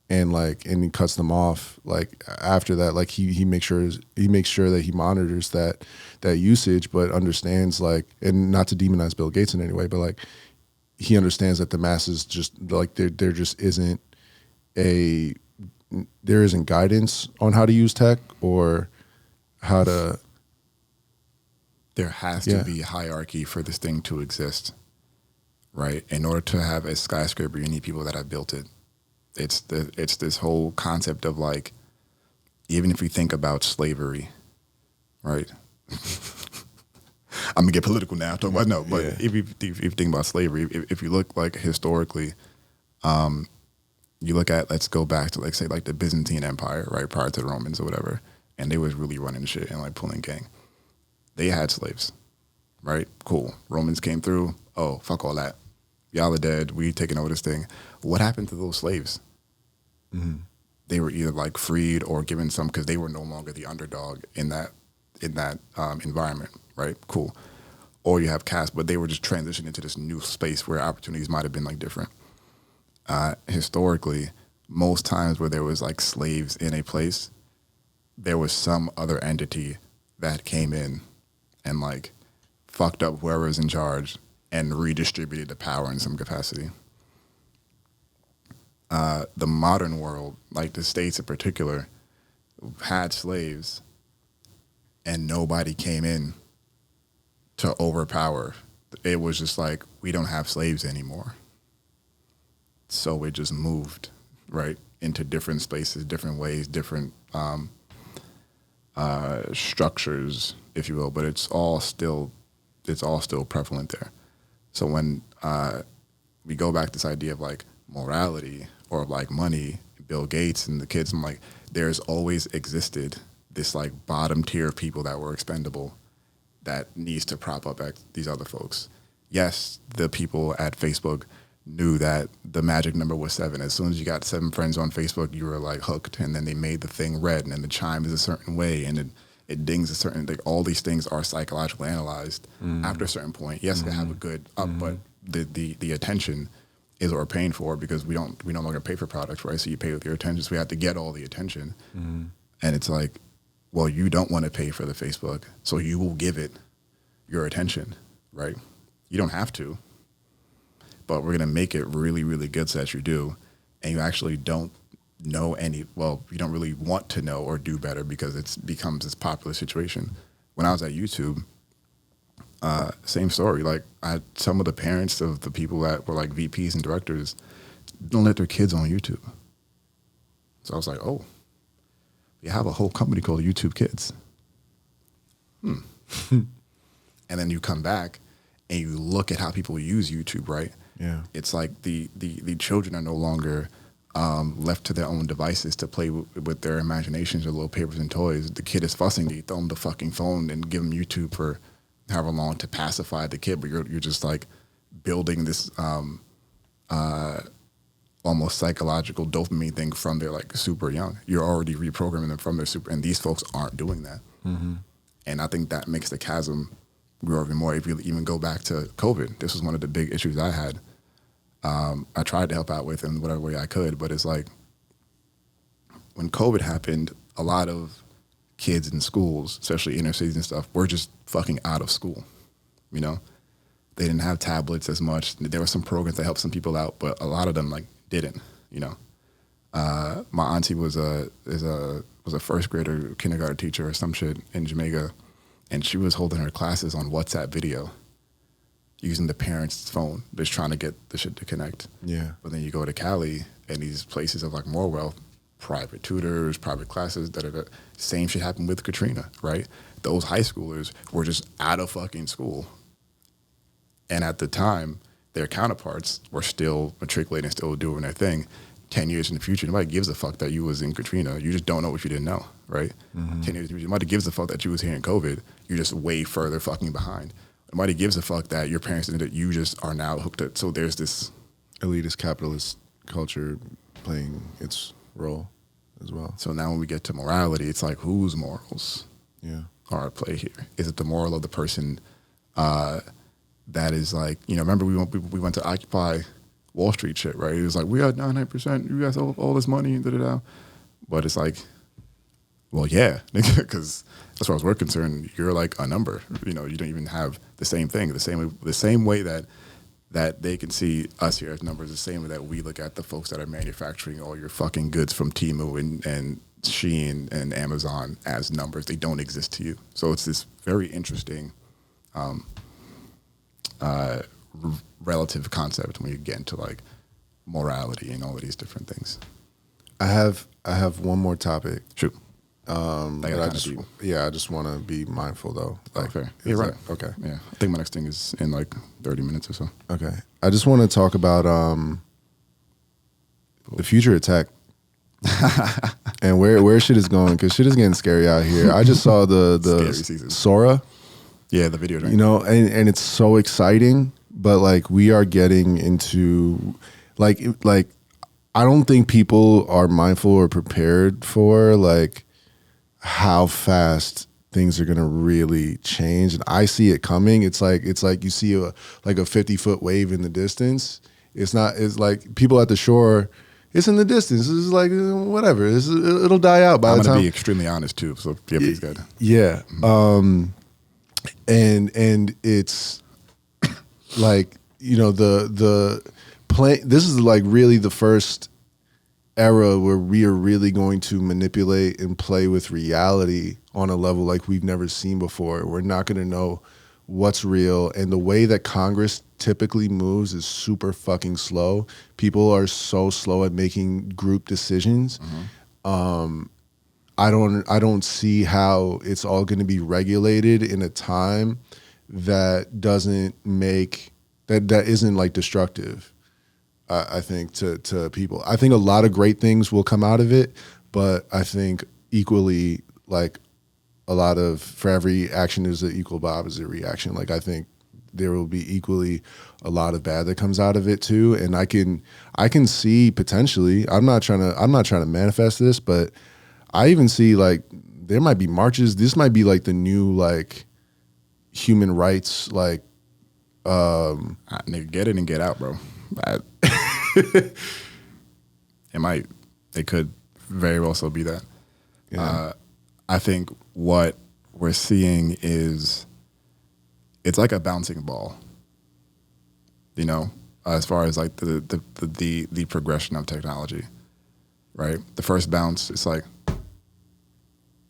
and he cuts them off. Like after that, like he makes sure that he monitors that usage, but understands like, and not to demonize Bill Gates in any way, but like he understands that the masses just like there just isn't guidance on how to use tech or how to. There has to be hierarchy for this thing to exist, right? In order to have a skyscraper, you need people that have built it. It's this whole concept of like, even if we think about slavery, right? I'm gonna get political now. Talk about but if you think about slavery, if you look like historically, you look at, let's go back to like say like the Byzantine Empire, right, prior to the Romans or whatever, and they was really running shit and like pulling gang. They had slaves, right? Cool. Romans came through. Oh, fuck all that. Y'all are dead. We taking over this thing. What happened to those slaves? Mm-hmm. They were either like freed or given some because they were no longer the underdog in that environment, right? Cool. Or you have caste, but they were just transitioning into this new space where opportunities might have been like different. Historically, most times where there was like slaves in a place, there was some other entity that came in and like fucked up whoever was in charge and redistributed the power in some capacity. The modern world, like the States in particular, had slaves and nobody came in to overpower. It was just like, we don't have slaves anymore. So it just moved, right, into different spaces, different ways, different structures, if you will, but it's all still prevalent there. So when we go back to this idea of like morality or like money, Bill Gates and the kids, I'm like, there's always existed this like bottom tier of people that were expendable that needs to prop up these other folks. Yes, the people at Facebook knew that the magic number was 7. As soon as you got 7 friends on Facebook, you were like hooked, and then they made the thing red, and then the chime is a certain way, and it dings a certain, like all these things are psychologically analyzed after a certain point. Yes, they have a good up, but the attention is what we're paying for because we no longer pay for products, right? So you pay with your attention, so we have to get all the attention. And it's like, well, you don't want to pay for the Facebook, so you will give it your attention, right? You don't have to, but we're going to make it really, really good so that you do, and you actually don't know you don't really want to know or do better because it becomes this popular situation. When I was at YouTube, same story. Like, some of the parents of the people that were like VPs and directors don't let their kids on YouTube. So I was like, oh, we have a whole company called YouTube Kids. And then you come back and you look at how people use YouTube, right? Yeah. It's like the children are no longer left to their own devices to play with their imaginations or little papers and toys. The kid is fussing, you throw them the fucking phone and give them YouTube for however long to pacify the kid, but you're just like building this almost psychological dopamine thing from their like super young. You're already reprogramming them from their super, and these folks aren't doing that. And I think that makes the chasm grow even more. If you even go back to COVID, this was one of the big issues I had. I tried to help out with in whatever way I could, but it's like when COVID happened, a lot of kids in schools, especially inner cities and stuff, were just fucking out of school. You know, they didn't have tablets as much. There were some programs that helped some people out, but a lot of them like didn't. You know, my auntie was a first grader, kindergarten teacher or some shit in Jamaica, and she was holding her classes on WhatsApp video, using the parents' phone, just trying to get the shit to connect. Yeah. But then you go to Cali and these places of like more wealth, private tutors, private classes, same shit happened with Katrina, right? Those high schoolers were just out of fucking school. And at the time, their counterparts were still matriculating, still doing their thing. 10 years in the future, nobody gives a fuck that you was in Katrina. You just don't know what you didn't know, right? 10 years in the future, nobody gives a fuck that you was here in COVID. You're just way further fucking behind. Nobody gives a fuck that your parents did it. You just are now hooked up. So there's this elitist capitalist culture playing its role as well. So now when we get to morality, it's like, whose morals are at play here? Is it the moral of the person that is like, you know, remember we went to Occupy Wall Street shit, right? It was like, we got 99%, you guys all this money, da-da-da. But it's like, well, yeah, because as far as we're concerned, you're like a number. You know, you don't even have the same thing. The same way that they can see us here as numbers, the same way that we look at the folks that are manufacturing all your fucking goods from Temu and Shein and Amazon as numbers. They don't exist to you. So it's this very interesting relative concept when you get into like morality and all of these different things. I have one more topic. Shoot. I just want to be mindful though. Like, fair. You're right. Okay. Yeah. I think my next thing is in like 30 minutes or so. Okay. I just want to talk about the future of tech and where shit is going, because shit is getting scary out here. I just saw the Sora. Yeah, the video. Right? You know, and it's so exciting, but like we are getting into like I don't think people are mindful or prepared for like how fast things are gonna really change, and I see it coming. It's like you see a 50-foot wave in the distance. It's like people at the shore. It's in the distance. It's like whatever. It'll die out by the time. I'm gonna be extremely honest too. So yeah, please go ahead. Yeah, and it's like, you know, the play. This is like really the first era where we are really going to manipulate and play with reality on a level like we've never seen before. We're not going to know what's real, and the way that Congress typically moves is super fucking slow. People are so slow at making group decisions. I don't see how it's all going to be regulated in a time that doesn't make that isn't like destructive. I think to people. I think a lot of great things will come out of it, but I think equally, like a lot of, for every action is an equal but opposite reaction. Like I think there will be equally a lot of bad that comes out of it too. And I can see potentially. I'm not trying to manifest this, but I even see like there might be marches. This might be like the new like human rights like. Nigga, get in and get out, bro. It could very well so be that. Yeah. I think what we're seeing is it's like a bouncing ball, you know, as far as like the progression of technology, right? The first bounce, it's like,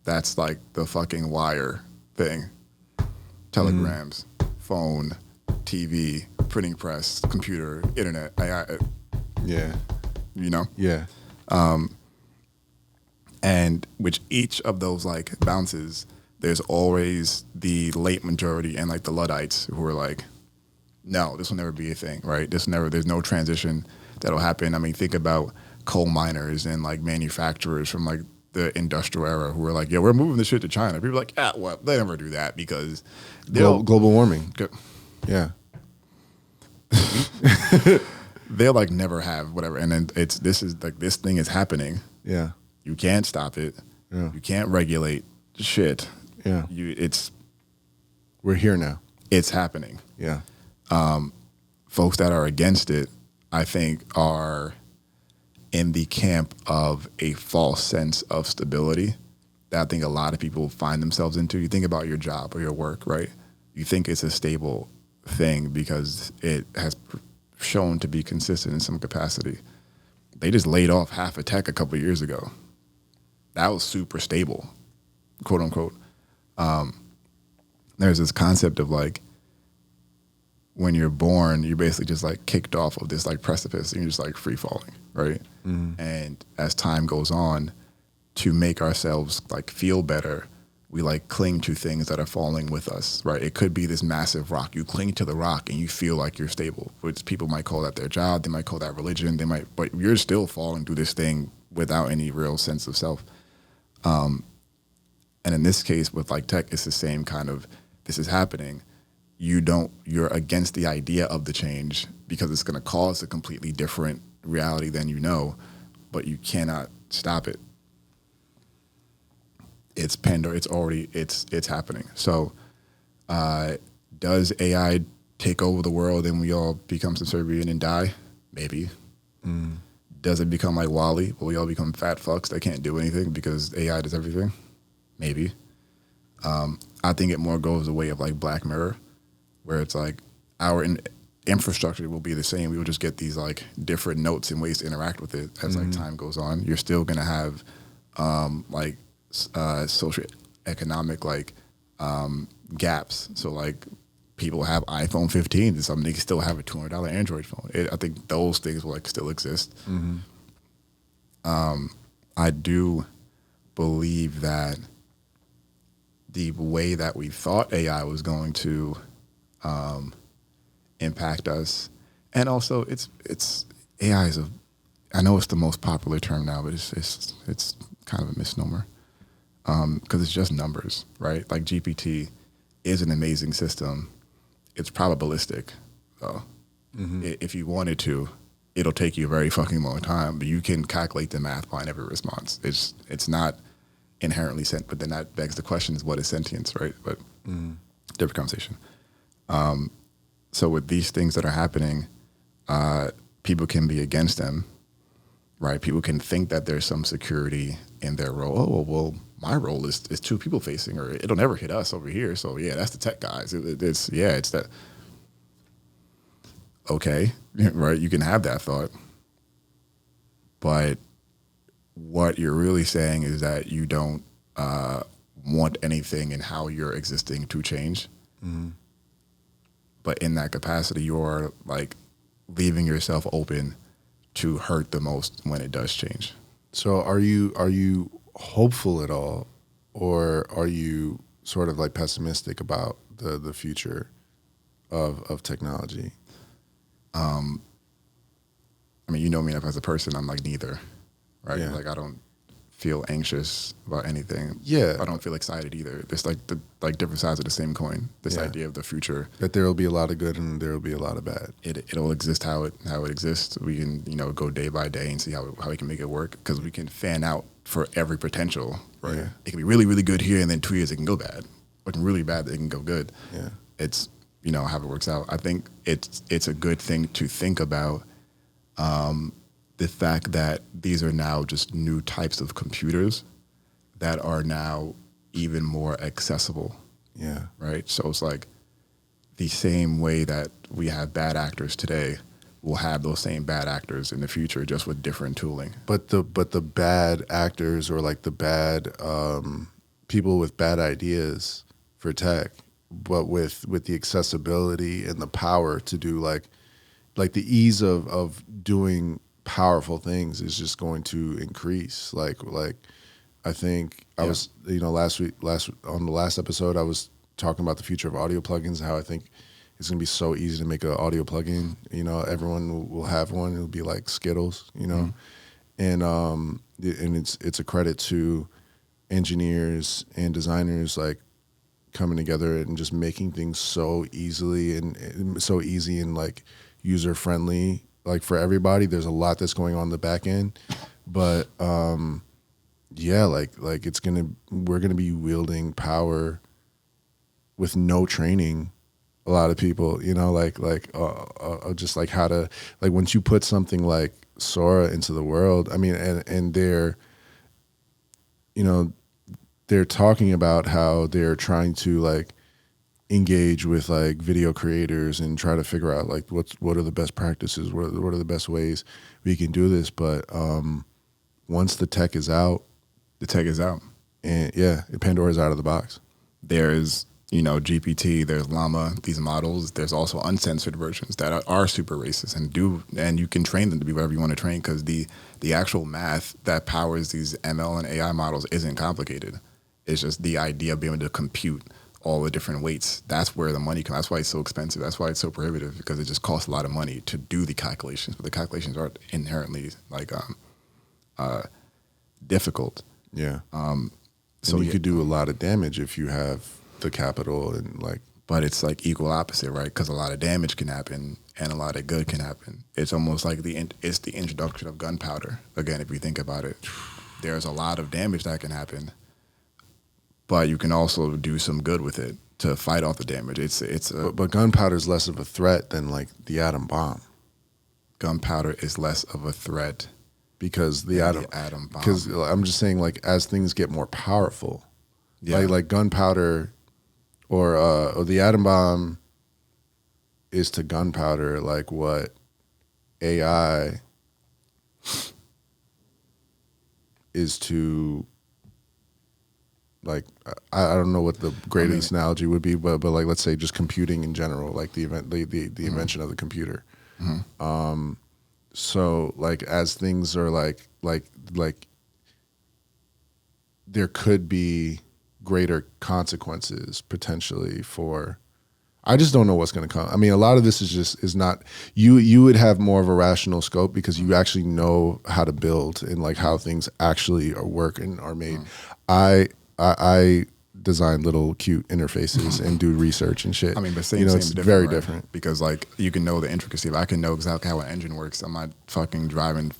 that's like the fucking wire thing, telegrams, phone, TV, printing press, computer, internet, yeah, you know, yeah, and which each of those like bounces, there's always the late majority and like the Luddites who are like, no, this will never be a thing, right? There's no transition that'll happen. I mean, think about coal miners and like manufacturers from like the industrial era who were like, yeah, we're moving this shit to China. People are like, yeah, well, they never do that because global warming. Yeah. They'll like never have whatever. And then this thing is happening. Yeah. You can't stop it. Yeah. You can't regulate shit. Yeah. We're here now. It's happening. Yeah. Folks that are against it, I think, are in the camp of a false sense of stability that I think a lot of people find themselves into. You think about your job or your work, right? You think it's a stable thing because it has shown to be consistent in some capacity. They just laid off half of tech a couple of years ago. That was super stable, quote unquote. There's this concept of like, when you're born, you're basically just like kicked off of this like precipice and you're just like free falling, right? Mm-hmm. And as time goes on, to make ourselves like feel better, we like cling to things that are falling with us, right? It could be this massive rock. You cling to the rock and you feel like you're stable, which people might call that their job. They might call that religion. But you're still falling through this thing without any real sense of self. And in this case with like tech, it's the same kind of, this is happening. You're against the idea of the change because it's going to cause a completely different reality than you know, but you cannot stop it. It's Pandora. It's happening. So, does AI take over the world and we all become subservient and die? Maybe. Does it become like Wall-E? Will we all become fat fucks that can't do anything because AI does everything? Maybe. I think it more goes the way of like Black Mirror, where it's like our infrastructure will be the same. We will just get these like different notes and ways to interact with it as like time goes on. You're still gonna have social economic like gaps. So like people have iPhone 15 and some niggas still have a $200 Android phone. I think those things will like still exist. I do believe that the way that we thought AI was going to impact us, and also it's AI is I know it's the most popular term now, but it's kind of a misnomer because it's just numbers, right? Like GPT is an amazing system. It's probabilistic, though. If you wanted to, it'll take you a very fucking long time, but you can calculate the math behind every response. It's not inherently sent, but then that begs the question: is what is sentience, right? But different conversation. So with these things that are happening, people can be against them, right? People can think that there's some security in their role. Oh, well, my role is too people facing, or it'll never hit us over here. So yeah, that's the tech guys. It's that. Okay, right? You can have that thought, but what you're really saying is that you don't want anything in how you're existing to change. But in that capacity, you're like leaving yourself open to hurt the most when it does change. So are you hopeful at all, or are you sort of like pessimistic about the future of technology? I mean, you know me as a person, I'm like neither, right? Yeah. Like I don't feel anxious about anything. Yeah. I don't feel excited either. It's like the different sides of the same coin. This idea of the future. That there will be a lot of good and there will be a lot of bad. It'll exist how it exists. We can, go day by day and see how we can make it work, because we can fan out for every potential, right? Yeah. It can be really, really good here, and then 2 years it can go bad. Or it can really bad, it can go good. Yeah. It's, how it works out. I think it's a good thing to think about the fact that these are now just new types of computers that are now even more accessible. Yeah. Right? So it's like the same way that we have bad actors today, we'll have those same bad actors in the future, just with different tooling. But the bad actors, or like the bad people with bad ideas for tech, but with the accessibility and the power to do like the ease of doing powerful things is just going to increase. Like I think I was, on the last episode, I was talking about the future of audio plugins, how I think it's going to be so easy to make an audio plugin. Everyone will have one. It'll be like Skittles, and it's a credit to engineers and designers like coming together and just making things so easily and so easy and like user friendly, like for everybody. There's a lot that's going on in the back end, but we're gonna be wielding power with no training. A lot of people, just like how to, like once you put something like Sora into the world, I mean, and they're talking about how they're trying to like engage with like video creators and try to figure out like what are the best practices, what are the best ways we can do this. But once the tech is out, and Pandora's out of the box. There's GPT, there's Llama, these models. There's also uncensored versions that are super racist and you can train them to be whatever you want to train, because the actual math that powers these ML and AI models isn't complicated. It's just the idea of being able to compute all the different weights. That's where the money comes. That's why it's so expensive. That's why it's so prohibitive, because it just costs a lot of money to do the calculations. But the calculations aren't inherently like difficult. Yeah. So you could do a lot of damage if you have the capital and like. But it's like equal opposite, right? Because a lot of damage can happen and a lot of good can happen. It's almost like it's the introduction of gunpowder. Again, if you think about it, there's a lot of damage that can happen, but you can also do some good with it to fight off the damage. But gunpowder is less of a threat than like the atom bomb. gunpowder is less of a threat because the atom bomb. Because I'm just saying, like, as things get more powerful, Yeah. like gunpowder or the atom bomb is to gunpowder like what AI is to, like, I don't know what the greatest analogy would be, but like, let's say just computing in general, like the invention of the computer. So like, as things are like there could be greater consequences potentially for, I just don't know what's going to come. I mean, a lot of this is not, you would have more of a rational scope because you actually know how to build and like how things actually are work and are made. I design little cute interfaces and do research and shit. I mean, but same, it's different, very right? different. Because like you can know the intricacy. I can know exactly how an engine works. I'm not fucking driving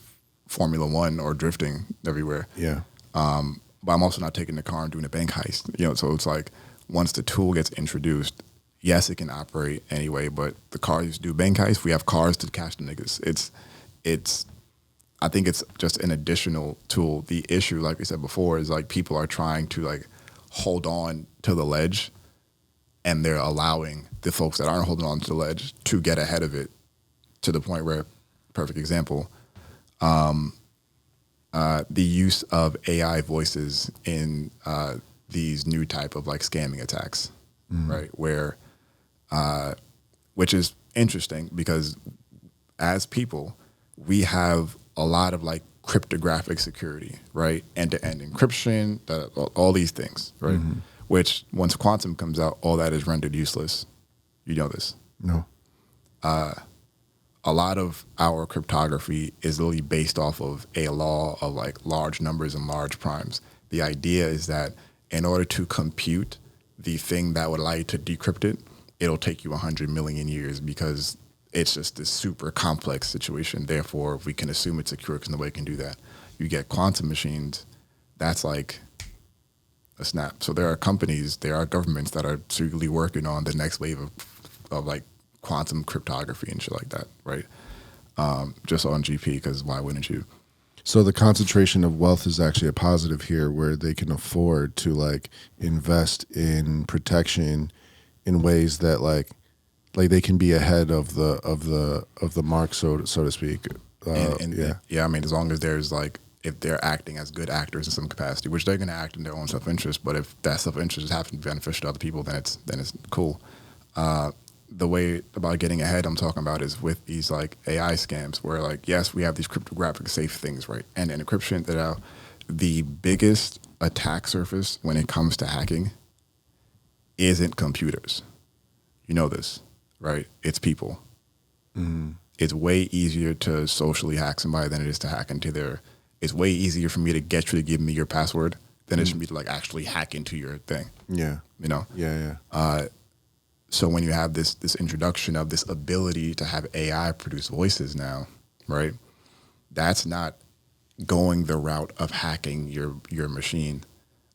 Formula One or drifting everywhere. Yeah. But I'm also not taking the car and doing a bank heist. So it's like once the tool gets introduced, yes, it can operate anyway. But the car used to do bank heists. We have cars to catch the niggas. It's. I think it's just an additional tool. The issue, like we said before, is like people are trying to like hold on to the ledge, and they're allowing the folks that aren't holding on to the ledge to get ahead of it to the point where, perfect example, the use of AI voices in these new type of like scamming attacks, right? Where, which is interesting because as people, we have a lot of like cryptographic security, right? End-to-end encryption, all these things, right? Which once quantum comes out, all that is rendered useless. You know this. No. A lot of our cryptography is literally based off of a law of like large numbers and large primes. The idea is that in order to compute the thing that would allow you to decrypt it, it'll take you 100 million years because it's just this super complex situation. Therefore, we can assume it's secure because nobody can do that. You get quantum machines, that's like a snap. So there are companies, there are governments that are secretly working on the next wave of like quantum cryptography and shit like that, right? Just on GP, because why wouldn't you? So the concentration of wealth is actually a positive here, where they can afford to like invest in protection in ways that like they can be ahead of the mark, so to speak. Yeah, I mean, as long as there's like, if they're acting as good actors in some capacity, which they're going to act in their own self-interest, but if that self-interest is having to be beneficial to other people, then it's cool. The way about getting ahead I'm talking about is with these like AI scams where like, yes, we have these cryptographic safe things, right? And encryption that are the biggest attack surface when it comes to hacking isn't computers. You know this, right? It's people. It's way easier to socially hack somebody than it is to hack into their, it's way easier for me to get you to give me your password than it is for me to like actually hack into your thing. Yeah. You know? Yeah. So when you have this introduction of this ability to have AI produce voices now, right? That's not going the route of hacking your machine.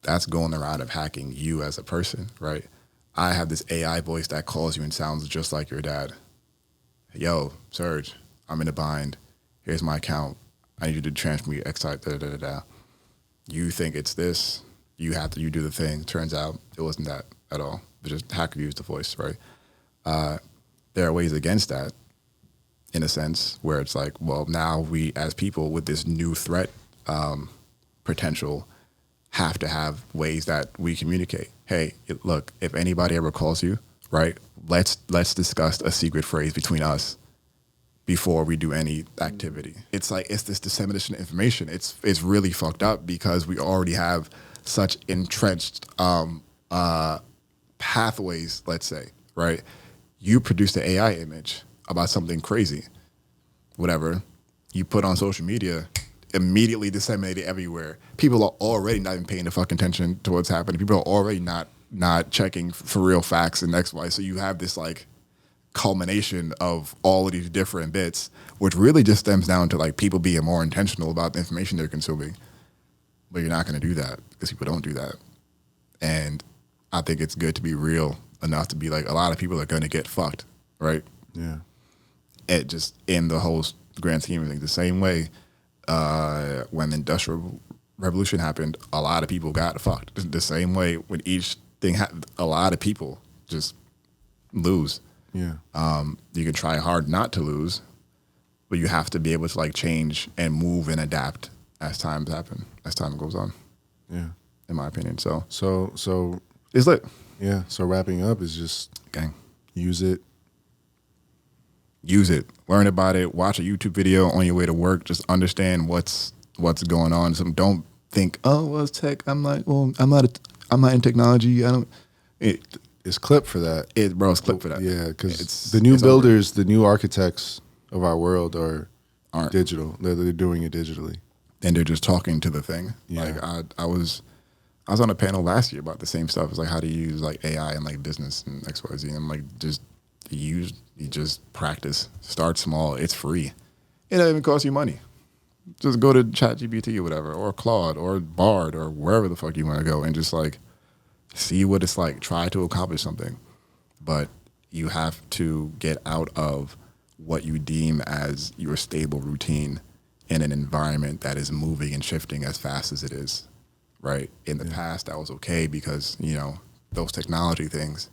That's going the route of hacking you as a person, right? I have this AI voice that calls you and sounds just like your dad. Yo, Serge, I'm in a bind. Here's my account. I need you to transfer me X type, You think it's this. You do the thing. Turns out it wasn't that at all. But just hacker used the voice, right? There are ways against that, in a sense, where it's like, well, now we as people with this new threat potential have to have ways that we communicate. Hey, look, if anybody ever calls you, right, let's discuss a secret phrase between us before we do any activity. It's like, it's this dissemination of information. It's really fucked up because we already have such entrenched pathways, let's say, right? You produce the AI image about something crazy, whatever, you put on social media, immediately disseminated everywhere. People are already not even paying the fucking attention to what's happening. People are already not checking for real facts and X, Y. So you have this like culmination of all of these different bits, which really just stems down to like people being more intentional about the information they're consuming. But you're not going to do that because people don't do that. And I think it's good to be real enough to be like, a lot of people are going to get fucked, right? Yeah. It just in the whole grand scheme of things. The same way when the Industrial Revolution happened, a lot of people got fucked. The same way when each thing happened, a lot of people just lose. Yeah. You can try hard not to lose, but you have to be able to like change and move and adapt as time goes on. Yeah. In my opinion. So it's lit. Yeah. So wrapping up is just gang. Use it. Learn about it. Watch a YouTube video on your way to work. Just understand what's going on. So don't think, oh, well, it's tech. I'm not in technology. It's clip for that. It's clip for that. Yeah, because the new builders, the new architects of our world aren't digital. They're doing it digitally, and they're just talking to the thing. Yeah. Like I was on a panel last year about the same stuff. It's like how to use like AI in like business and XYZ. And I'm like, you just practice. Start small. It's free. It doesn't even cost you money. Just go to ChatGPT or whatever, or Claude, or Bard, or wherever the fuck you want to go, and just like see what it's like. Try to accomplish something, but you have to get out of what you deem as your stable routine in an environment that is moving and shifting as fast as it is. Right? In the past, that was okay because those technology things.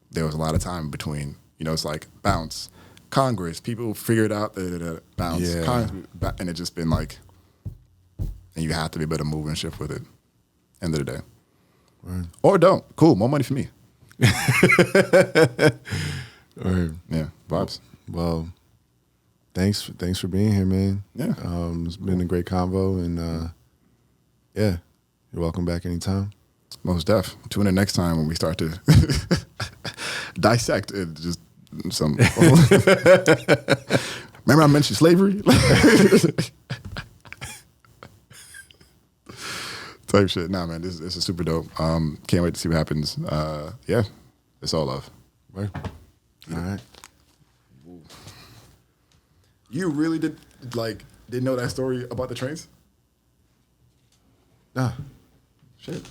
There was a lot of time between. It's like bounce. Congress, people figured out the bounce. Yeah. Congress, and it's just been like, and you have to be able to move and shift with it. End of the day. Right. Or don't. Cool, more money for me. Right. Yeah, vibes. Well, thanks for being here, man. Yeah. It's been a great convo, and yeah, you're welcome back anytime. Most def. Tune in next time when we start to dissect it. Just some. Remember I mentioned slavery? Type shit. Nah, man, this is super dope. Can't wait to see what happens. Yeah, it's all love. Right. All right. You really didn't know that story about the trains? Nah. Shit.